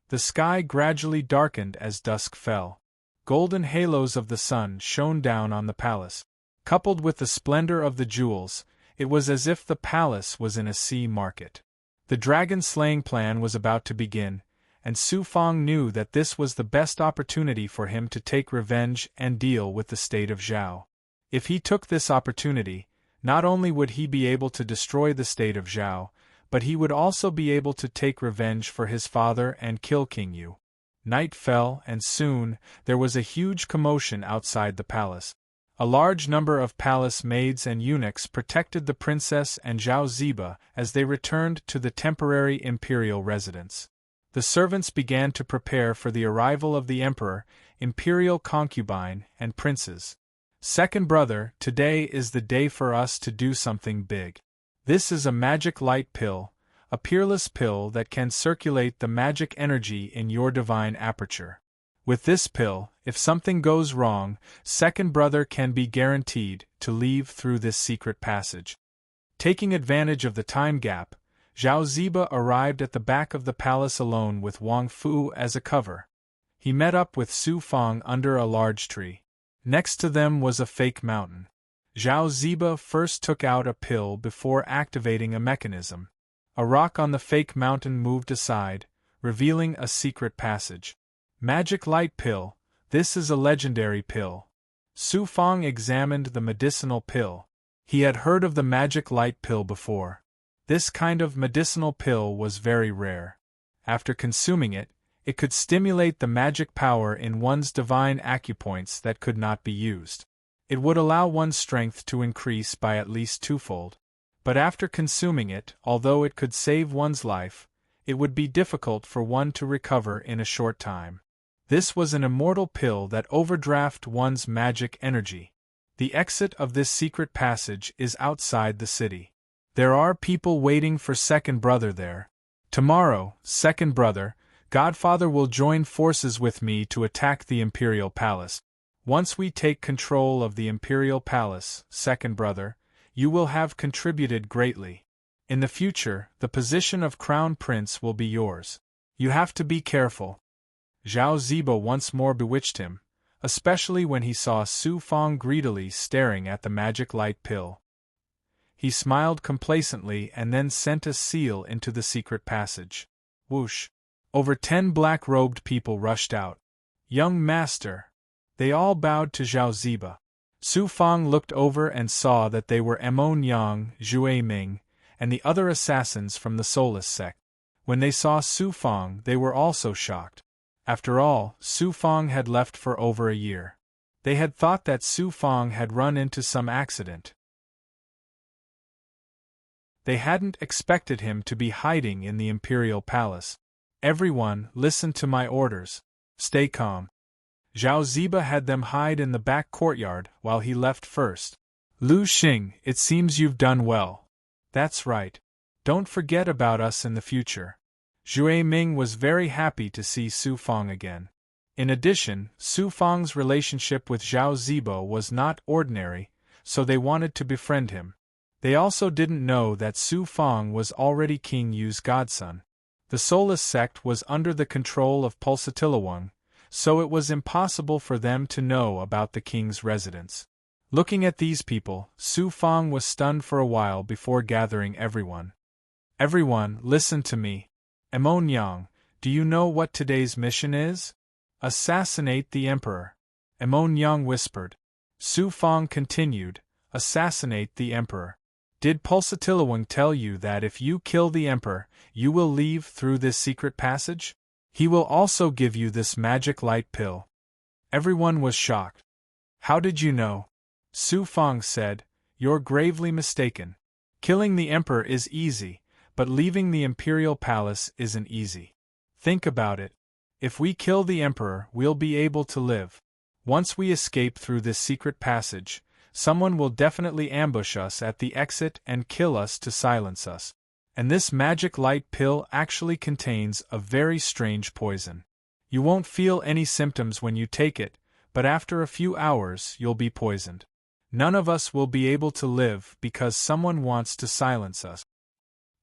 The sky gradually darkened as dusk fell. Golden halos of the sun shone down on the palace. Coupled with the splendor of the jewels, it was as if the palace was in a sea market. The dragon-slaying plan was about to begin, and Su Fang knew that this was the best opportunity for him to take revenge and deal with the state of Zhao. If he took this opportunity, not only would he be able to destroy the state of Zhao, but he would also be able to take revenge for his father and kill King Yu. Night fell, and soon, there was a huge commotion outside the palace. A large number of palace maids and eunuchs protected the princess and Zhao Ziba as they returned to the temporary imperial residence. The servants began to prepare for the arrival of the emperor, imperial concubine, and princes. Second brother, today is the day for us to do something big. This is a magic light pill, a peerless pill that can circulate the magic energy in your divine aperture. With this pill, if something goes wrong, second brother can be guaranteed to leave through this secret passage. Taking advantage of the time gap, Zhao Ziba arrived at the back of the palace alone with Wang Fu as a cover. He met up with Su Fang under a large tree. Next to them was a fake mountain. Zhao Ziba first took out a pill before activating a mechanism. A rock on the fake mountain moved aside, revealing a secret passage. Magic light pill, this is a legendary pill. Su Fang examined the medicinal pill. He had heard of the magic light pill before. This kind of medicinal pill was very rare. After consuming it, it could stimulate the magic power in one's divine acupoints that could not be used. It would allow one's strength to increase by at least twofold. But after consuming it, although it could save one's life, it would be difficult for one to recover in a short time. This was an immortal pill that overdraft one's magic energy. The exit of this secret passage is outside the city. There are people waiting for second brother there. Tomorrow, second brother, Godfather will join forces with me to attack the Imperial Palace. Once we take control of the Imperial Palace, second brother, you will have contributed greatly. In the future, the position of Crown Prince will be yours. You have to be careful. Zhao Ziba once more bewitched him, especially when he saw Su Fang greedily staring at the magic light pill. He smiled complacently and then sent a seal into the secret passage. Whoosh! Over 10 black-robed people rushed out. Young master! They all bowed to Zhao Ziba. Su Fang looked over and saw that they were Emon Yang, Zhui Ming, and the other assassins from the Soulless sect. When they saw Su Fang, they were also shocked. After all, Su Fang had left for over a year. They had thought that Su Fang had run into some accident. They hadn't expected him to be hiding in the Imperial Palace. Everyone, listen to my orders. Stay calm. Zhao Ziba had them hide in the back courtyard while he left first. Lu Xing, it seems you've done well. That's right. Don't forget about us in the future. Zhui Ming was very happy to see Su Fang again. In addition, Su Fang's relationship with Zhao Ziba was not ordinary, so they wanted to befriend him. They also didn't know that Su Fang was already King Yu's godson. The Soulless sect was under the control of Pulsatilawang, so it was impossible for them to know about the king's residence. Looking at these people, Su Fang was stunned for a while before gathering everyone. Everyone, listen to me. Emon Yang, do you know what today's mission is? Assassinate the emperor. Emon Yang whispered. Su Fang continued, assassinate the emperor. Did Pulsatilawang tell you that if you kill the Emperor, you will leave through this secret passage? He will also give you this magic light pill. Everyone was shocked. How did you know? Su Fang said, You're gravely mistaken. Killing the Emperor is easy, but leaving the Imperial Palace isn't easy. Think about it. If we kill the Emperor, we'll be able to live. Once we escape through this secret passage, someone will definitely ambush us at the exit and kill us to silence us. And this magic light pill actually contains a very strange poison. You won't feel any symptoms when you take it, but after a few hours you'll be poisoned. None of us will be able to live because someone wants to silence us.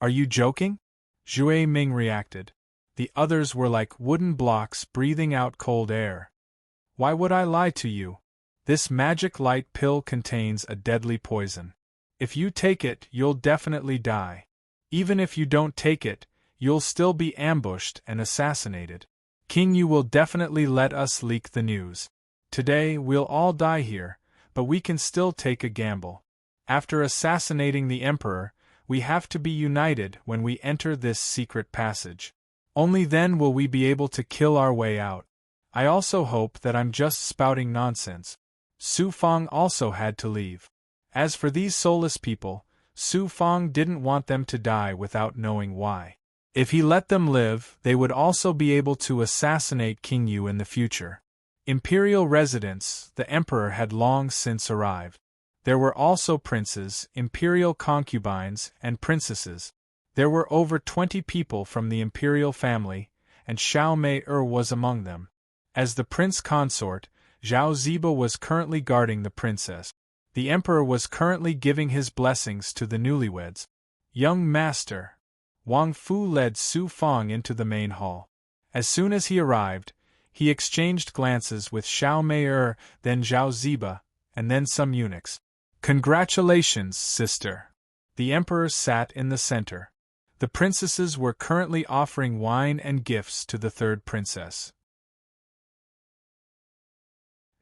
Are you joking? Zhui Ming reacted. The others were like wooden blocks breathing out cold air. Why would I lie to you? This magic light pill contains a deadly poison. If you take it, you'll definitely die. Even if you don't take it, you'll still be ambushed and assassinated. King Yu will definitely let us leak the news. Today we'll all die here, but we can still take a gamble. After assassinating the Emperor, we have to be united when we enter this secret passage. Only then will we be able to kill our way out. I also hope that I'm just spouting nonsense. Su Fang also had to leave. As for these soulless people, Su Fang didn't want them to die without knowing why. If he let them live, they would also be able to assassinate King Yu in the future. Imperial residents, the Emperor had long since arrived. There were also princes, imperial concubines, and princesses. There were over 20 people from the imperial family, and Xiao Mei-er was among them. As the prince consort, Zhao Ziba was currently guarding the princess. The Emperor was currently giving his blessings to the newlyweds. Young master. Wang Fu led Su Fang into the main hall. As soon as he arrived, he exchanged glances with Xiao Mei-er, then Zhao Ziba, and then some eunuchs. Congratulations, sister. The Emperor sat in the center. The princesses were currently offering wine and gifts to the third princess.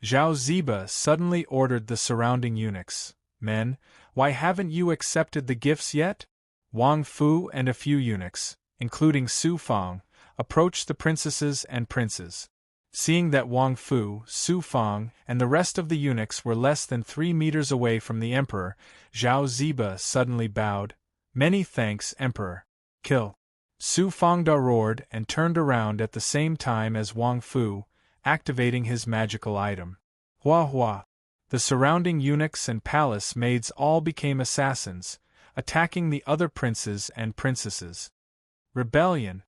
Zhao Ziba suddenly ordered the surrounding eunuchs, Men, why haven't you accepted the gifts yet? Wang Fu and a few eunuchs, including Su Fang, approached the princesses and princes. Seeing that Wang Fu, Su Fang, and the rest of the eunuchs were less than 3 meters away from the Emperor, Zhao Ziba suddenly bowed. Many thanks, Emperor. Kill. Su Fangda roared and turned around at the same time as Wang Fu, activating his magical item. Hua hua. The surrounding eunuchs and palace maids all became assassins, attacking the other princes and princesses. Rebellion.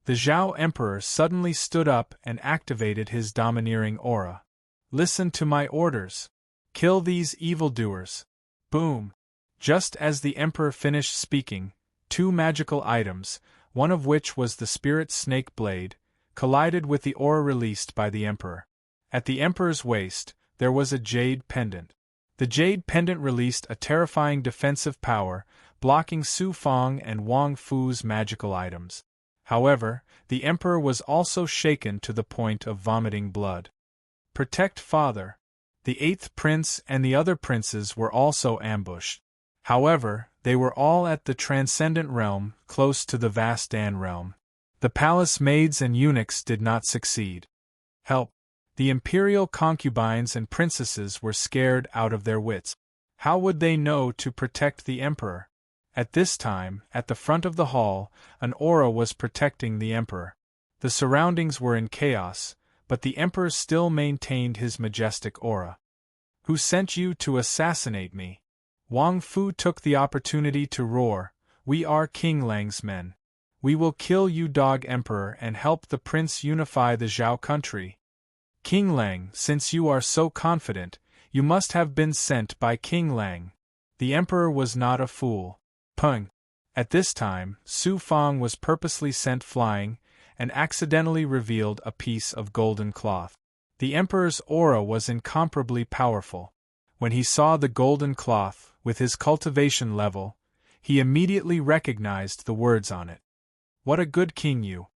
The Zhao Emperor suddenly stood up and activated his domineering aura. Listen to my orders. Kill these evildoers. Boom. Just as the Emperor finished speaking, 2 magical items, one of which was the spirit snake blade, collided with the aura released by the Emperor. At the Emperor's waist, there was a jade pendant. The jade pendant released a terrifying defensive power, blocking Su Fang and Wang Fu's magical items. However, the Emperor was also shaken to the point of vomiting blood. Protect Father. The 8th prince and the other princes were also ambushed. However, they were all at the transcendent realm, close to the vast Dan realm. The palace maids and eunuchs did not succeed. Help! The imperial concubines and princesses were scared out of their wits. How would they know to protect the Emperor? At this time, at the front of the hall, an aura was protecting the Emperor. The surroundings were in chaos, but the Emperor still maintained his majestic aura. Who sent you to assassinate me? Wang Fu took the opportunity to roar, We are King Lang's men. We will kill you, Dog Emperor, and help the prince unify the Zhao country. King Lang, since you are so confident, you must have been sent by King Lang. The Emperor was not a fool. Pung. At this time, Su Fang was purposely sent flying, and accidentally revealed a piece of golden cloth. The Emperor's aura was incomparably powerful. When he saw the golden cloth, with his cultivation level, he immediately recognized the words on it. What a good king you!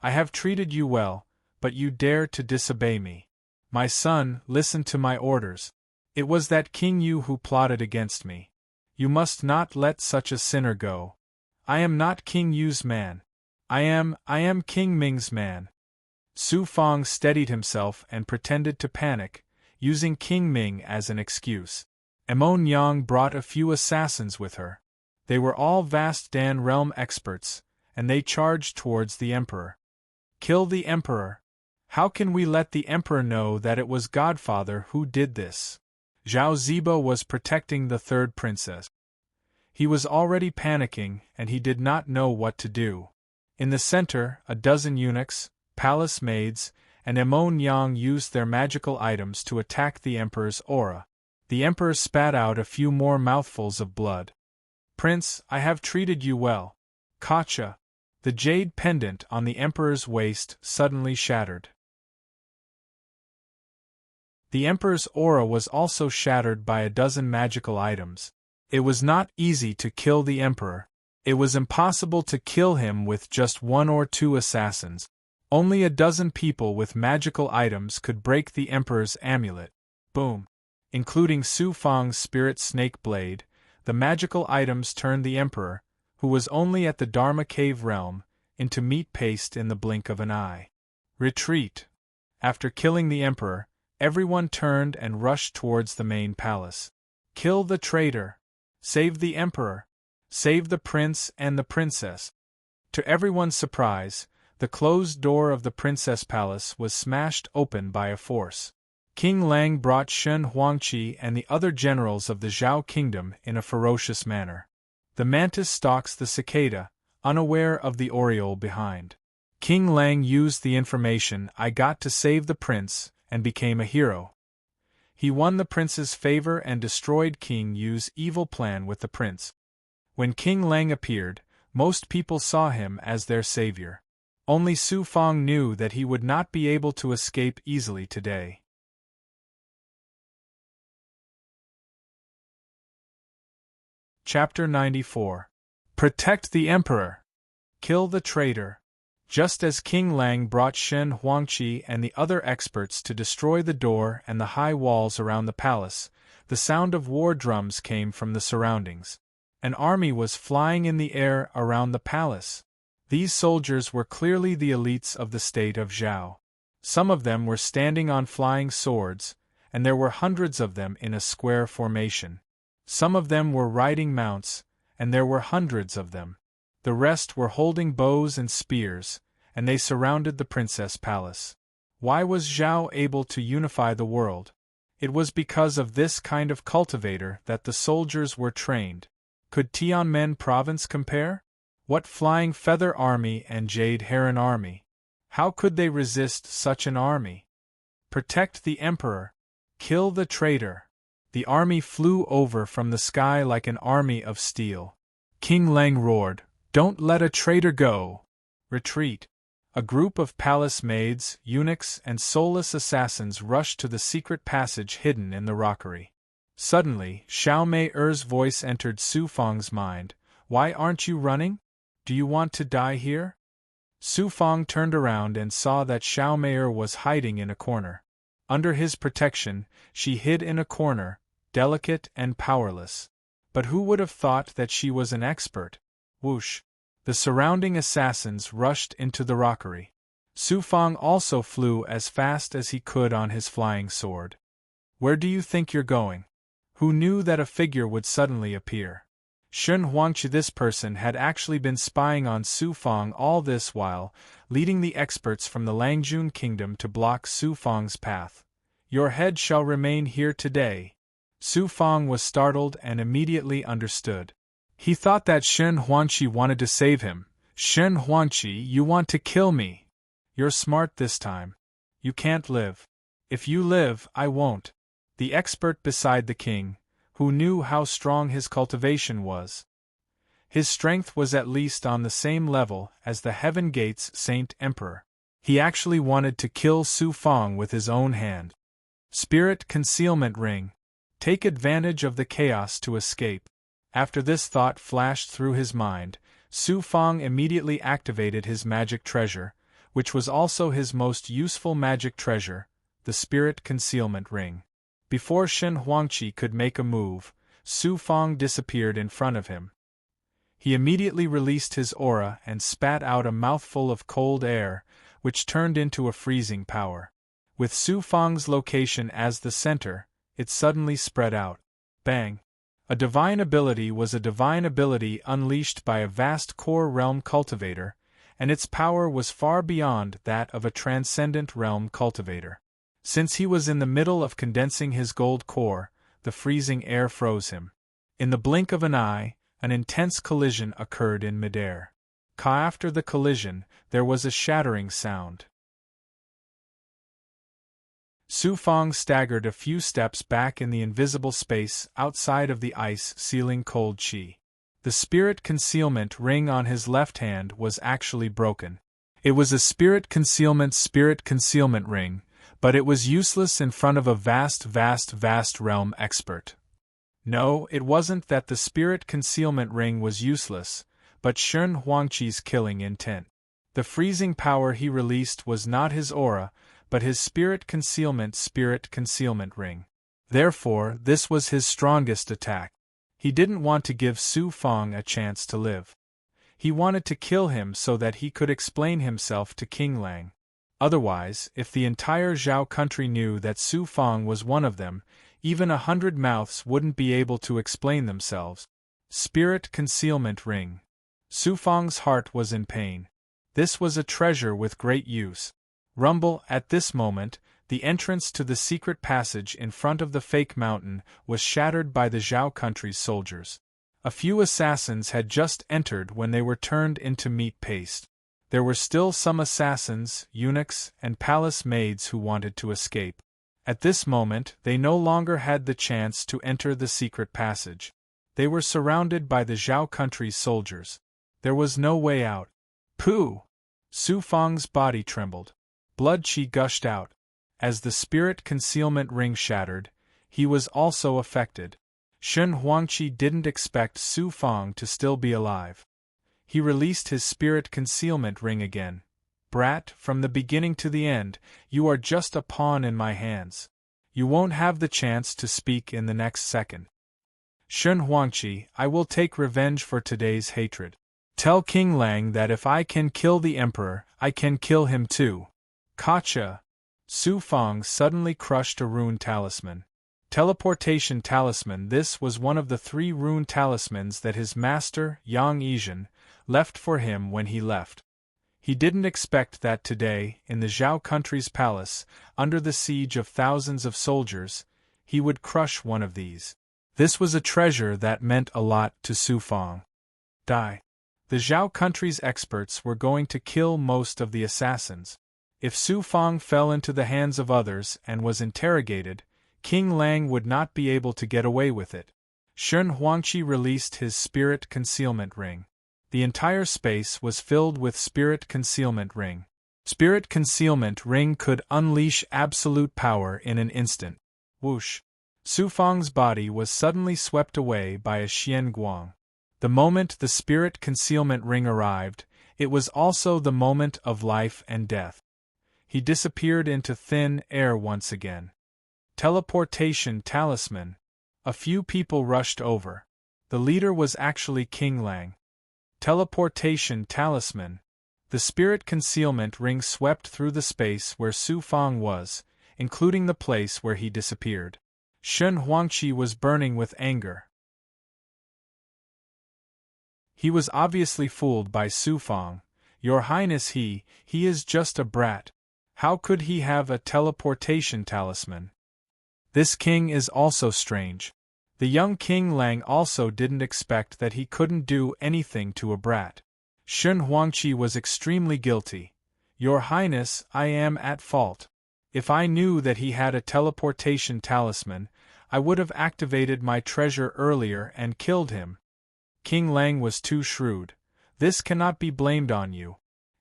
I have treated you well, but you dare to disobey me. My son, listen to my orders. It was that King Yu who plotted against me. You must not let such a sinner go. I am not King Yu's man. I am King Ming's man. Su Fang steadied himself and pretended to panic, using King Ming as an excuse. Emon Yang brought a few assassins with her. They were all vast Dan realm experts, and they charged towards the Emperor. Kill the Emperor. How can we let the Emperor know that it was Godfather who did this? Zhao Ziba was protecting the third princess. He was already panicking, and he did not know what to do. In the center, a dozen eunuchs, palace maids, and Emon Yang used their magical items to attack the Emperor's aura. The Emperor spat out a few more mouthfuls of blood. Prince, I have treated you well. Kacha. The jade pendant on the Emperor's waist suddenly shattered. The Emperor's aura was also shattered by a dozen magical items. It was not easy to kill the Emperor. It was impossible to kill him with just 1 or 2 assassins. Only a dozen people with magical items could break the Emperor's amulet. Boom! Including Su Fang's spirit snake blade, the magical items turned the Emperor, who was only at the Dharma Cave realm, into meat paste in the blink of an eye. Retreat! After killing the Emperor, everyone turned and rushed towards the main palace. Kill the traitor! Save the Emperor! Save the prince and the princess! To everyone's surprise, the closed door of the princess palace was smashed open by a force. King Lang brought Shen Huangqi and the other generals of the Zhao kingdom in a ferocious manner. The mantis stalks the cicada, unaware of the aureole behind. King Lang used the information I got to save the prince and became a hero. He won the prince's favor and destroyed King Yu's evil plan with the prince. When King Lang appeared, most people saw him as their savior. Only Su Fang knew that he would not be able to escape easily today. Chapter 94. Protect the Emperor! Kill the traitor! Just as King Lang brought Shen Huangqi and the other experts to destroy the door and the high walls around the palace, the sound of war drums came from the surroundings. An army was flying in the air around the palace. These soldiers were clearly the elites of the state of Zhao. Some of them were standing on flying swords, and there were hundreds of them in a square formation. Some of them were riding mounts, and there were hundreds of them. The rest were holding bows and spears, and they surrounded the princess palace. Why was Zhao able to unify the world? It was because of this kind of cultivator that the soldiers were trained. Could Tianmen province compare? What flying feather army and jade heron army? How could they resist such an army? Protect the Emperor! Kill the traitor! The army flew over from the sky like an army of steel. King Lang roared, "Don't let a traitor go! Retreat!" A group of palace maids, eunuchs, and soulless assassins rushed to the secret passage hidden in the rockery. Suddenly, Xiao Mei-er's voice entered Su Fang's mind. "Why aren't you running? Do you want to die here?" Su Fang turned around and saw that Xiao Mei-er was hiding in a corner. Under his protection, she hid in a corner, delicate and powerless. But who would have thought that she was an expert? Whoosh! The surrounding assassins rushed into the rockery. Su Fang also flew as fast as he could on his flying sword. "Where do you think you're going?" Who knew that a figure would suddenly appear? Shen Huangqi. This person had actually been spying on Su Fang all this while, leading the experts from the Langjun kingdom to block Su Fang's path. "Your head shall remain here today." Su Fang was startled and immediately understood. He thought that Shen Huangqi wanted to save him. "Shen Huangqi, you want to kill me. You're smart this time. You can't live. If you live, I won't." The expert beside the king, who knew how strong his cultivation was. His strength was at least on the same level as the Heaven Gate's Saint Emperor. He actually wanted to kill Su Fang with his own hand. Spirit concealment ring. Take advantage of the chaos to escape. After this thought flashed through his mind, Su Fang immediately activated his magic treasure, which was also his most useful magic treasure, the Spirit concealment ring. Before Shen Huangqi could make a move, Su Fong disappeared in front of him. He immediately released his aura and spat out a mouthful of cold air, which turned into a freezing power. With Su Fong's location as the center, it suddenly spread out. Bang! A divine ability was a divine ability unleashed by a vast core realm cultivator, and its power was far beyond that of a transcendent realm cultivator. Since he was in the middle of condensing his gold core, the freezing air froze him. In the blink of an eye, an intense collision occurred in midair. After the collision, there was a shattering sound. Su Fong staggered a few steps back in the invisible space outside of the ice sealing cold chi. The spirit concealment ring on his left hand was actually broken. It was a spirit concealment ring, but it was useless in front of a vast realm expert. No, it wasn't that the spirit concealment ring was useless, but Shen Huangqi's killing intent. The freezing power he released was not his aura, but his spirit concealment ring. Therefore, this was his strongest attack. He didn't want to give Su Fong a chance to live. He wanted to kill him so that he could explain himself to King Lang. Otherwise, if the entire Zhao country knew that Su Fong was one of them, even 100 mouths wouldn't be able to explain themselves. Spirit concealment ring. Su Fong's heart was in pain. This was a treasure with great use. Rumble, at this moment, the entrance to the secret passage in front of the fake mountain was shattered by the Zhao country's soldiers. A few assassins had just entered when they were turned into meat paste. There were still some assassins, eunuchs, and palace maids who wanted to escape. At this moment, they no longer had the chance to enter the secret passage. They were surrounded by the Zhao country's soldiers. There was no way out. Pooh! Su Fong's body trembled. Blood chi gushed out. As the spirit concealment ring shattered, he was also affected. Shen Huangqi didn't expect Su Fong to still be alive. He released his spirit concealment ring again. Brat, from the beginning to the end, you are just a pawn in my hands. You won't have the chance to speak in the next second. Shen Huangqi, I will take revenge for today's hatred. Tell King Lang that if I can kill the emperor, I can kill him too. Gotcha! Su Fong suddenly crushed a rune talisman. Teleportation talisman. This was one of the 3 rune talismans that his master, Yang Yizhen, left for him when he left. He didn't expect that today, in the Zhao country's palace, under the siege of thousands of soldiers, he would crush one of these. This was a treasure that meant a lot to Su Fong. Die. The Zhao country's experts were going to kill most of the assassins. If Su Fong fell into the hands of others and was interrogated, King Lang would not be able to get away with it. Shen Huangqi released his spirit concealment ring. The entire space was filled with spirit concealment ring. Spirit concealment ring could unleash absolute power in an instant. Whoosh! Su Fong's body was suddenly swept away by a Xian Guang. The moment the spirit concealment ring arrived, it was also the moment of life and death. He disappeared into thin air once again. Teleportation talisman. A few people rushed over. The leader was actually King Lang. Teleportation talisman. The spirit concealment ring swept through the space where Su Fong was, including the place where he disappeared. Shen Huangqi was burning with anger. He was obviously fooled by Su Fong. Your Highness, he is just a brat. How could he have a teleportation talisman? This king is also strange. The young King Lang also didn't expect that he couldn't do anything to a brat. Shen Huangqi was extremely guilty. Your Highness, I am at fault. If I knew that he had a teleportation talisman, I would have activated my treasure earlier and killed him. King Lang was too shrewd. This cannot be blamed on you.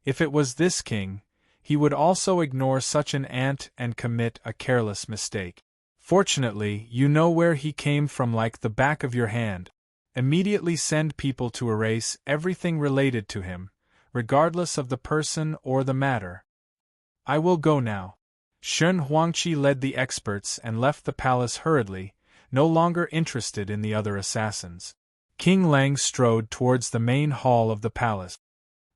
If it was this king, he would also ignore such an ant and commit a careless mistake. Fortunately, you know where he came from like the back of your hand. Immediately send people to erase everything related to him, regardless of the person or the matter. I will go now. Shen Huangqi led the experts and left the palace hurriedly, no longer interested in the other assassins. King Lang strode towards the main hall of the palace.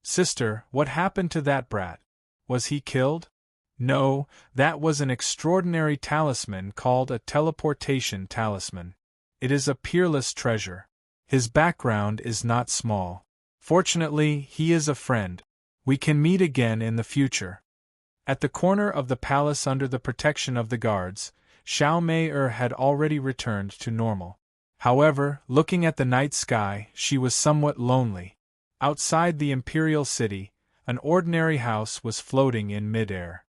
"Sister, what happened to that brat? Was he killed?" "No, that was an extraordinary talisman called a teleportation talisman. It is a peerless treasure. His background is not small. Fortunately, he is a friend. We can meet again in the future." At the corner of the palace under the protection of the guards, Xiao Mei had already returned to normal. However, looking at the night sky, she was somewhat lonely. Outside the imperial city, an ordinary house was floating in mid-air.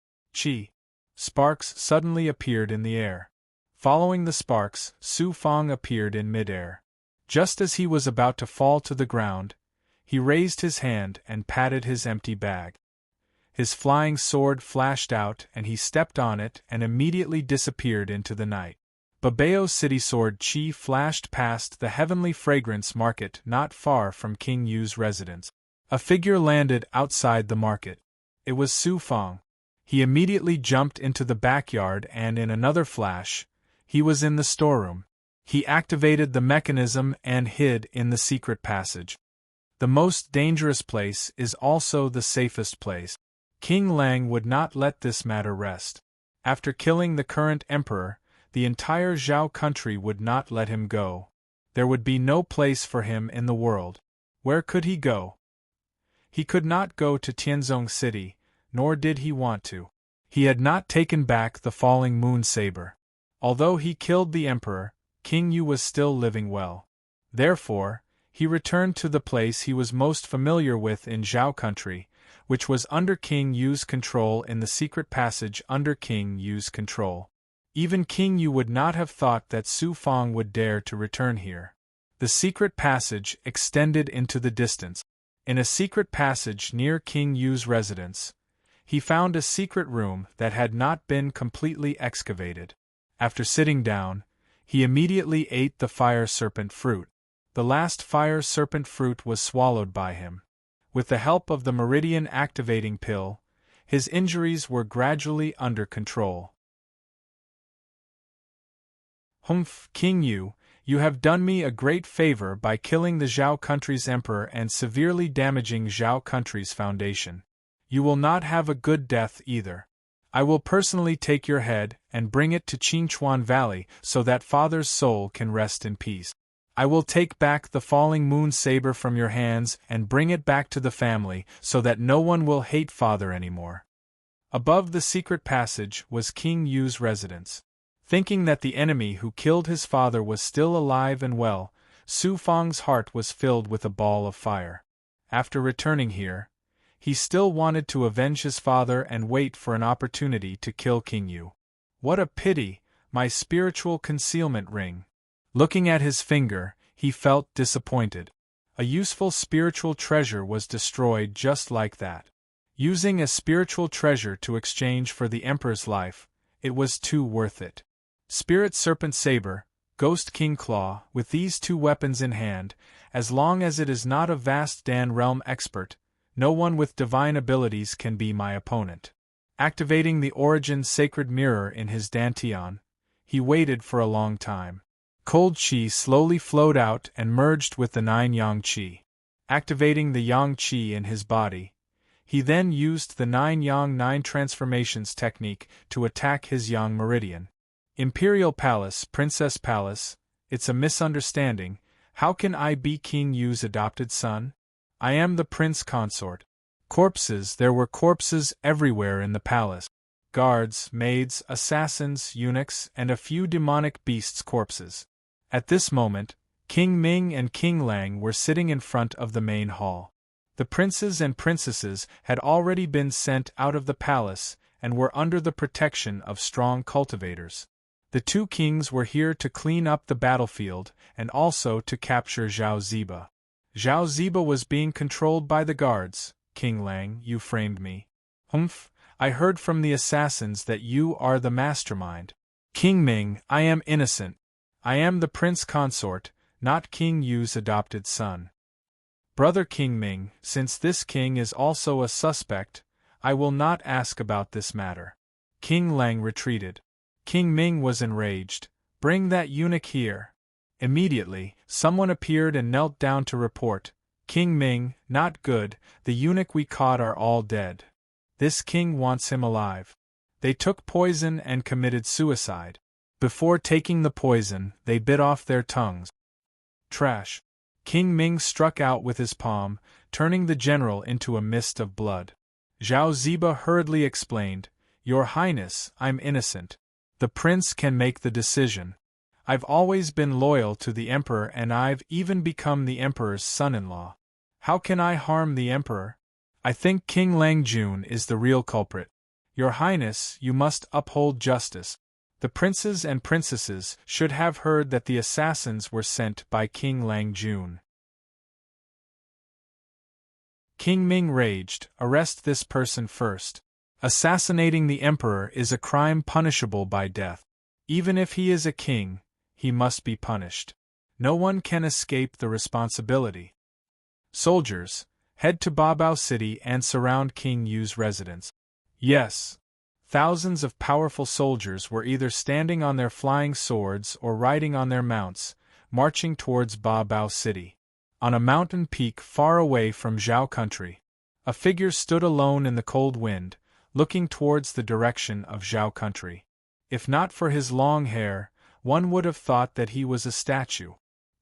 Sparks suddenly appeared in the air. Following the sparks, Su Fang appeared in mid-air. Just as he was about to fall to the ground, he raised his hand and patted his empty bag. His flying sword flashed out and he stepped on it and immediately disappeared into the night. Babao's city sword Qi flashed past the heavenly fragrance market not far from King Yu's residence. A figure landed outside the market. It was Su Fang. He immediately jumped into the backyard and in another flash, he was in the storeroom. He activated the mechanism and hid in the secret passage. The most dangerous place is also the safest place. King Lang would not let this matter rest. After killing the current emperor, the entire Zhao country would not let him go. There would be no place for him in the world. Where could he go? He could not go to Tianzong City, nor did he want to. He had not taken back the falling moon saber. Although he killed the emperor, King Yu was still living well. Therefore, he returned to the place he was most familiar with in Zhao country, which was under King Yu's control in the secret passage under King Yu's control. Even King Yu would not have thought that Su Fang would dare to return here. The secret passage extended into the distance. In a secret passage near King Yu's residence, he found a secret room that had not been completely excavated. After sitting down, he immediately ate the fire serpent fruit. The last fire serpent fruit was swallowed by him. With the help of the meridian activating pill, his injuries were gradually under control. "Humph, King Yu, you have done me a great favor by killing the Zhao country's emperor and severely damaging Zhao country's foundation. You will not have a good death either. I will personally take your head and bring it to Qingchuan Valley so that father's soul can rest in peace. I will take back the falling moon saber from your hands and bring it back to the family so that no one will hate father anymore." Above the secret passage was King Yu's residence. Thinking that the enemy who killed his father was still alive and well, Su Fang's heart was filled with a ball of fire. After returning here, he still wanted to avenge his father and wait for an opportunity to kill King Yu. What a pity, my spiritual concealment ring. Looking at his finger, he felt disappointed. A useful spiritual treasure was destroyed just like that. Using a spiritual treasure to exchange for the Emperor's life, it was too worth it. Spirit Serpent Saber, Ghost King Claw, with these two weapons in hand, as long as it is not a vast Dan realm expert, no one with divine abilities can be my opponent. Activating the Origin Sacred Mirror in his dantian, he waited for a long time. Cold Qi slowly flowed out and merged with the 9 Yang Qi. Activating the Yang Qi in his body, he then used the 9 Yang 9 transformations technique to attack his Yang Meridian. Imperial Palace, Princess Palace, it's a misunderstanding. How can I be King Yu's adopted son? I am the prince consort. Corpses, there were corpses everywhere in the palace. Guards, maids, assassins, eunuchs, and a few demonic beasts' corpses. At this moment, King Ming and King Lang were sitting in front of the main hall. The princes and princesses had already been sent out of the palace and were under the protection of strong cultivators. The two kings were here to clean up the battlefield and also to capture Zhao Ziba. Zhao Ziba was being controlled by the guards. King Lang, you framed me. Humph, I heard from the assassins that you are the mastermind. King Ming, I am innocent. I am the prince consort, not King Yu's adopted son. Brother King Ming, since this king is also a suspect, I will not ask about this matter. King Lang retreated. King Ming was enraged. Bring that eunuch here. Immediately, someone appeared and knelt down to report, King Ming, not good, the eunuch we caught are all dead. This king wants him alive. They took poison and committed suicide. Before taking the poison, they bit off their tongues. Trash. King Ming struck out with his palm, turning the general into a mist of blood. Zhao Ziba hurriedly explained, Your Highness, I'm innocent. The prince can make the decision. I've always been loyal to the emperor and I've even become the emperor's son-in-law. How can I harm the emperor? I think King Lang Jun is the real culprit. Your Highness, you must uphold justice. The princes and princesses should have heard that the assassins were sent by King Lang Jun. King Ming raged, Arrest this person first. Assassinating the emperor is a crime punishable by death. Even if he is a king, he must be punished. No one can escape the responsibility. Soldiers, head to Babao City and surround King Yu's residence. Yes. Thousands of powerful soldiers were either standing on their flying swords or riding on their mounts, marching towards Babao City. On a mountain peak far away from Zhao country, a figure stood alone in the cold wind, looking towards the direction of Zhao country. If not for his long hair, one would have thought that he was a statue.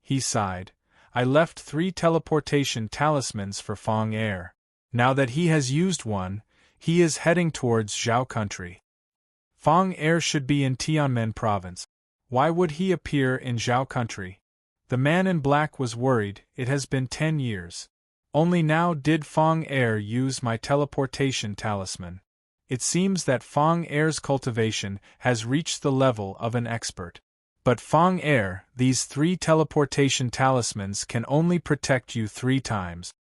He sighed, I left 3 teleportation talismans for Feng Er. Now that he has used one, he is heading towards Zhao country. Feng Er should be in Tianmen province. Why would he appear in Zhao country? The man in black was worried, it has been 10 years. Only now did Feng Er use my teleportation talisman. It seems that Feng Er's cultivation has reached the level of an expert. But Feng Er, these 3 teleportation talismans can only protect you 3 times.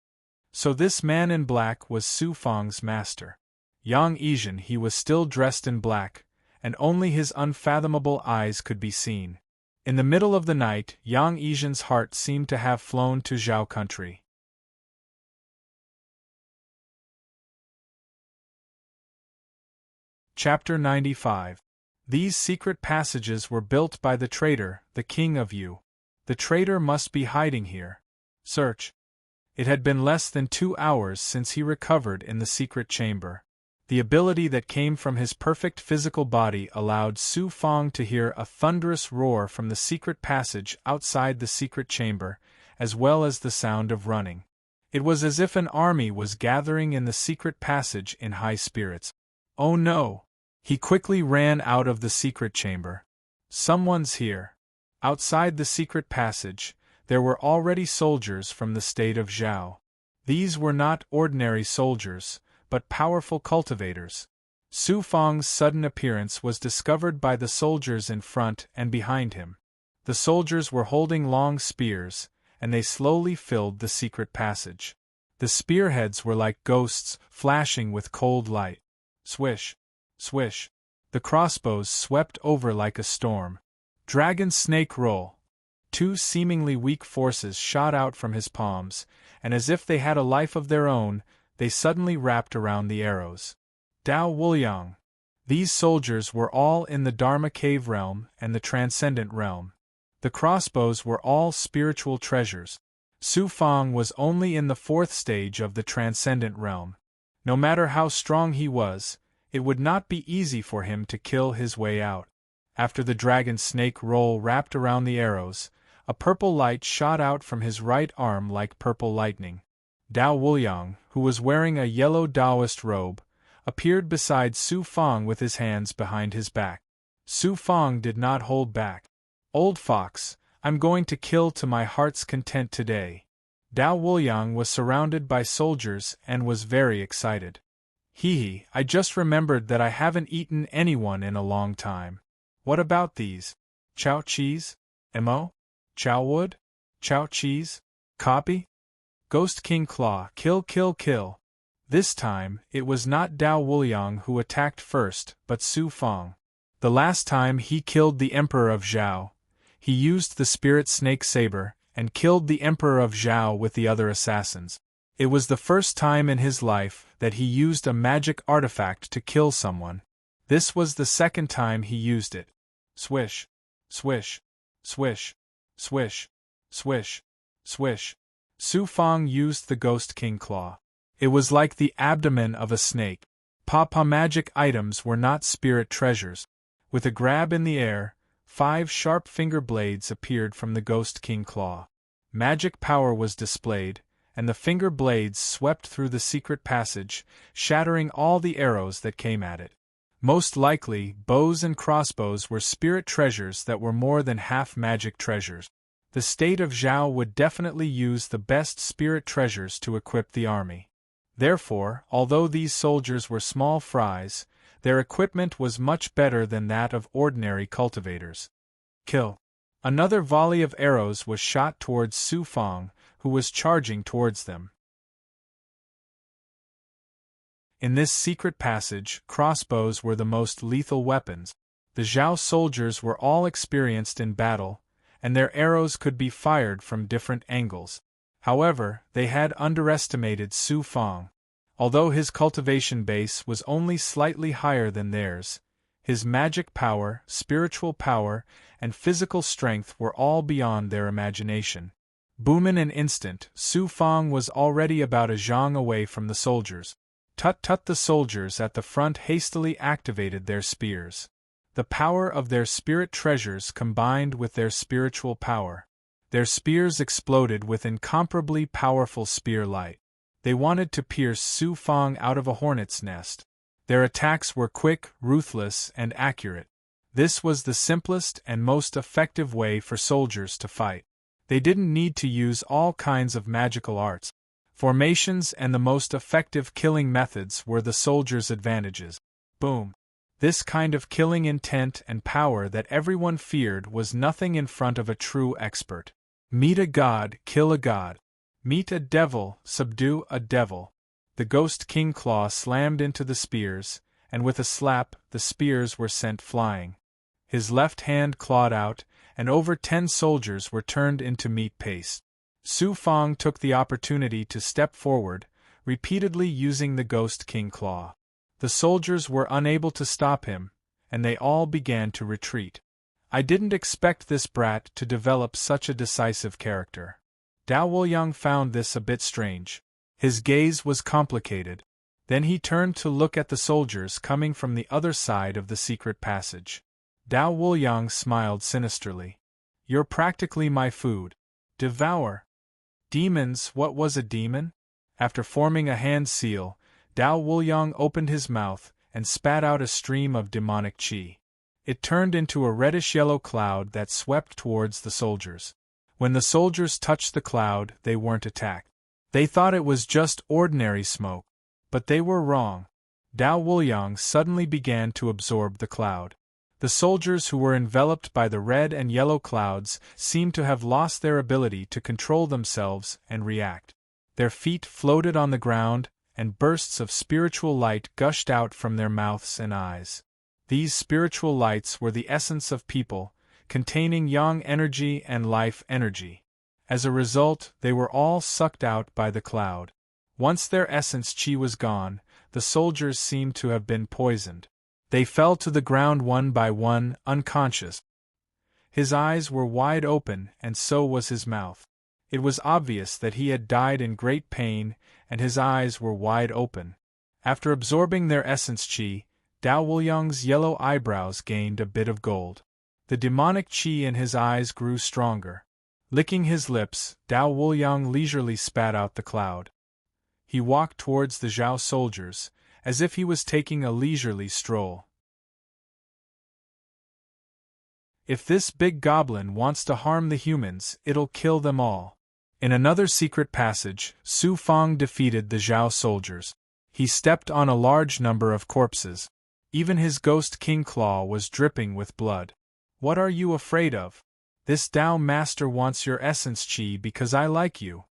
So this man in black was Su Feng's master. Yang Yizhen he was still dressed in black, and only his unfathomable eyes could be seen. In the middle of the night, Yang Yizhen's heart seemed to have flown to Zhao country. Chapter 95. These secret passages were built by the traitor, the king of Yu. The traitor must be hiding here. Search. It had been less than 2 hours since he recovered in the secret chamber. The ability that came from his perfect physical body allowed Su Feng to hear a thunderous roar from the secret passage outside the secret chamber, as well as the sound of running. It was as if an army was gathering in the secret passage in high spirits. Oh no! He quickly ran out of the secret chamber. Someone's here. Outside the secret passage, there were already soldiers from the state of Zhao. These were not ordinary soldiers, but powerful cultivators. Su Feng's sudden appearance was discovered by the soldiers in front and behind him. The soldiers were holding long spears, and they slowly filled the secret passage. The spearheads were like ghosts, flashing with cold light. Swish! Swish! The crossbows swept over like a storm. Dragon snake roll! 2 seemingly weak forces shot out from his palms, and as if they had a life of their own, they suddenly wrapped around the arrows. Dao Wuliang. These soldiers were all in the Dharma cave realm and the transcendent realm. The crossbows were all spiritual treasures. Su Feng was only in the 4th stage of the transcendent realm. No matter how strong he was, it would not be easy for him to kill his way out. After the dragon snake roll wrapped around the arrows, a purple light shot out from his right arm like purple lightning. Dao Wuliang, who was wearing a yellow Taoist robe, appeared beside Su Feng with his hands behind his back. Su Feng did not hold back. Old fox, I'm going to kill to my heart's content today. Dao Wuliang was surrounded by soldiers and was very excited. Hee, I just remembered that I haven't eaten anyone in a long time. What about these? Chow cheese? Mo? Chow wood? Chow cheese? Copy? Ghost King Claw, kill kill kill. This time, it was not Dao Wuliang who attacked first, but Su Feng. The last time he killed the Emperor of Zhao, he used the spirit snake saber, and killed the Emperor of Zhao with the other assassins. It was the first time in his life that he used a magic artifact to kill someone. This was the second time he used it. Swish! Swish, swish, swish, swish, swish. Su Fang used the Ghost King Claw. It was like the abdomen of a snake. Papa magic items were not spirit treasures. With a grab in the air, 5 sharp finger blades appeared from the Ghost King Claw. Magic power was displayed, and the finger blades swept through the secret passage, shattering all the arrows that came at it. Most likely, bows and crossbows were spirit treasures that were more than half magic treasures. The state of Zhao would definitely use the best spirit treasures to equip the army. Therefore, although these soldiers were small fries, their equipment was much better than that of ordinary cultivators. Kill. Another volley of arrows was shot towards Su Fang, who was charging towards them. In this secret passage, crossbows were the most lethal weapons. The Zhao soldiers were all experienced in battle, and their arrows could be fired from different angles. However, they had underestimated Su Fang. Although his cultivation base was only slightly higher than theirs, his magic power, spiritual power, and physical strength were all beyond their imagination. Boom! In an instant, Su Fang was already about a zhang away from the soldiers. Tut-tut! The soldiers at the front hastily activated their spears. The power of their spirit treasures combined with their spiritual power. Their spears exploded with incomparably powerful spear light. They wanted to pierce Su Fang out of a hornet's nest. Their attacks were quick, ruthless, and accurate. This was the simplest and most effective way for soldiers to fight. They didn't need to use all kinds of magical arts. Formations and the most effective killing methods were the soldiers' advantages. Boom! This kind of killing intent and power that everyone feared was nothing in front of a true expert. Meet a god, kill a god. Meet a devil, subdue a devil. The Ghost King Claw slammed into the spears, and with a slap, the spears were sent flying. His left hand clawed out, and over 10 soldiers were turned into meat paste. Su Fang took the opportunity to step forward, repeatedly using the Ghost King Claw. The soldiers were unable to stop him, and they all began to retreat. I didn't expect this brat to develop such a decisive character. Dao Wuliang found this a bit strange. His gaze was complicated. Then he turned to look at the soldiers coming from the other side of the secret passage. Dao Wuliang smiled sinisterly. You're practically my food. Devour. Demons, what was a demon? After forming a hand seal, Dao Wuliang opened his mouth and spat out a stream of demonic qi. It turned into a reddish-yellow cloud that swept towards the soldiers. When the soldiers touched the cloud, they weren't attacked. They thought it was just ordinary smoke. But they were wrong. Dao Wuliang suddenly began to absorb the cloud. The soldiers who were enveloped by the red and yellow clouds seemed to have lost their ability to control themselves and react. Their feet floated on the ground, and bursts of spiritual light gushed out from their mouths and eyes. These spiritual lights were the essence of people, containing yang energy and life energy. As a result, they were all sucked out by the cloud. Once their essence qi was gone, the soldiers seemed to have been poisoned. They fell to the ground one by one, unconscious. His eyes were wide open, and so was his mouth. It was obvious that he had died in great pain, and his eyes were wide open. After absorbing their essence qi, Dao Wuliang's yellow eyebrows gained a bit of gold. The demonic qi in his eyes grew stronger. Licking his lips, Dao Wuliang leisurely spat out the cloud. He walked towards the Zhao soldiers, as if he was taking a leisurely stroll. If this big goblin wants to harm the humans, it'll kill them all. In another secret passage, Su Fang defeated the Zhao soldiers. He stepped on a large number of corpses. Even his Ghost King Claw was dripping with blood. What are you afraid of? This Dao Master wants your essence qi because I like you.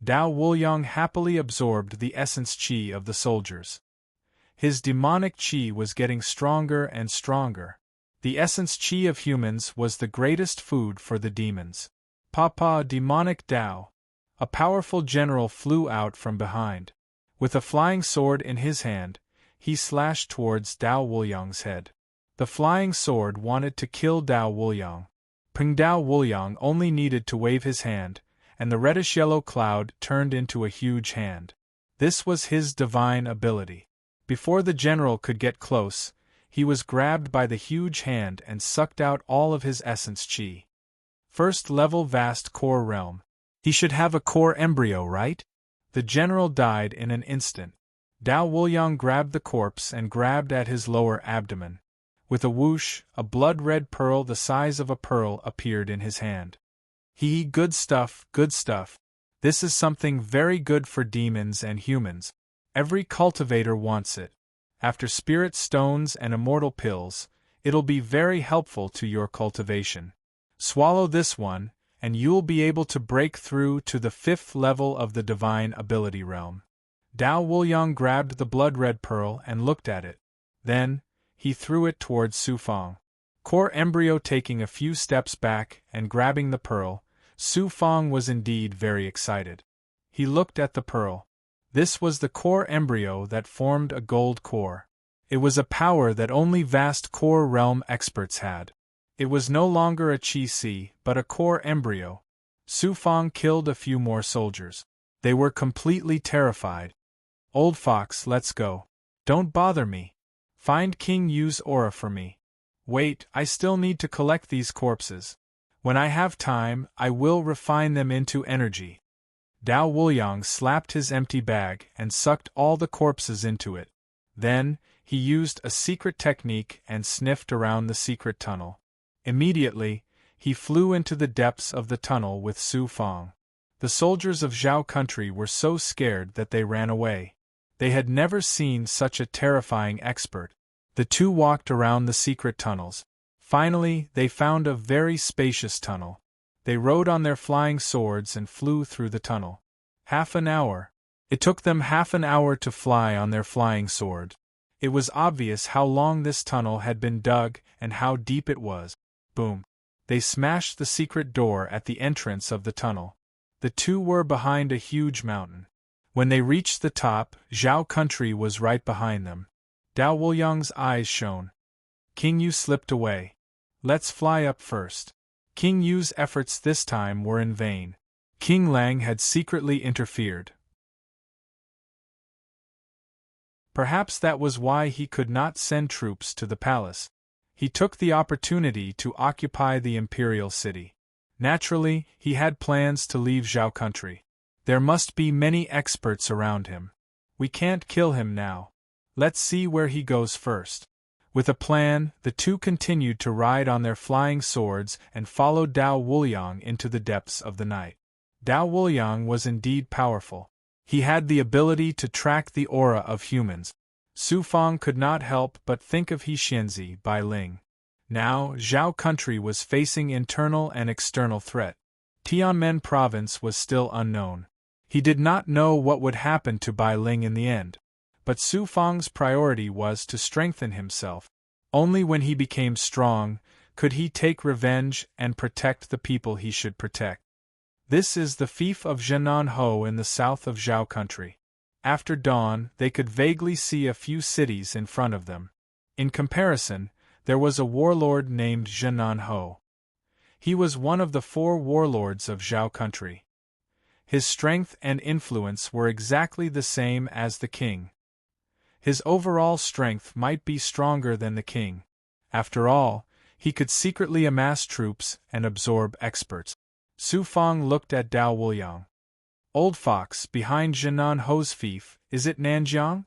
Dao Wuliang happily absorbed the essence qi of the soldiers. His demonic qi was getting stronger and stronger. The essence qi of humans was the greatest food for the demons. Papa, demonic Dao! A powerful general flew out from behind. With a flying sword in his hand, he slashed towards Dao Wuliang's head. The flying sword wanted to kill Dao Wuliang, Peng Dao Wuliang only needed to wave his hand, and the reddish-yellow cloud turned into a huge hand. This was his divine ability. Before the general could get close, he was grabbed by the huge hand and sucked out all of his essence chi. First level vast core realm. He should have a core embryo, right? The general died in an instant. Dao Wuliang grabbed the corpse and grabbed at his lower abdomen. With a whoosh, a blood-red pearl the size of a pearl appeared in his hand. Good stuff, good stuff. This is something very good for demons and humans. Every cultivator wants it. After spirit stones and immortal pills, it'll be very helpful to your cultivation. Swallow this one, and you'll be able to break through to the 5th level of the divine ability realm. Dao Wuliang grabbed the blood-red pearl and looked at it. Then, he threw it towards Su Fang. Core embryo taking a few steps back and grabbing the pearl, Su Fang was indeed very excited. He looked at the pearl. This was the core embryo that formed a gold core. It was a power that only vast core realm experts had. It was no longer a chi-si, but a core embryo. Su Fang killed a few more soldiers. They were completely terrified. Old fox, let's go. Don't bother me. Find King Yu's aura for me. Wait, I still need to collect these corpses. When I have time, I will refine them into energy. Dao Wuliang slapped his empty bag and sucked all the corpses into it. Then, he used a secret technique and sniffed around the secret tunnel. Immediately, he flew into the depths of the tunnel with Su Fang. The soldiers of Zhao country were so scared that they ran away. They had never seen such a terrifying expert. The two walked around the secret tunnels. Finally, they found a very spacious tunnel. They rode on their flying swords and flew through the tunnel. Half an hour. It took them half an hour to fly on their flying sword. It was obvious how long this tunnel had been dug and how deep it was. Boom. They smashed the secret door at the entrance of the tunnel. The two were behind a huge mountain. When they reached the top, Zhao country was right behind them. Dao Wuliang's eyes shone. King Yu slipped away. Let's fly up first. King Yu's efforts this time were in vain. King Lang had secretly interfered. Perhaps that was why he could not send troops to the palace. He took the opportunity to occupy the imperial city. Naturally, he had plans to leave Zhao country. There must be many experts around him. We can't kill him now. Let's see where he goes first. With a plan, the two continued to ride on their flying swords and followed Dao Wuliang into the depths of the night. Dao Wuliang was indeed powerful. He had the ability to track the aura of humans. Su Fang could not help but think of He Xianzi Bai Ling. Now, Zhao country was facing internal and external threat. Tianmen province was still unknown. He did not know what would happen to Bai Ling in the end. But Su Fang's priority was to strengthen himself. Only when he became strong could he take revenge and protect the people he should protect. This is the fief of Zhenan Ho in the south of Zhao country. After dawn, they could vaguely see a few cities in front of them. In comparison, there was a warlord named Zhenan Ho. He was one of the 4 warlords of Zhao country. His strength and influence were exactly the same as the king. His overall strength might be stronger than the king. After all, he could secretly amass troops and absorb experts. Su Fang looked at Dao Wuliang. Old fox, behind Zhenan Ho's fief, is it Nanjiang?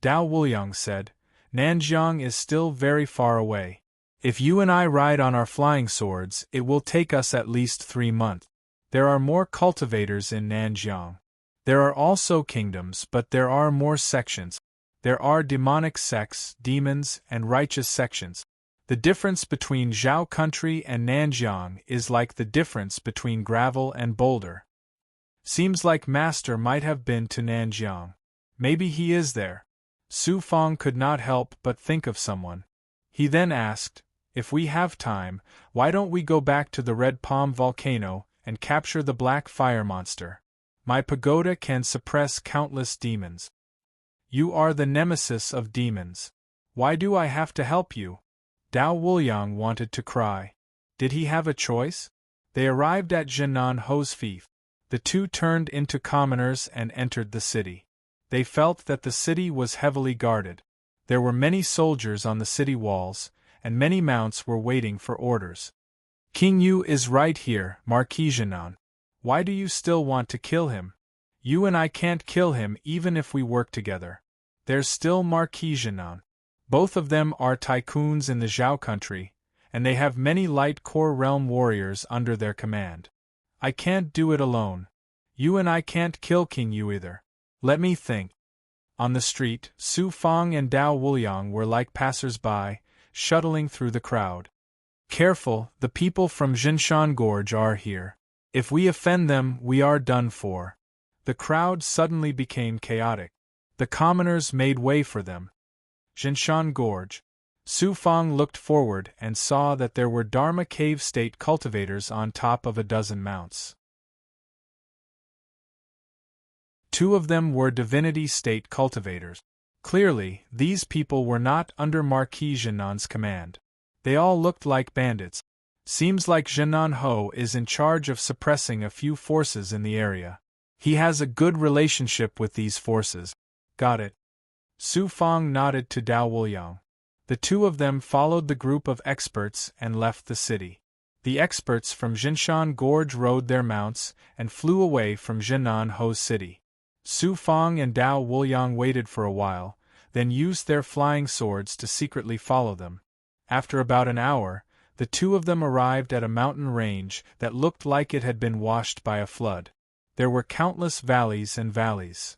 Dao Wuliang said, Nanjiang is still very far away. If you and I ride on our flying swords, it will take us at least 3 months. There are more cultivators in Nanjiang. There are also kingdoms, but there are more sections. There are demonic sects, demons, and righteous sections. The difference between Zhao country and Nanjiang is like the difference between gravel and boulder. Seems like Master might have been to Nanjiang. Maybe he is there. Su Fang could not help but think of someone. He then asked, if we have time, why don't we go back to the Red Palm volcano and capture the black fire monster? My pagoda can suppress countless demons. You are the nemesis of demons. Why do I have to help you? Dao Wuliang wanted to cry. Did he have a choice? They arrived at Jinan Ho's fief. The two turned into commoners and entered the city. They felt that the city was heavily guarded. There were many soldiers on the city walls, and many mounts were waiting for orders. King Yu is right here, Marquis Jinan. Why do you still want to kill him? You and I can't kill him even if we work together. There's still Marquis Jinan. Both of them are tycoons in the Zhao country, and they have many light core realm warriors under their command. I can't do it alone. You and I can't kill King Yu either. Let me think. On the street, Su Fang and Dao Wuliang were like passers-by, shuttling through the crowd. Careful, the people from Jinshan Gorge are here. If we offend them, we are done for. The crowd suddenly became chaotic. The commoners made way for them. Jinshan Gorge. Su Fang looked forward and saw that there were Dharma Cave State cultivators on top of a dozen mounts. Two of them were Divinity State cultivators. Clearly, these people were not under Marquis Jinan's command. They all looked like bandits. Seems like Jinan Ho is in charge of suppressing a few forces in the area. He has a good relationship with these forces. Got it. Su Fang nodded to Dao Wuliang. The two of them followed the group of experts and left the city. The experts from Jinshan Gorge rode their mounts and flew away from Jinan Ho's city. Su Fang and Dao Wuliang waited for a while, then used their flying swords to secretly follow them. After about an hour, the two of them arrived at a mountain range that looked like it had been washed by a flood. There were countless valleys and valleys.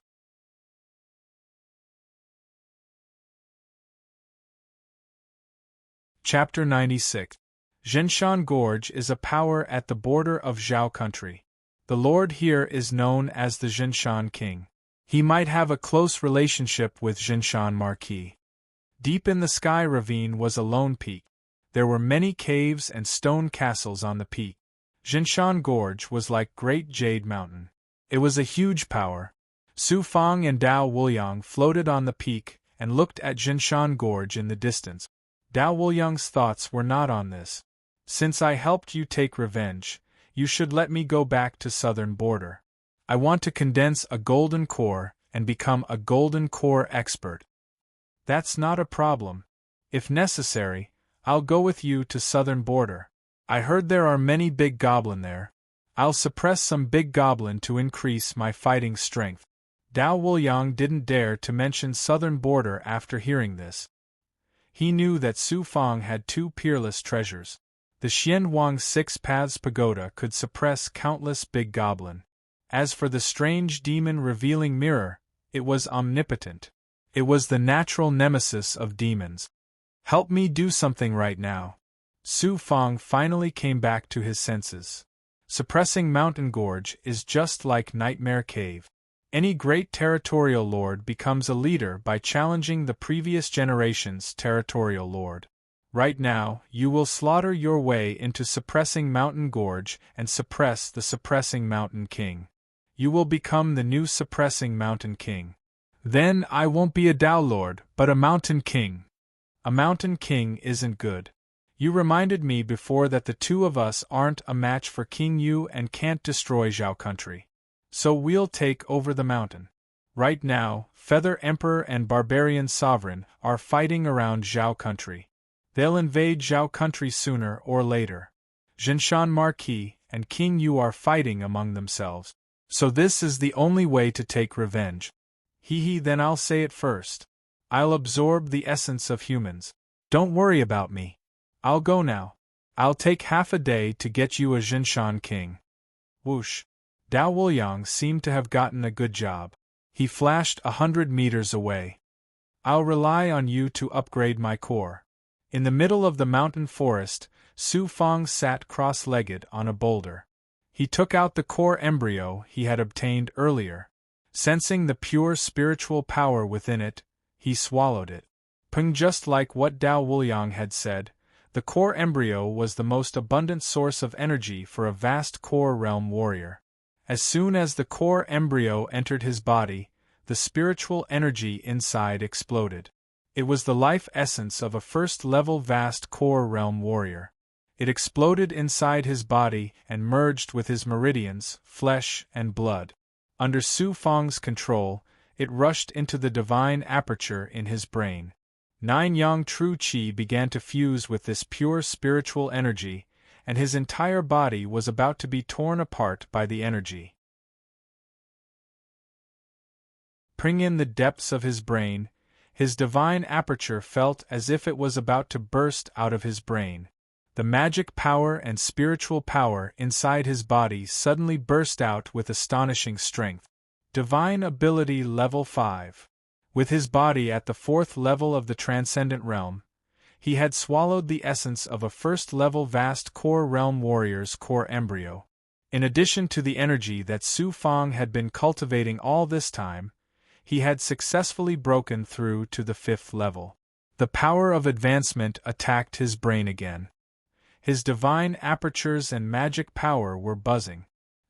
Chapter 96. Jinshan Gorge is a power at the border of Zhao country. The lord here is known as the Jinshan King. He might have a close relationship with Jinshan Marquis. Deep in the sky ravine was a lone peak. There were many caves and stone castles on the peak. Jinshan Gorge was like Great Jade Mountain. It was a huge power. Su Fang and Dao Wuliang floated on the peak and looked at Jinshan Gorge in the distance. Dao Wuliang's thoughts were not on this. Since I helped you take revenge, you should let me go back to southern border. I want to condense a golden core and become a golden core expert. That's not a problem. If necessary, I'll go with you to southern border. I heard there are many big goblin there. I'll suppress some big goblin to increase my fighting strength. Dao Wuliang didn't dare to mention southern border after hearing this. He knew that Su Fang had two peerless treasures. The Xianwang Six Paths Pagoda could suppress countless big goblin. As for the strange demon-revealing mirror, it was omnipotent. It was the natural nemesis of demons. Help me do something right now. Su Fang finally came back to his senses. Suppressing Mountain Gorge is just like Nightmare Cave. Any great territorial lord becomes a leader by challenging the previous generation's territorial lord. Right now, you will slaughter your way into suppressing Mountain Gorge and suppress the suppressing Mountain King. You will become the new suppressing Mountain King. Then I won't be a Dao Lord, but a Mountain King. A Mountain King isn't good. You reminded me before that the two of us aren't a match for King Yu and can't destroy Zhao country. So we'll take over the mountain. Right now, Feather Emperor and Barbarian Sovereign are fighting around Zhao country. They'll invade Zhao country sooner or later. Jinshan Marquis and King Yu are fighting among themselves. So this is the only way to take revenge. Then I'll say it first. I'll absorb the essence of humans. Don't worry about me. I'll go now. I'll take half a day to get you a Jinshan King. Whoosh. Dao Wuliang seemed to have gotten a good job. He flashed 100 meters away. I'll rely on you to upgrade my core. In the middle of the mountain forest, Su Fang sat cross-legged on a boulder. He took out the core embryo he had obtained earlier. Sensing the pure spiritual power within it, he swallowed it. Just like what Dao Wuliang had said, the core embryo was the most abundant source of energy for a vast core realm warrior. As soon as the core embryo entered his body, the spiritual energy inside exploded. It was the life essence of a first-level vast core realm warrior. It exploded inside his body and merged with his meridians, flesh, and blood. Under Su Fang's control, it rushed into the divine aperture in his brain. 9 yang true qi began to fuse with this pure spiritual energy, and his entire body was about to be torn apart by the energy. Pressing in the depths of his brain, his divine aperture felt as if it was about to burst out of his brain. The magic power and spiritual power inside his body suddenly burst out with astonishing strength. Divine Ability Level 5. With his body at the 4th level of the Transcendent Realm, he had swallowed the essence of a first-level vast core realm warrior's core embryo. In addition to the energy that Su Fang had been cultivating all this time, he had successfully broken through to the 5th level. The power of advancement attacked his brain again. His divine apertures and magic power were buzzing.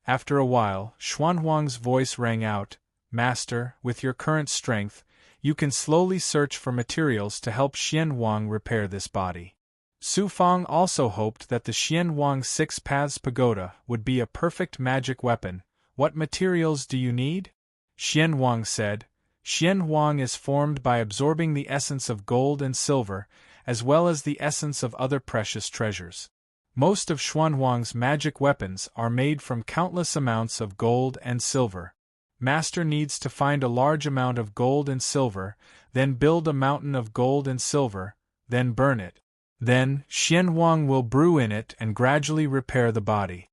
After a while, Xuanhuang's voice rang out, "Master, with your current strength, you can slowly search for materials to help Xianhuang repair this body." Su Fang also hoped that the Xianhuang Six Paths Pagoda would be a perfect magic weapon. "What materials do you need?" Xianhuang said. "Xianhuang is formed by absorbing the essence of gold and silver, as well as the essence of other precious treasures. Most of Xuanhuang's magic weapons are made from countless amounts of gold and silver. Master needs to find a large amount of gold and silver, then build a mountain of gold and silver, then burn it. Then, Xianhuang will brew in it and gradually repair the body."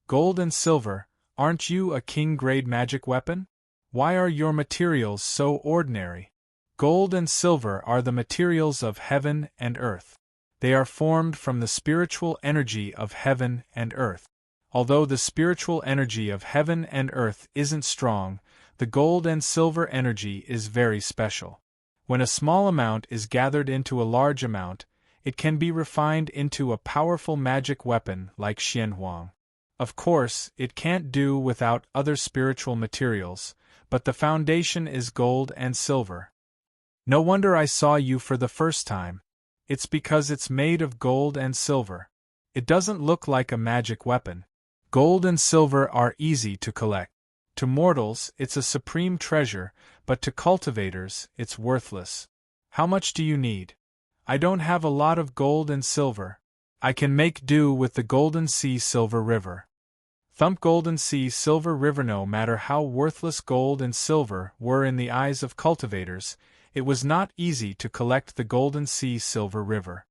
"Gold and silver, aren't you a king-grade magic weapon? Why are your materials so ordinary?" "Gold and silver are the materials of heaven and earth. They are formed from the spiritual energy of heaven and earth. Although the spiritual energy of heaven and earth isn't strong, the gold and silver energy is very special. When a small amount is gathered into a large amount, it can be refined into a powerful magic weapon like Xianhuang. Of course, it can't do without other spiritual materials, but the foundation is gold and silver. No wonder I saw you for the first time. It's because it's made of gold and silver. It doesn't look like a magic weapon. Gold and silver are easy to collect. To mortals, it's a supreme treasure, but to cultivators, it's worthless. How much do you need?" "I don't have a lot of gold and silver. I can make do with the Golden Sea Silver River." Thump Golden Sea Silver River. No matter how worthless gold and silver were in the eyes of cultivators, it was not easy to collect the Golden Sea Silver River.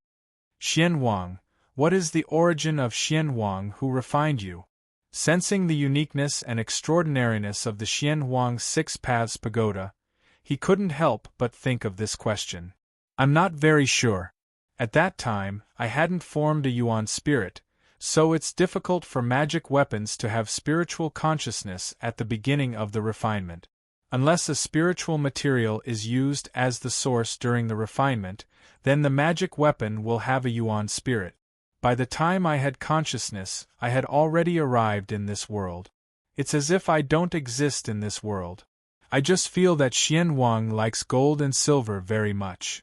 "Xianhuang, what is the origin of Xianhuang who refined you?" Sensing the uniqueness and extraordinariness of the Xianhuang Six Paths Pagoda, he couldn't help but think of this question. "I'm not very sure. At that time, I hadn't formed a Yuan spirit, so it's difficult for magic weapons to have spiritual consciousness at the beginning of the refinement. Unless a spiritual material is used as the source during the refinement, then the magic weapon will have a Yuan spirit. By the time I had consciousness, I had already arrived in this world. It's as if I don't exist in this world. I just feel that Xianhuang likes gold and silver very much.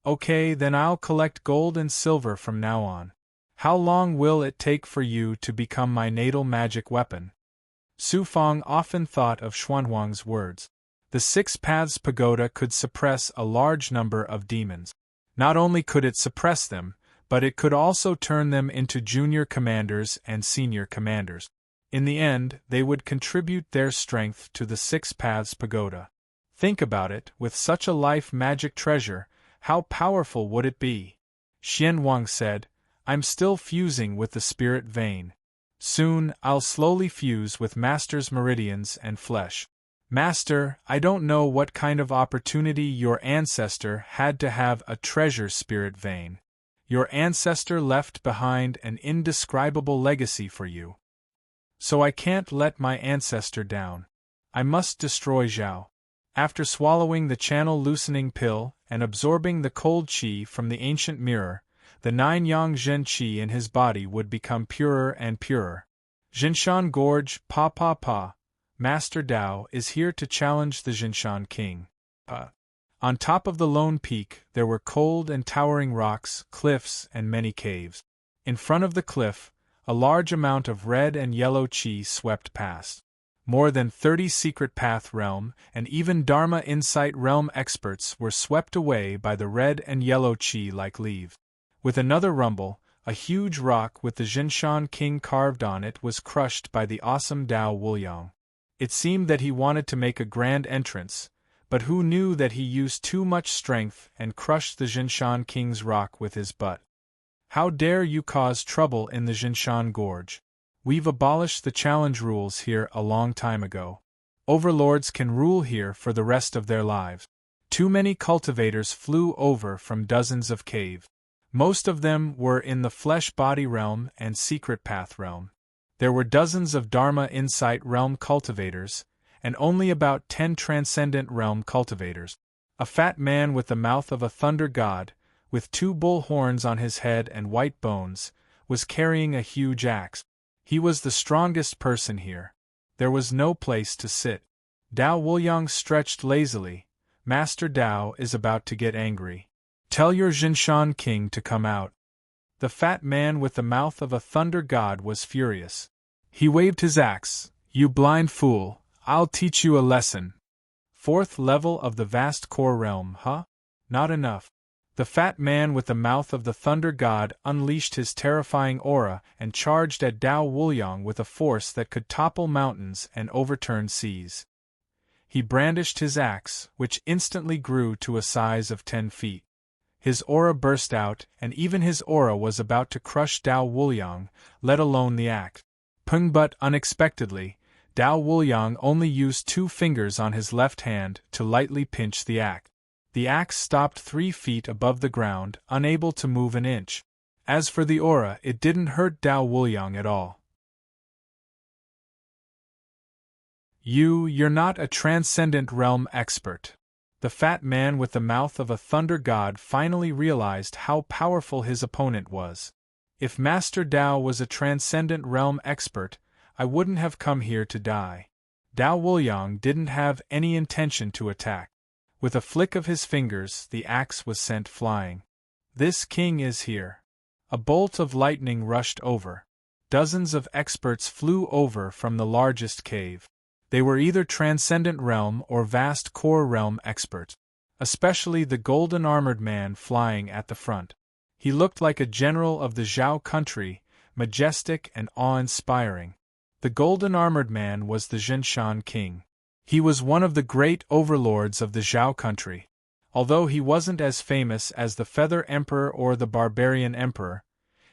Okay, then I'll collect gold and silver from now on. How long will it take for you to become my natal magic weapon?" Su Fang often thought of Xuanhuang's words. The Six Paths Pagoda could suppress a large number of demons. Not only could it suppress them, but it could also turn them into junior commanders and senior commanders. In the end, they would contribute their strength to the Six Paths Pagoda. Think about it, with such a life magic treasure, how powerful would it be? Xianhuang said, "I'm still fusing with the spirit vein. Soon, I'll slowly fuse with Master's meridians and flesh." "Master, I don't know what kind of opportunity your ancestor had to have a treasure spirit vein. Your ancestor left behind an indescribable legacy for you. So I can't let my ancestor down. I must destroy Zhao." After swallowing the channel-loosening pill and absorbing the cold qi from the ancient mirror, the 9 yang zhen qi in his body would become purer and purer. "Jinshan Gorge, Pa. Master Dao is here to challenge the Jinshan King. On top of the lone peak, there were cold and towering rocks, cliffs, and many caves. In front of the cliff, a large amount of red and yellow chi swept past. More than 30 secret path realm and even Dharma insight realm experts were swept away by the red and yellow chi like leaves. With another rumble, a huge rock with the Jinshan King carved on it was crushed by the awesome Dao Wuliang. It seemed that he wanted to make a grand entrance, but who knew that he used too much strength and crushed the Jinshan King's rock with his butt. How dare you cause trouble in the Jinshan Gorge? We've abolished the challenge rules here a long time ago. Overlords can rule here for the rest of their lives. Too many cultivators flew over from dozens of caves. Most of them were in the flesh-body realm and secret path realm. There were dozens of Dharma insight realm cultivators, and only about 10 transcendent realm cultivators. A fat man with the mouth of a thunder god, with 2 bull horns on his head and white bones, was carrying a huge axe. He was the strongest person here. There was no place to sit. Dao Wuliang stretched lazily. Master Dao is about to get angry. Tell your Jinshan King to come out. The fat man with the mouth of a thunder god was furious. He waved his axe. You blind fool, I'll teach you a lesson. 4th level of the vast core realm, huh? Not enough. The fat man with the mouth of the thunder god unleashed his terrifying aura and charged at Dao Wuliang with a force that could topple mountains and overturn seas. He brandished his axe, which instantly grew to a size of 10 feet. His aura burst out, and even his aura was about to crush Dao Wuliang, let alone the axe. But unexpectedly, Dao Wuliang only used 2 fingers on his left hand to lightly pinch the axe. The axe stopped 3 feet above the ground, unable to move an inch. As for the aura, it didn't hurt Dao Wuliang at all. You're not a transcendent realm expert. The fat man with the mouth of a thunder god finally realized how powerful his opponent was. If Master Dao was a transcendent realm expert, I wouldn't have come here to die. Dao Wuliang didn't have any intention to attack. With a flick of his fingers, the axe was sent flying. This king is here. A bolt of lightning rushed over. Dozens of experts flew over from the largest cave. They were either transcendent realm or vast core realm experts. Especially the golden armored man flying at the front. He looked like a general of the Zhao country, majestic and awe-inspiring. The golden armored man was the Jinshan King. He was one of the great overlords of the Zhao country. Although he wasn't as famous as the Feather Emperor or the Barbarian Emperor,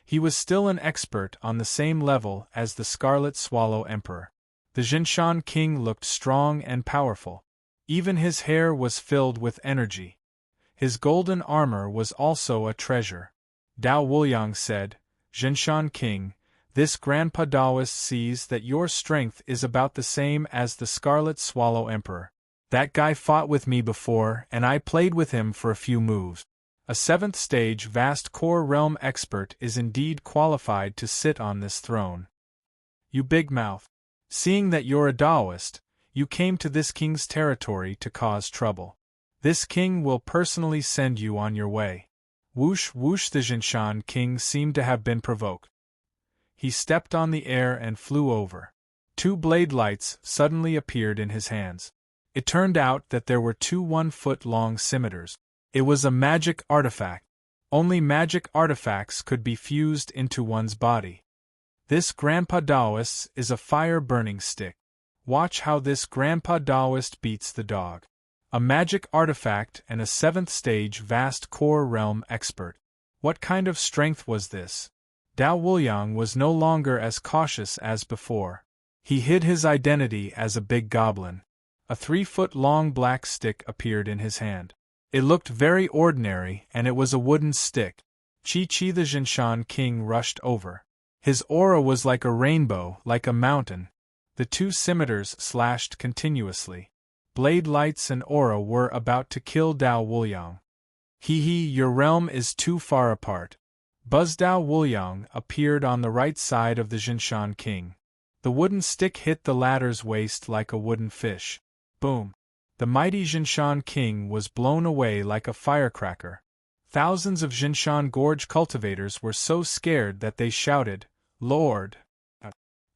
he was still an expert on the same level as the Scarlet Swallow Emperor. The Jinshan King looked strong and powerful. Even his hair was filled with energy. His golden armor was also a treasure. Dao Wuliang said, Jinshan King, this Grandpa Daoist sees that your strength is about the same as the Scarlet Swallow Emperor. That guy fought with me before, and I played with him for a few moves. A 7th stage vast core realm expert is indeed qualified to sit on this throne. You big mouth. Seeing that you're a Daoist, you came to this king's territory to cause trouble. This king will personally send you on your way. Whoosh whoosh, the Jinshan King seemed to have been provoked. He stepped on the air and flew over. 2 blade lights suddenly appeared in his hands. It turned out that there were 2 1-foot-long scimitars. It was a magic artifact. Only magic artifacts could be fused into one's body. This Grandpa Daoist is a fire-burning stick. Watch how this Grandpa Daoist beats the dog. A magic artifact and a 7th stage vast core realm expert. What kind of strength was this? Dao Wuliang was no longer as cautious as before. He hid his identity as a big goblin. A 3-foot-long black stick appeared in his hand. It looked very ordinary, and it was a wooden stick. Chi-Chi, the Jinshan King, rushed over. His aura was like a rainbow, like a mountain. The 2 scimitars slashed continuously. Blade lights and aura were about to kill Dao Wuliang. Your realm is too far apart. Buzz. Dao Wuliang appeared on the right side of the Jinshan King. The wooden stick hit the latter's waist like a wooden fish. Boom. The mighty Jinshan king was blown away like a firecracker. Thousands of Jinshan Gorge cultivators were so scared that they shouted, "Lord!"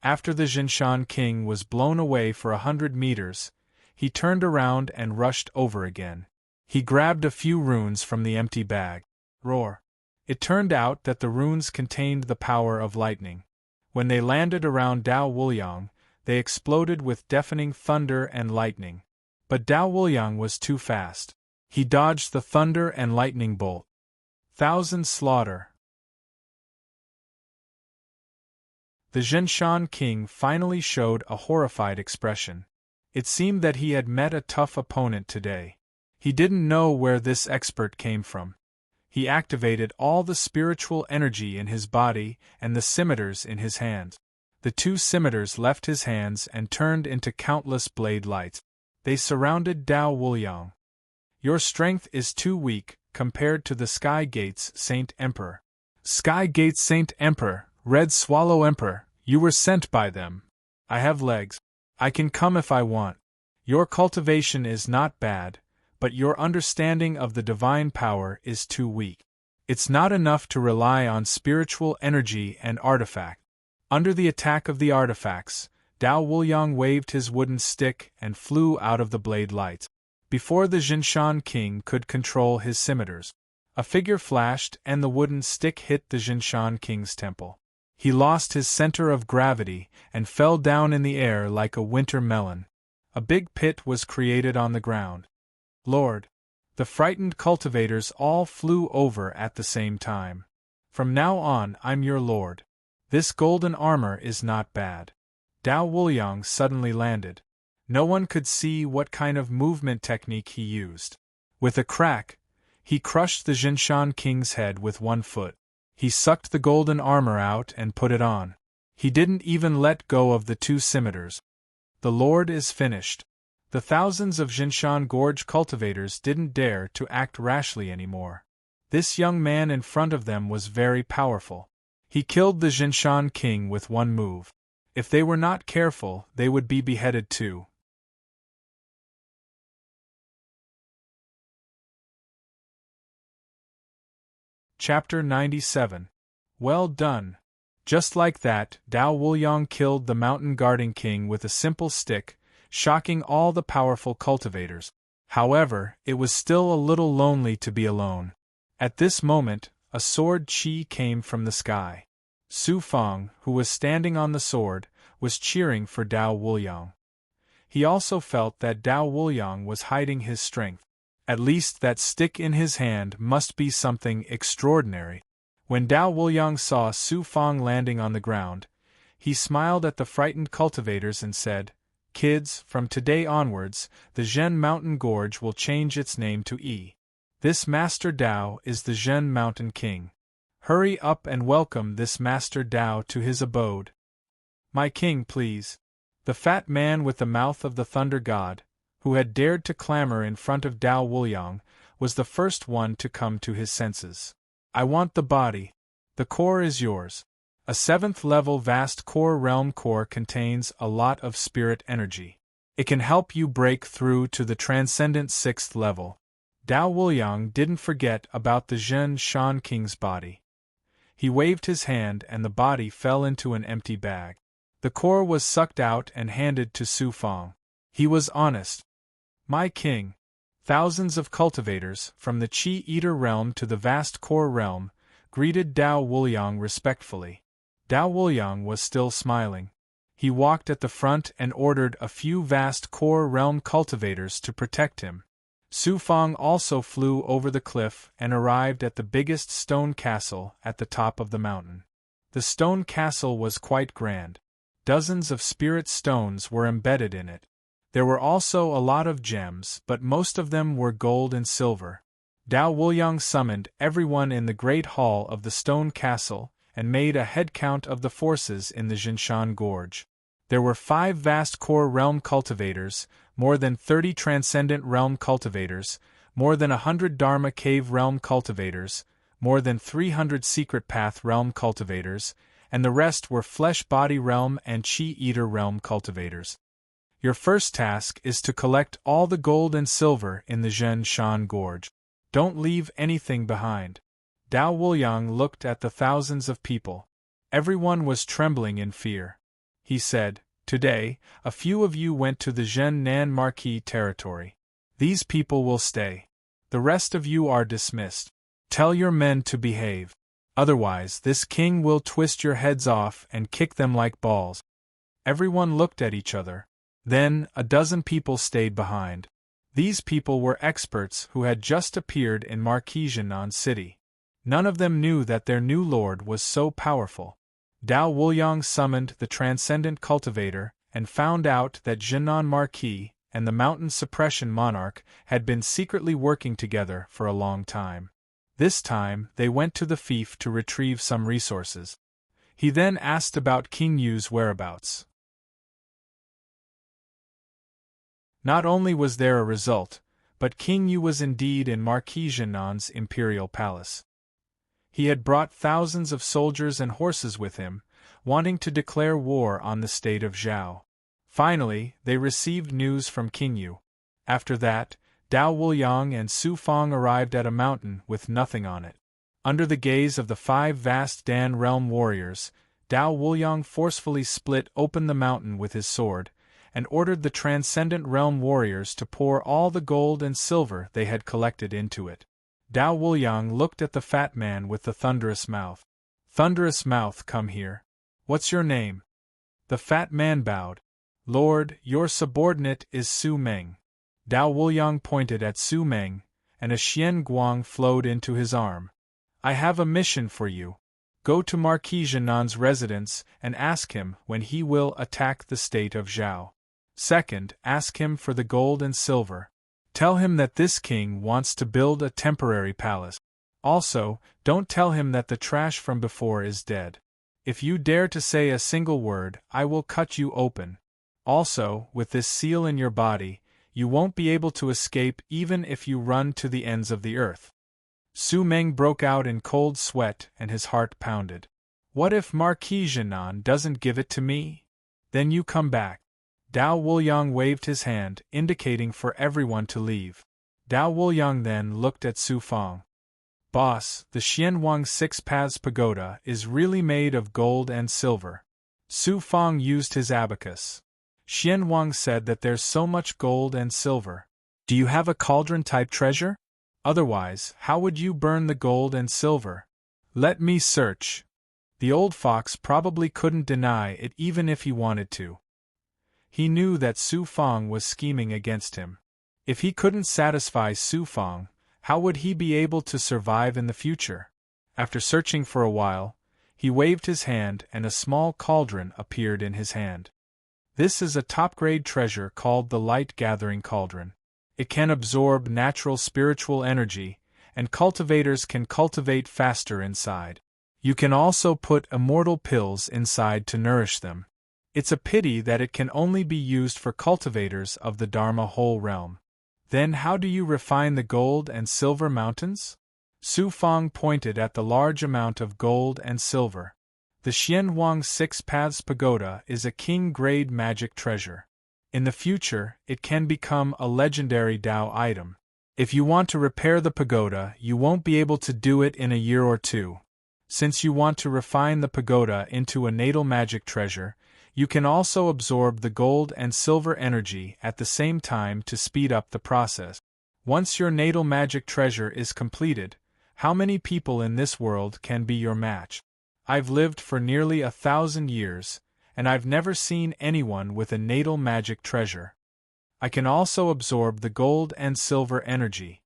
After the Jinshan king was blown away for 100 meters, he turned around and rushed over again. He grabbed a few runes from the empty bag. Roar! It turned out that the runes contained the power of lightning. When they landed around Dao Wuliang, they exploded with deafening thunder and lightning. But Dao Wuliang was too fast. He dodged the thunder and lightning bolt. Thousand slaughter. The Jinshan king finally showed a horrified expression. It seemed that he had met a tough opponent today. He didn't know where this expert came from. He activated all the spiritual energy in his body and the scimitars in his hands. The two scimitars left his hands and turned into countless blade lights. They surrounded Dao Wuliang. Your strength is too weak, compared to the Sky Gates Saint Emperor. Sky Gates Saint Emperor, Red Swallow Emperor, you were sent by them. I have legs. I can come if I want. Your cultivation is not bad, but your understanding of the divine power is too weak. It's not enough to rely on spiritual energy and artifact. Under the attack of the artifacts, Dao Wuliang waved his wooden stick and flew out of the blade light. Before the Jinshan king could control his scimitars, a figure flashed and the wooden stick hit the Jinshan king's temple. He lost his center of gravity and fell down in the air like a winter melon. A big pit was created on the ground. Lord! The frightened cultivators all flew over at the same time. From now on, I'm your lord. This golden armor is not bad. Dao Wuliang suddenly landed. No one could see what kind of movement technique he used. With a crack, he crushed the Jinshan king's head with one foot. He sucked the golden armor out and put it on. He didn't even let go of the two scimitars. The Lord is finished. The thousands of Jinshan Gorge cultivators didn't dare to act rashly anymore. This young man in front of them was very powerful. He killed the Jinshan king with one move. If they were not careful, they would be beheaded too. Chapter 97. Well done. Just like that, Dao Wuliang killed the mountain guarding king with a simple stick, shocking all the powerful cultivators. However, it was still a little lonely to be alone. At this moment, a sword chi came from the sky. Su Feng, who was standing on the sword, was cheering for Dao Wuliang. He also felt that Dao Wuliang was hiding his strength. At least that stick in his hand must be something extraordinary. When Dao Wuliang saw Su Feng landing on the ground, he smiled at the frightened cultivators and said, "Kids, from today onwards, the Zhen Mountain Gorge will change its name to Yi. This Master Dao is the Zhen Mountain King. Hurry up and welcome this Master Dao to his abode." "My king, please." The fat man with the mouth of the Thunder God, who had dared to clamor in front of Dao Wuliang, was the first one to come to his senses. "I want the body. The core is yours." A 7th-level vast core realm core contains a lot of spirit energy. It can help you break through to the transcendent 6th level. Dao Wuliang didn't forget about the Zhen Shan King's body. He waved his hand and the body fell into an empty bag. The core was sucked out and handed to Su Feng. He was honest. "My king." Thousands of cultivators, from the Qi Eater realm to the vast core realm, greeted Dao Wuliang respectfully. Dao Wuliang was still smiling. He walked at the front and ordered a few vast core realm cultivators to protect him. Su Feng also flew over the cliff and arrived at the biggest stone castle at the top of the mountain. The stone castle was quite grand. Dozens of spirit stones were embedded in it. There were also a lot of gems, but most of them were gold and silver. Dao Wuliang summoned everyone in the great hall of the stone castle and made a head count of the forces in the Jinshan Gorge. There were 5 vast core realm cultivators, more than 30 transcendent realm cultivators, more than 100 Dharma cave realm cultivators, more than 300 secret path realm cultivators, and the rest were flesh body realm and Qi Eater realm cultivators. Your first task is to collect all the gold and silver in the Zhen Shan Gorge. Don't leave anything behind. Dao Wuliang looked at the thousands of people. Everyone was trembling in fear. He said, "Today, a few of you went to the Zhen Nan Marquis territory. These people will stay. The rest of you are dismissed. Tell your men to behave. Otherwise, this king will twist your heads off and kick them like balls." Everyone looked at each other. Then, a dozen people stayed behind. These people were experts who had just appeared in Marquis-Jinan City. None of them knew that their new lord was so powerful. Dao Wuliang summoned the Transcendent Cultivator and found out that Jinan Marquis and the Mountain Suppression Monarch had been secretly working together for a long time. This time, they went to the fief to retrieve some resources. He then asked about King Yu's whereabouts. Not only was there a result, but King Yu was indeed in Marquis-Jinan's imperial palace. He had brought thousands of soldiers and horses with him, wanting to declare war on the state of Zhao. Finally, they received news from King Yu. After that, Dao Wuliang and Su Fang arrived at a mountain with nothing on it. Under the gaze of the 5 vast Dan realm warriors, Dao Wuliang forcefully split open the mountain with his sword, and ordered the Transcendent Realm warriors to pour all the gold and silver they had collected into it. Dao Wuliang looked at the fat man with the thunderous mouth. "Thunderous mouth, come here. What's your name?" The fat man bowed. "Lord, your subordinate is Su Meng." Dao Wuliang pointed at Su Meng, and a Xian Guang flowed into his arm. "I have a mission for you. Go to Marquis-Jinan's residence and ask him when he will attack the state of Zhao. Second, ask him for the gold and silver. Tell him that this king wants to build a temporary palace. Also, don't tell him that the trash from before is dead. If you dare to say a single word, I will cut you open. Also, with this seal in your body, you won't be able to escape even if you run to the ends of the earth." Su Meng broke out in cold sweat and his heart pounded. "What if Marquis-Jinan doesn't give it to me? Then you come back." Dao Wuliang waved his hand, indicating for everyone to leave. Dao Wuliang then looked at Su Fang. "Boss, the Xianwang 6 Paths Pagoda is really made of gold and silver." Su Fang used his abacus. "Xianwang said that there's so much gold and silver. Do you have a cauldron-type treasure? Otherwise, how would you burn the gold and silver?" "Let me search." The old fox probably couldn't deny it even if he wanted to. He knew that Su Fang was scheming against him. If he couldn't satisfy Su Fang, how would he be able to survive in the future? After searching for a while, he waved his hand and a small cauldron appeared in his hand. This is a top-grade treasure called the Light-Gathering Cauldron. It can absorb natural spiritual energy, and cultivators can cultivate faster inside. You can also put immortal pills inside to nourish them. It's a pity that it can only be used for cultivators of the Dharma whole realm. Then how do you refine the gold and silver mountains? Su Fang pointed at the large amount of gold and silver. The Xianwang 6 Paths Pagoda is a king-grade magic treasure. In the future, it can become a legendary Dao item. If you want to repair the pagoda, you won't be able to do it in a year or two. Since you want to refine the pagoda into a natal magic treasure, you can also absorb the gold and silver energy at the same time to speed up the process. Once your natal magic treasure is completed, how many people in this world can be your match? I've lived for nearly 1,000 years, and I've never seen anyone with a natal magic treasure. I can also absorb the gold and silver energy.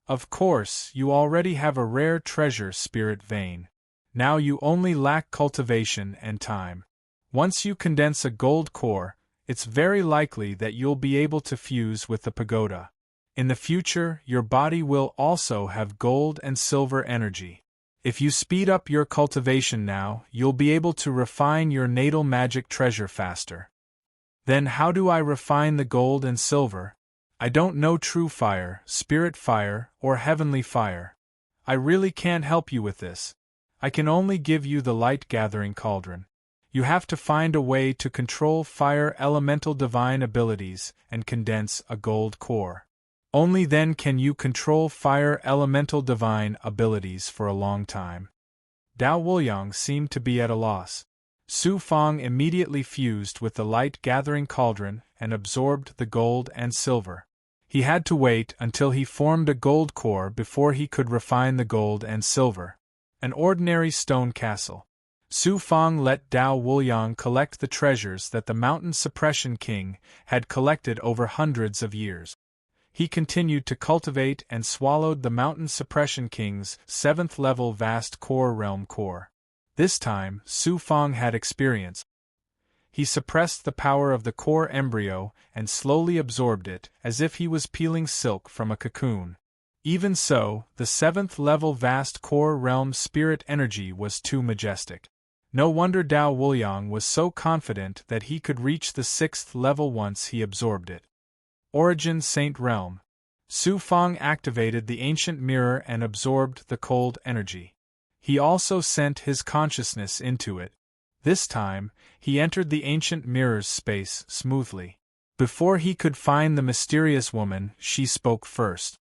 Of course, you already have a rare treasure spirit vein. Now you only lack cultivation and time. Once you condense a gold core, it's very likely that you'll be able to fuse with the pagoda. In the future, your body will also have gold and silver energy. If you speed up your cultivation now, you'll be able to refine your natal magic treasure faster. Then how do I refine the gold and silver? I don't know true fire, spirit fire, or heavenly fire. I really can't help you with this. I can only give you the light-gathering cauldron. You have to find a way to control fire elemental divine abilities and condense a gold core. Only then can you control fire elemental divine abilities for a long time. Dao Wuliang seemed to be at a loss. Su Fang immediately fused with the light-gathering cauldron and absorbed the gold and silver. He had to wait until he formed a gold core before he could refine the gold and silver. An ordinary stone castle. Su Fang let Dao Wuliang collect the treasures that the Mountain Suppression King had collected over hundreds of years. He continued to cultivate and swallowed the Mountain Suppression King's 7th-level vast core realm core. This time, Su Fang had experience. He suppressed the power of the core embryo and slowly absorbed it, as if he was peeling silk from a cocoon. Even so, the 7th-level vast core realm spirit energy was too majestic. No wonder Dao Wuliang was so confident that he could reach the 6th level once he absorbed it. Origin Saint Realm. Su Fang activated the ancient mirror and absorbed the cold energy. He also sent his consciousness into it. This time, he entered the ancient mirror's space smoothly. Before he could find the mysterious woman, she spoke first.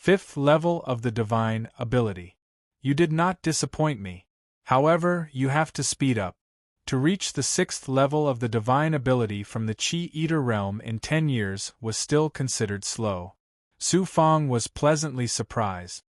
5th level of the divine ability. You did not disappoint me. However, you have to speed up. To reach the 6th level of the divine ability from the Qi Eater realm in 10 years was still considered slow. Su Fang was pleasantly surprised.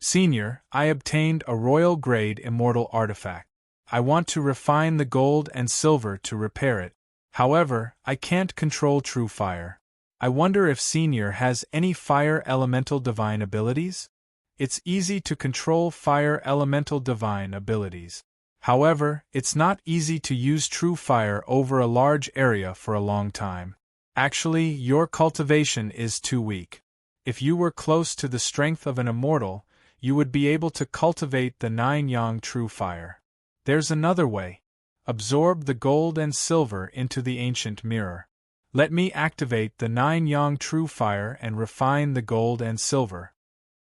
Senior, I obtained a royal-grade immortal artifact. I want to refine the gold and silver to repair it. However, I can't control true fire. I wonder if Senior has any fire elemental divine abilities? It's easy to control fire elemental divine abilities. However, it's not easy to use true fire over a large area for a long time. Actually, your cultivation is too weak. If you were close to the strength of an immortal, you would be able to cultivate the 9-yang true fire. There's another way. Absorb the gold and silver into the ancient mirror. Let me activate the 9-yang true fire and refine the gold and silver.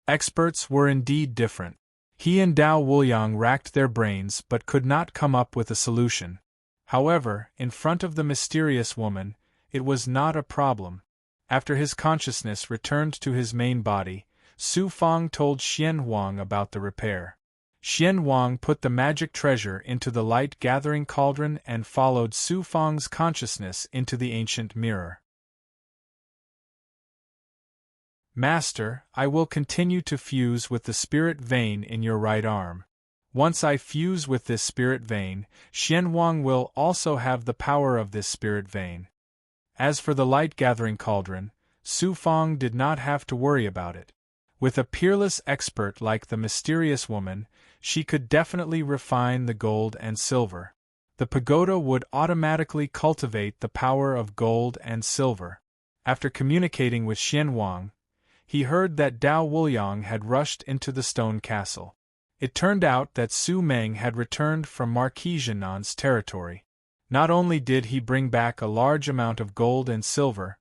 Experts were indeed different. He and Dao Wuliang racked their brains but could not come up with a solution. However, in front of the mysterious woman, it was not a problem. After his consciousness returned to his main body, Su Fang told Xian Huang about the repair. Xian Huang put the magic treasure into the light-gathering cauldron and followed Su Fang's consciousness into the ancient mirror. Master, I will continue to fuse with the spirit vein in your right arm. Once I fuse with this spirit vein, Xian Huang will also have the power of this spirit vein. As for the light-gathering cauldron, Su Fang did not have to worry about it. With a peerless expert like the mysterious woman, she could definitely refine the gold and silver. The pagoda would automatically cultivate the power of gold and silver. After communicating with Xian Huang, he heard that Dao Wuliang had rushed into the stone castle. It turned out that Su Meng had returned from Marquis Jianan's territory. Not only did he bring back a large amount of gold and silver,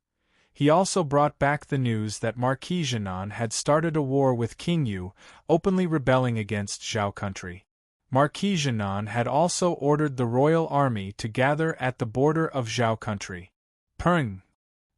he also brought back the news that Marquis Jianan had started a war with King Yu, openly rebelling against Zhao country. Marquis Jianan had also ordered the royal army to gather at the border of Zhao country. Peng!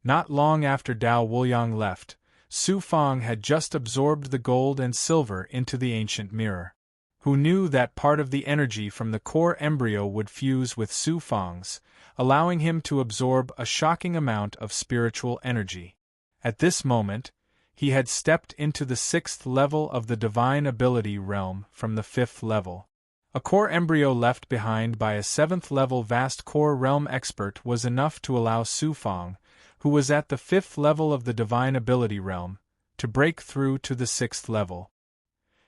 Not long after Dao Wuliang left, Su Fang had just absorbed the gold and silver into the ancient mirror. Who knew that part of the energy from the core embryo would fuse with Su Fang's, allowing him to absorb a shocking amount of spiritual energy. At this moment, he had stepped into the 6th level of the divine ability realm from the 5th level. A core embryo left behind by a 7th level vast core realm expert was enough to allow Su Fang, who was at the 5th level of the divine ability realm, to break through to the 6th level.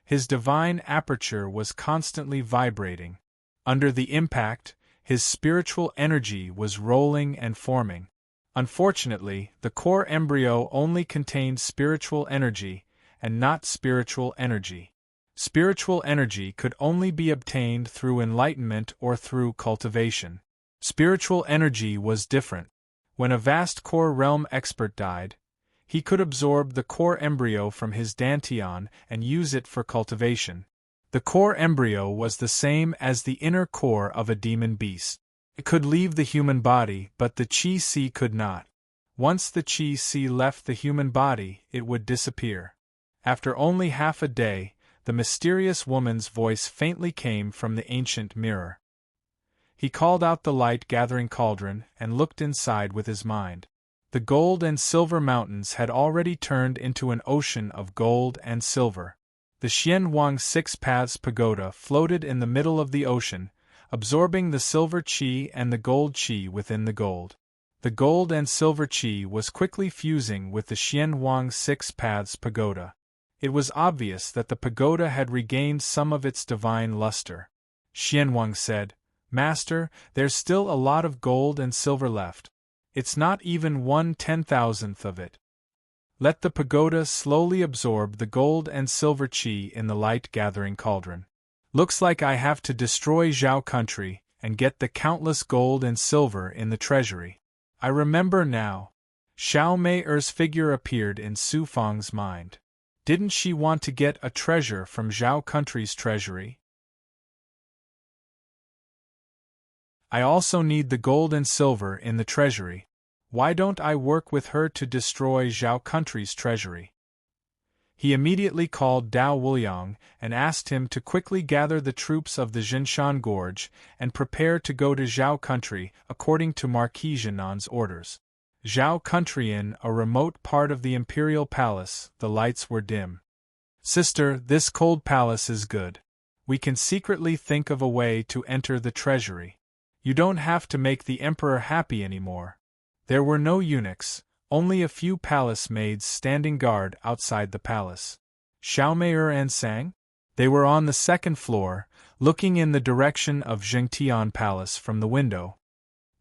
His divine aperture was constantly vibrating. Under the impact, his spiritual energy was rolling and forming. Unfortunately, the core embryo only contained spiritual energy, and not spiritual energy. Spiritual energy could only be obtained through enlightenment or through cultivation. Spiritual energy was different. When a vast core realm expert died, he could absorb the core embryo from his dantian and use it for cultivation. The core embryo was the same as the inner core of a demon beast. It could leave the human body, but the Chi-Si could not. Once the Chi-Si left the human body, it would disappear. After only half a day, the mysterious woman's voice faintly came from the ancient mirror. He called out the light-gathering cauldron and looked inside with his mind. The gold and silver mountains had already turned into an ocean of gold and silver. The Xianhuang Six Paths Pagoda floated in the middle of the ocean, absorbing the silver qi and the gold qi within the gold. The gold and silver qi was quickly fusing with the Xianhuang Six Paths Pagoda. It was obvious that the pagoda had regained some of its divine luster. Xianhuang said, "Master, there's still a lot of gold and silver left. It's not even 1/10,000th of it. Let the pagoda slowly absorb the gold and silver qi in the light-gathering cauldron. Looks like I have to destroy Zhao country and get the countless gold and silver in the treasury. I remember now." Xiao Mei-er's figure appeared in Su Fang's mind. Didn't she want to get a treasure from Zhao country's treasury? I also need the gold and silver in the treasury. Why don't I work with her to destroy Zhao country's treasury? He immediately called Dao Wuliang and asked him to quickly gather the troops of the Jinshan Gorge and prepare to go to Zhao country according to Marquis Jinnan's orders. Zhao country, in a remote part of the imperial palace, the lights were dim. "Sister, this cold palace is good. We can secretly think of a way to enter the treasury. You don't have to make the emperor happy anymore." There were no eunuchs, only a few palace maids standing guard outside the palace. Xiao Mei-er and Sang? They were on the second floor, looking in the direction of Zhengtian Palace from the window.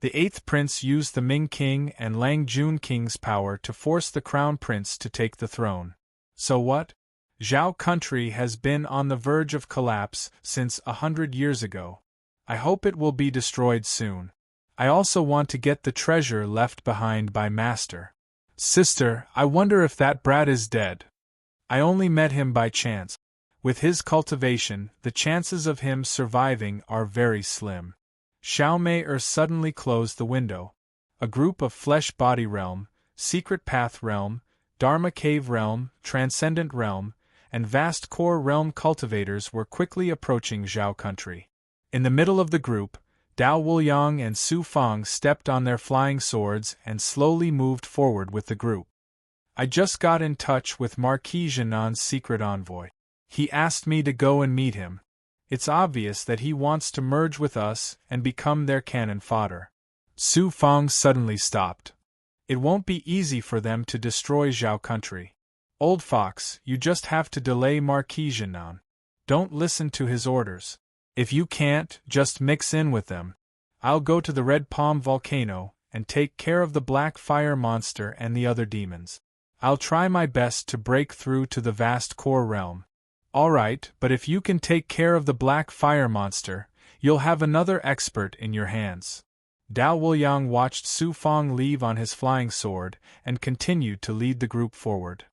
The eighth prince used the Ming King and Lang Jun King's power to force the crown prince to take the throne. So what? Zhao country has been on the verge of collapse since 100 years ago. I hope it will be destroyed soon. I also want to get the treasure left behind by Master. Sister, I wonder if that brat is dead. I only met him by chance. With his cultivation, the chances of him surviving are very slim. Xiao Mei-er suddenly closed the window. A group of Flesh Body Realm, Secret Path Realm, Dharma Cave Realm, Transcendent Realm, and Vast Core Realm cultivators were quickly approaching Zhao country. In the middle of the group, Dao Wuliang and Su Fang stepped on their flying swords and slowly moved forward with the group. I just got in touch with Marquis Jinnan's secret envoy. He asked me to go and meet him. It's obvious that he wants to merge with us and become their cannon fodder. Su Fang suddenly stopped. It won't be easy for them to destroy Zhao country. Old fox, you just have to delay Marquis Jinnan. Don't listen to his orders. If you can't, just mix in with them. I'll go to the Red Palm volcano and take care of the Black Fire monster and the other demons. I'll try my best to break through to the Vast Core Realm. Alright, but if you can take care of the Black Fire monster, you'll have another expert in your hands. Dao Wuliang watched Su Fang leave on his flying sword and continued to lead the group forward.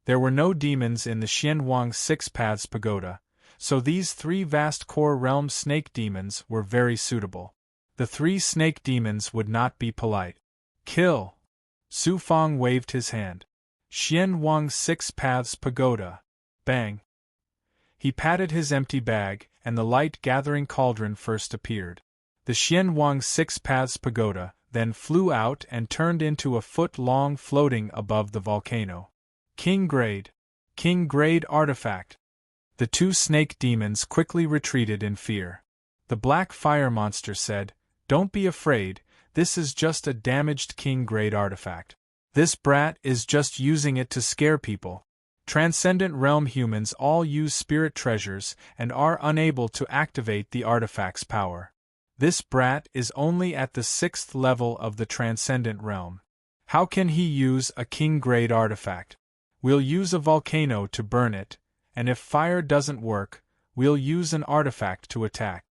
There were no demons in the Xianhuang Six Paths Pagoda, so these three Vast Core Realm snake demons were very suitable. The three snake demons would not be polite. Kill! Su Fang waved his hand. Xianhuang Six Paths Pagoda. Bang! He patted his empty bag, and the light-gathering cauldron first appeared. The Xianhuang Six Paths Pagoda then flew out and turned into a foot long, floating above the volcano. King Grade artifact. The two snake demons quickly retreated in fear. The Black Fire monster said, "Don't be afraid, this is just a damaged King Grade artifact. This brat is just using it to scare people. Transcendent Realm humans all use spirit treasures and are unable to activate the artifact's power. This brat is only at the 6th level of the Transcendent Realm. How can he use a King Grade artifact? We'll use a volcano to burn it, and if fire doesn't work, we'll use an artifact to attack."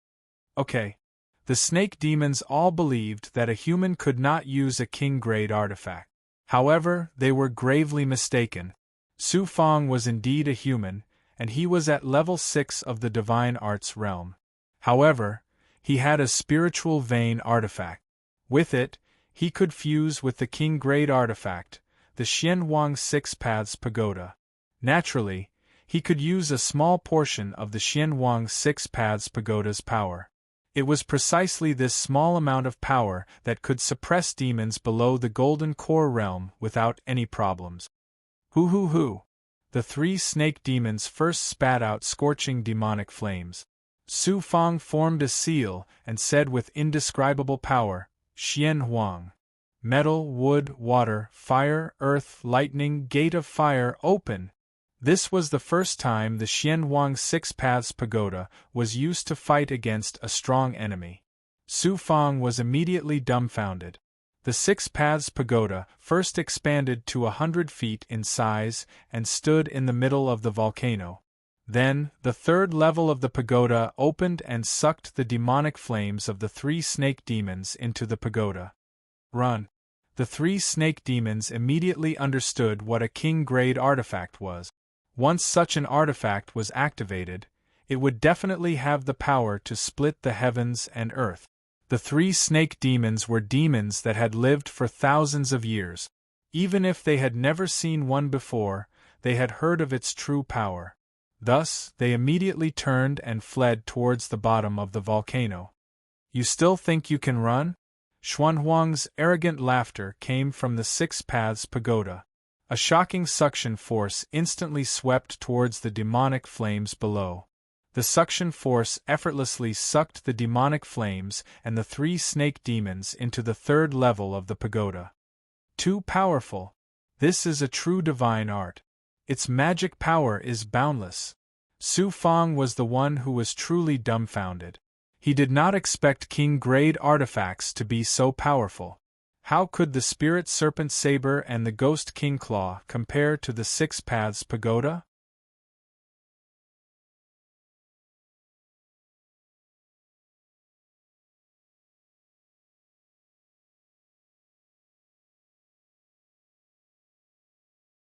Okay. The snake demons all believed that a human could not use a king-grade artifact. However, they were gravely mistaken. Su Fong was indeed a human, and he was at level 6 of the divine arts realm. However, he had a spiritual vein artifact. With it, he could fuse with the king-grade artifact, the Xianhuang Six Paths Pagoda. Naturally, he could use a small portion of the Xianhuang Six Paths Pagoda's power. It was precisely this small amount of power that could suppress demons below the Golden Core realm without any problems. Hoo! The 3 snake demons first spat out scorching demonic flames. Su Fong formed a seal and said with indescribable power, Xian Huang. Metal, wood, water, fire, earth, lightning, gate of fire, open! This was the first time the Xianhuang Six Paths Pagoda was used to fight against a strong enemy. Su Fong was immediately dumbfounded. The Six Paths Pagoda first expanded to 100 feet in size and stood in the middle of the volcano. Then, the 3rd level of the pagoda opened and sucked the demonic flames of the 3 snake demons into the pagoda. Run! The 3 snake demons immediately understood what a king-grade artifact was. Once such an artifact was activated, it would definitely have the power to split the heavens and earth. The 3 snake demons were demons that had lived for thousands of years. Even if they had never seen one before, they had heard of its true power. Thus, they immediately turned and fled towards the bottom of the volcano. You still think you can run? Xuanhuang's arrogant laughter came from the Six Paths Pagoda. A shocking suction force instantly swept towards the demonic flames below. The suction force effortlessly sucked the demonic flames and the 3 snake demons into the 3rd level of the pagoda. Too powerful. This is a true divine art. Its magic power is boundless. Su Fong was the one who was truly dumbfounded. He did not expect king-grade artifacts to be so powerful. How could the Spirit Serpent Saber and the Ghost King Claw compare to the Six Paths Pagoda?